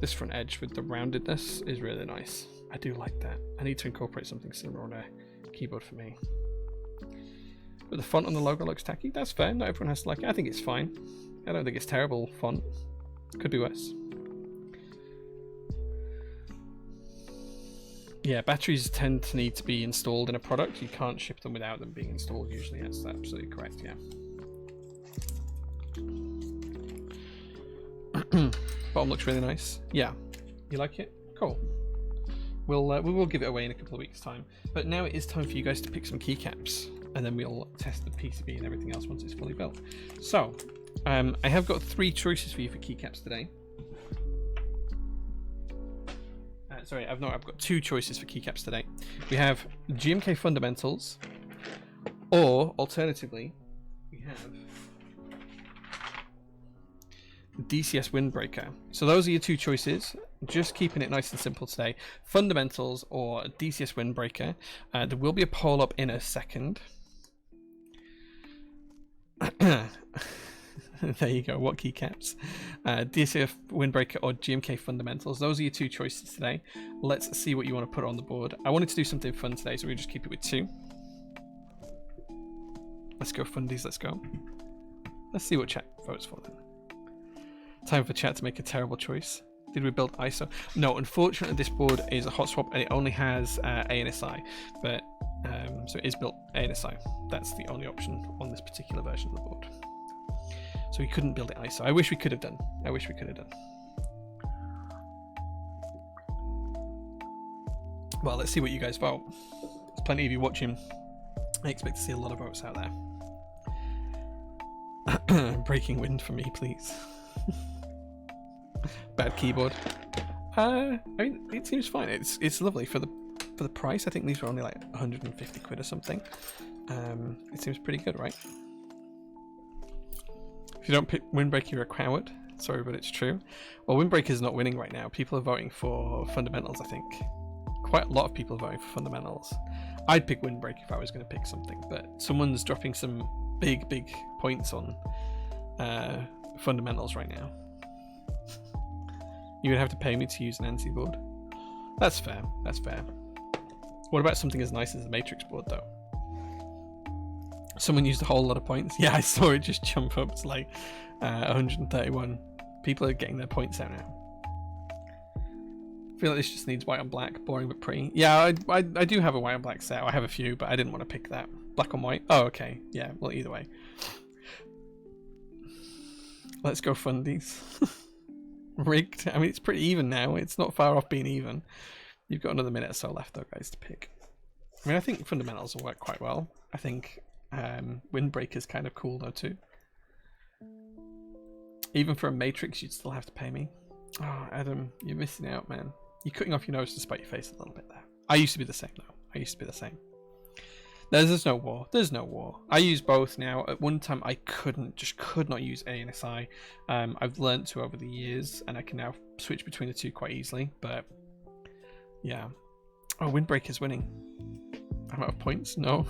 this front edge with the roundedness is really nice. I do like that. I need to incorporate something similar on a keyboard for me. But the font on the logo looks tacky. That's fair. Not everyone has to like it. I think it's fine. I don't think it's terrible font. Could be worse. Yeah, batteries tend to need to be installed in a product. You can't ship them without them being installed usually. That's absolutely correct, yeah. Bottom looks really nice. Yeah. You like it? Cool. We will give it away in a couple of weeks' time. But now it is time for you guys to pick some keycaps, and then we'll test the PCB and everything else once it's fully built. So, I have got 3 choices for you for keycaps today. Sorry, I've got 2 choices for keycaps today. We have GMK Fundamentals, or alternatively, we have DCS Windbreaker. So those are your 2 choices. Just keeping it nice and simple today. Fundamentals or DCS Windbreaker. There will be a poll up in a second. There you go. What keycaps? DCS Windbreaker or GMK Fundamentals. Those are your 2 choices today. Let's see what you want to put on the board. I wanted to do something fun today, so we'll just keep it with 2. Let's go fundies. Let's go. Let's see what chat votes for then. Time for chat to make a terrible choice. Did we build ISO? No, unfortunately this board is a hot swap and it only has ANSI, but so it is built ANSI. That's the only option on this particular version of the board. So we couldn't build it ISO. I wish we could have done. I wish we could have done. Well, let's see what you guys vote. There's plenty of you watching. I expect to see a lot of votes out there. Breaking wind for me, please. Bad keyboard. I mean, it seems fine. It's lovely for the price. I think these were only like 150 quid or something. It seems pretty good, right? If you don't pick Windbreaker, you're a coward. Sorry, but it's true. Well, Windbreaker's not winning right now. People are voting for Fundamentals, I think. Quite a lot of people are voting for Fundamentals. I'd pick Windbreaker if I was going to pick something, but someone's dropping some big points on Fundamentals right now. You would have to pay me to use an NC board. That's fair. That's fair. What about something as nice as a Matrix board, though? Someone used a whole lot of points. Yeah, I saw it just jump up to like 131. People are getting their points out now. I feel like this just needs white on black. Boring but pretty. Yeah, I do have a white on black set. I have a few, but I didn't want to pick that. Black on white. Oh, okay. Yeah, well, either way. Let's go fundies. Rigged. I mean, it's pretty even now. It's not far off being even. You've got another minute or so left, though, guys, to pick. I mean, I think Fundamentals will work quite well. I think Windbreaker's kind of cool, though, too. Even for a Matrix, you'd still have to pay me. Oh, Adam, you're missing out, man. You're cutting off your nose to spite your face a little bit there. I used to be the same, though. I used to be the same. There's no war. There's no war. I use both now. At one time, I could not use ANSI. I've learned to over the years, and I can now switch between the two quite easily. But yeah. Oh, Windbreaker's winning. I'm out of points. No.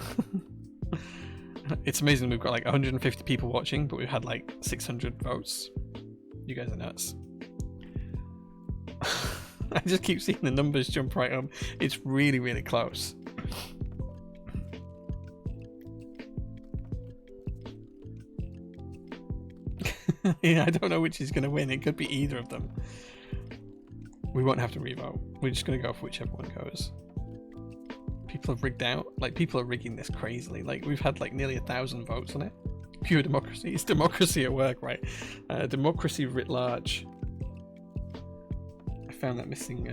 It's amazing. We've got like 150 people watching, but we've had like 600 votes. You guys are nuts. I just keep seeing the numbers jump right up. It's really close. Yeah, I don't know which is going to win. It could be either of them. We won't have to revote. We're just going to go for whichever one goes. People have rigged out. Like, people are rigging this crazily. Like, we've had like nearly 1,000 votes on it. Pure democracy. It's democracy at work, right? Democracy writ large. I found that missing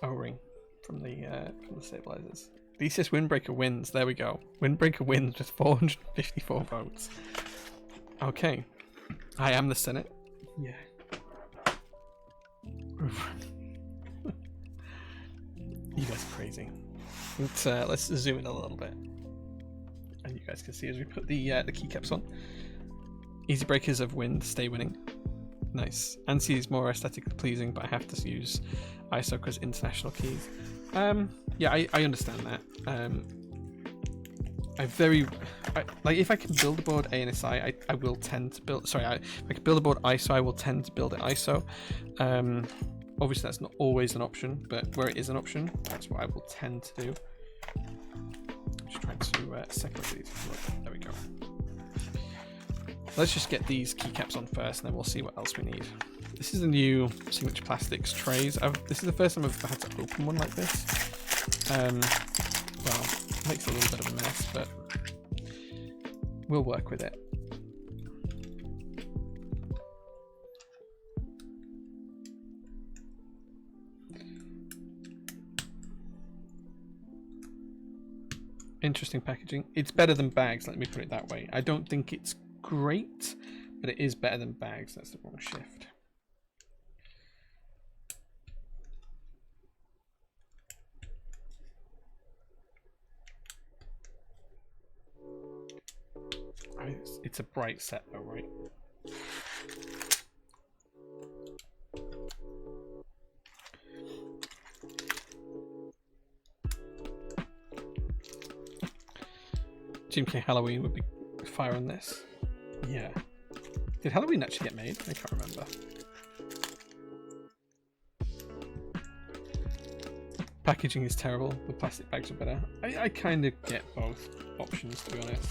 O-ring from the stabilizers. DCS Windbreaker wins. There we go. Windbreaker wins with 454 votes. Okay. I am the Senate. Yeah. You guys are crazy. Let's zoom in a little bit. And you guys can see as we put the keycaps on. Easy breakers of wind stay winning. Nice. ANSI is more aesthetically pleasing, but I have to use ISO because international keys. Yeah, I understand that. Like if I can build a board ANSI, I will tend to build. Sorry, if I can build a board ISO, I will tend to build it ISO. Obviously, that's not always an option, but where it is an option, that's what I will tend to do. Just trying to separate these. There we go. Let's just get these keycaps on first, and then we'll see what else we need. This is the new Signature Plastics trays. This is the first time I've had to open one like this. Well, it makes a little bit of a mess, but we'll work with it. Interesting packaging. It's better than bags, let me put it that way. I don't think it's great, but it is better than bags. That's the wrong shift. It's a bright set though, right? GMK Halloween would be fire on this. Yeah. Did Halloween actually get made? I can't remember. Packaging is terrible. The plastic bags are better. I kind of get both options, to be honest.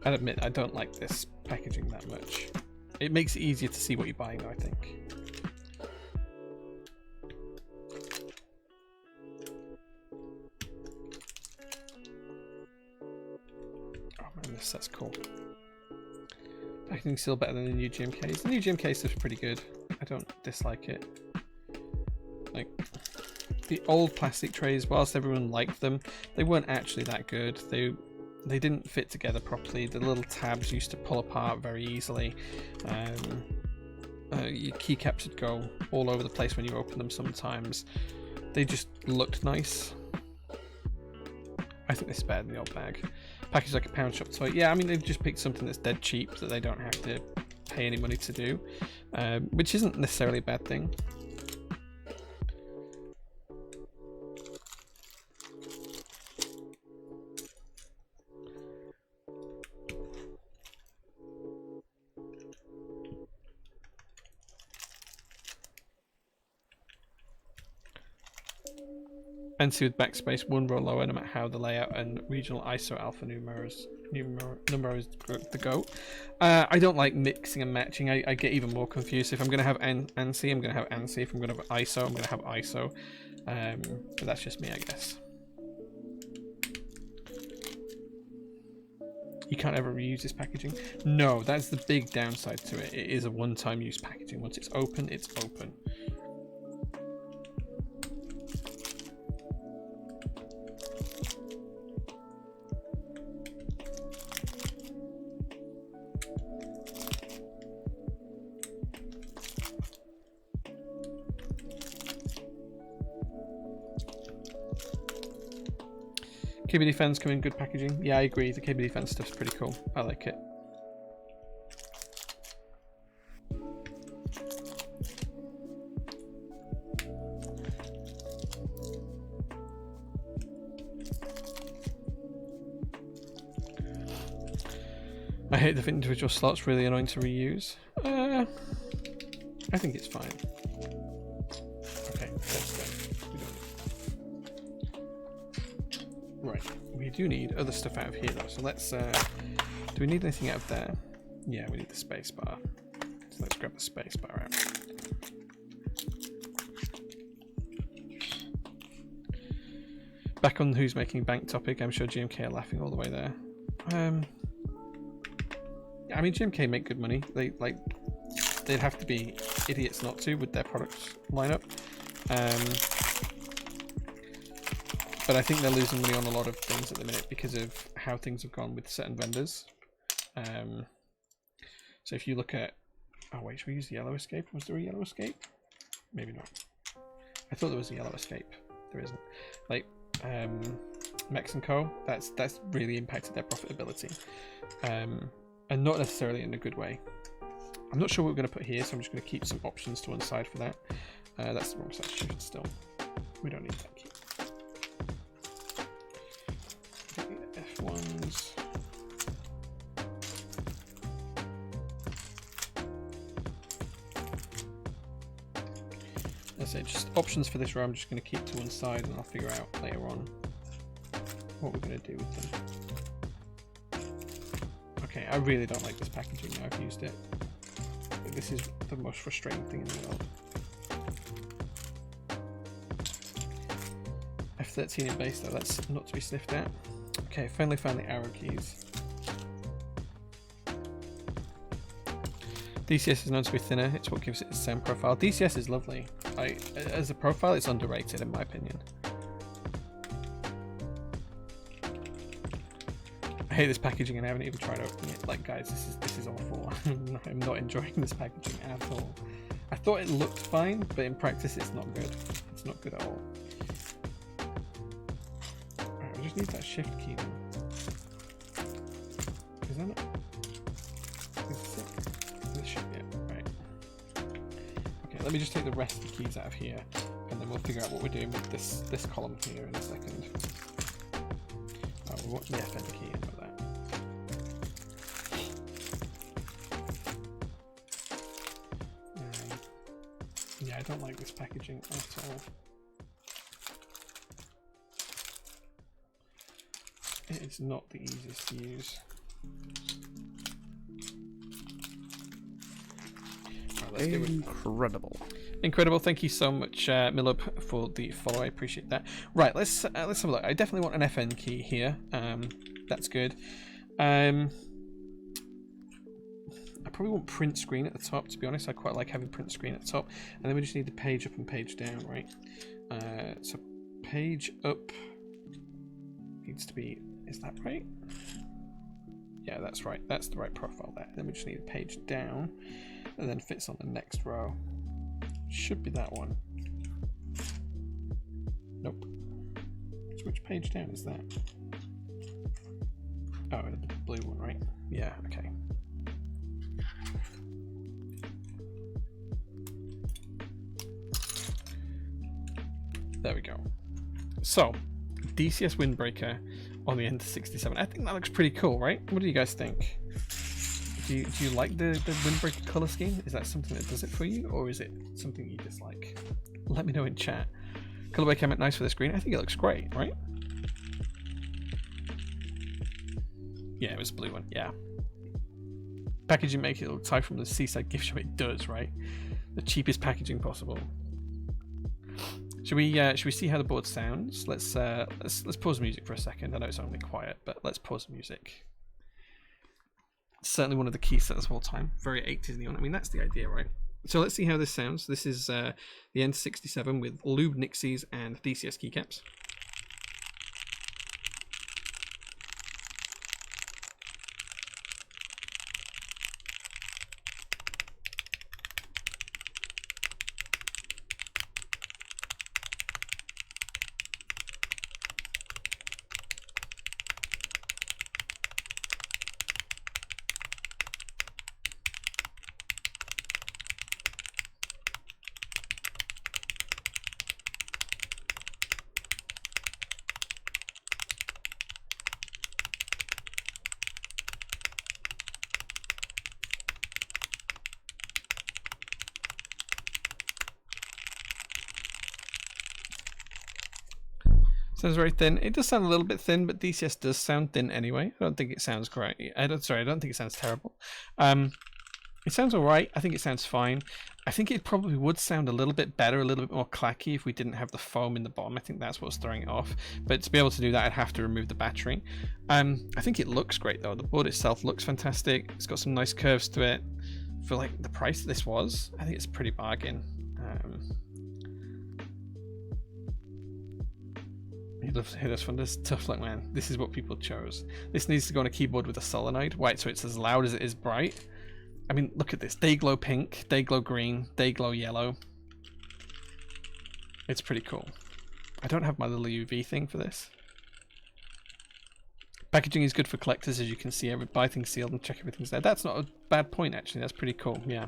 I'd admit I don't like this packaging that much. It makes it easier to see what you're buying, I think. Oh man, this set's cool. Packaging's still better than the new GMKs. The new GMK stuff's pretty good. I don't dislike it. Like, the old plastic trays, whilst everyone liked them, they weren't actually that good. They didn't fit together properly. The little tabs used to pull apart very easily. Your keycaps would go all over the place when you open them sometimes. They just looked nice. I think this is better than the old bag. Packaged like a pound shop toy. Yeah, I mean, they've just picked something that's dead cheap that they don't have to pay any money to do, which isn't necessarily a bad thing. NC with backspace, one row lower, no matter how the layout and regional ISO alpha numero is the goat. I don't like mixing and matching. I get even more confused. If I'm going to have ANSI, I'm going to have ANSI. If I'm going to have ISO, I'm going to have ISO. But that's just me, I guess. You can't ever reuse this packaging. No, that's the big downside to it. It is a one-time use packaging. Once it's open, it's open. KBD fans come in good packaging. Yeah, I agree. The KBD fan stuff's pretty cool. I like it. I hate the individual slots, really annoying to reuse. I think it's fine. Okay, that's done. Right, we do need other stuff out of here though, so let's do we need anything out of there? Yeah, we need the space bar, so let's grab the space bar out. Back on who's making bank topic, I'm sure GMK are laughing all the way there. I mean, GMK make good money. They'd have to be idiots not to with their product lineup. But I think they're losing money on a lot of things at the minute because of how things have gone with certain vendors. So if you look at... Oh wait, should we use the yellow escape? Was there a yellow escape? Maybe not. I thought there was a yellow escape. There isn't. Like, Mex & Co, that's really impacted their profitability. And not necessarily in a good way. I'm not sure what we're going to put here, so I'm just going to keep some options to one side for that. That's the wrong side shift still. We don't need that key. F1s. Let's say just options for this row I'm just going to keep to one side, and I'll figure out later on what we're going to do with them. Okay, I really don't like this packaging now I've used it. This is the most frustrating thing in the world. F13 in base though, that's not to be sniffed at. Okay, finally found the arrow keys. DCS is known to be thinner, it's what gives it its sound profile. DCS is lovely. As a profile, it's underrated in my opinion. I hate this packaging and I haven't even tried opening it. Like guys, this is awful. I'm not enjoying this packaging at all. I thought it looked fine, but in practice it's not good. It's not good at all. Right, I just need that shift key then. Is that not? This should be it, right. Okay, let me just take the rest of the keys out of here, and then we'll figure out what we're doing with this column here in a second. Oh, we want the FN key in with that. Yeah, I don't like this packaging at all. It is not the easiest to use. Right, incredible. Incredible. Thank you so much, Milub, for the follow. I appreciate that. Right, let's have a look. I definitely want an FN key here. That's good. I probably want print screen at the top, to be honest. I quite like having print screen at the top. And then we just need the page up and page down, right? So page up needs to be, is that right? Yeah, that's right. That's the right profile there. Then we just need a page down, and then fits on the next row. Should be that one. Nope. So which page down is that? Oh, the blue one, right? Yeah, okay. There we go. So, DCS windbreaker on the Enter67. I think that looks pretty cool, right? What do you guys think? Do you like the windbreaker color scheme? Is that something that does it for you, or is it something you dislike? Let me know in chat. Colorway came out nice for the screen. I think it looks great, right? Yeah, it was a blue one. Yeah. Packaging make it look tight from the Seaside gift shop. It does, right? The cheapest packaging possible. Should we see how the board sounds? Let's pause the music for a second. I know it's only quiet, but let's pause the music. It's certainly one of the key setters of all time. Very 80s neon. I mean, that's the idea, right? So let's see how this sounds. This is the Enter67 with lube Nixies and DCS keycaps. Sounds very thin. It does sound a little bit thin, but DCS does sound thin anyway. I don't think it sounds great. I don't think it sounds terrible. It sounds alright. I think it sounds fine. I think it probably would sound a little bit better, a little bit more clacky if we didn't have the foam in the bottom. I think that's what's throwing it off. But to be able to do that, I'd have to remove the battery. I think it looks great though. The board itself looks fantastic. It's got some nice curves to it. For like the price this was, I think it's a pretty bargain. You'd love to hear this one. This tough luck, man. This is what people chose. This needs to go on a keyboard with a solenoid. Right, so it's as loud as it is bright. I mean, look at this. Day glow pink, day glow green, day glow yellow. It's pretty cool. I don't have my little UV thing for this. Packaging is good for collectors, as you can see. Buy things sealed and check everything's there. That's not a bad point, actually. That's pretty cool. Yeah.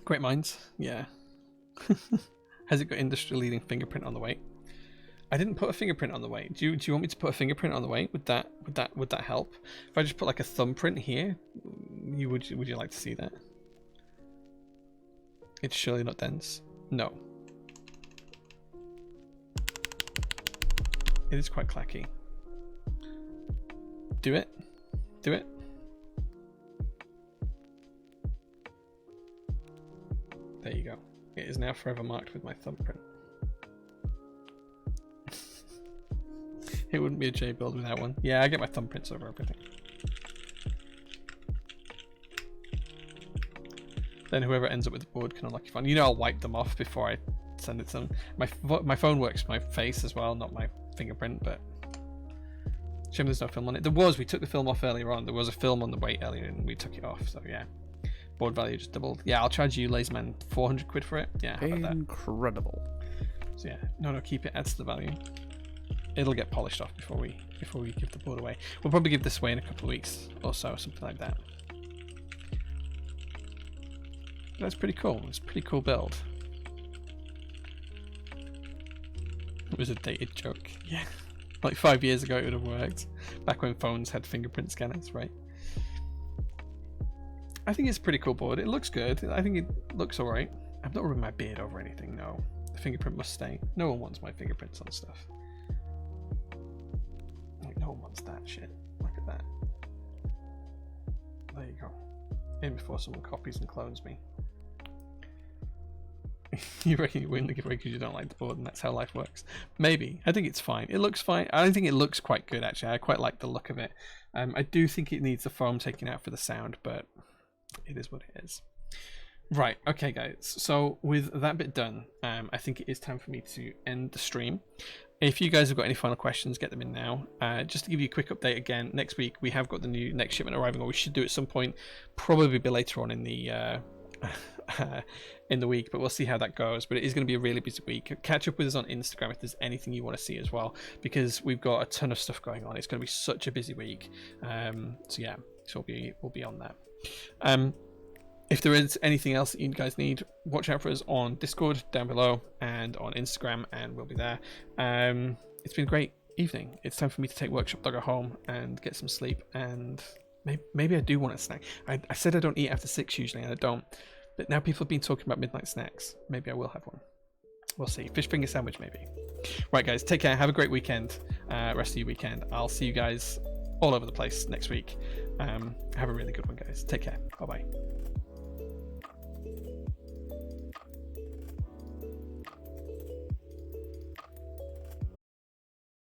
Great minds. Yeah. Has it got industry-leading fingerprint on the weight? I didn't put a fingerprint on the weight. Do you want me to put a fingerprint on the weight? Would that help? If I just put like a thumbprint here, would you like to see that? It's surely not dense. No. It is quite clacky. Do it. Do it. There you go. It is now forever marked with my thumbprint. It wouldn't be a Jae build without one. Yeah, I get my thumbprints over everything. Then whoever ends up with the board can unlock your phone. You know, I'll wipe them off before I send it to them. My phone works with my face as well, not my fingerprint, but shame there's no film on it. We took the film off earlier on. There was a film on the way earlier and we took it off, so yeah. Board value just doubled. Yeah, I'll charge you, Laserman, 400 quid for it. Yeah, how about that? Incredible. So yeah, no, keep it, adds to the value. It'll get polished off before we give the board away. We'll probably give this away in a couple of weeks or so, something like that. That's pretty cool. It's a pretty cool build. It was a dated joke. Yeah. Like 5 years ago it would have worked. Back when phones had fingerprint scanners, right? I think it's a pretty cool board. It looks good. I think it looks alright. I've not rubbed my beard over anything, no. The fingerprint must stay. No one wants my fingerprints on stuff. Like, no one wants that shit. Look at that. There you go. In before someone copies and clones me. You reckon you win the giveaway because you don't like the board and that's how life works? Maybe. I think it's fine. It looks fine. I think it looks quite good, actually. I quite like the look of it. I do think it needs the foam taken out for the sound, but it is what it is. Right, okay guys, so with that bit done, I think it is time for me to end the stream. If you guys have got any final questions, get them in now. Just to give you a quick update again, next week we have got the new next shipment arriving, or we should do it at some point, probably be later on in the in the week, but we'll see how that goes. But it is going to be a really busy week. Catch up with us on Instagram if there's anything you want to see as well, because we've got a ton of stuff going on. It's going to be such a busy week. So yeah, so we'll be on that. If there is anything else that you guys need, watch out for us on Discord down below and on Instagram, and we'll be there. It's been a great evening. It's time for me to take Workshop Doggo home and get some sleep, and maybe I do want a snack. I said I don't eat after 6 usually, and I don't. But now people have been talking about midnight snacks. Maybe I will have one. We'll see. Fish finger sandwich, maybe. Right, guys, take care. Have a great weekend. Rest of your weekend. I'll see you guys all over the place next week. Have a really good one, guys. Take care. Bye-bye.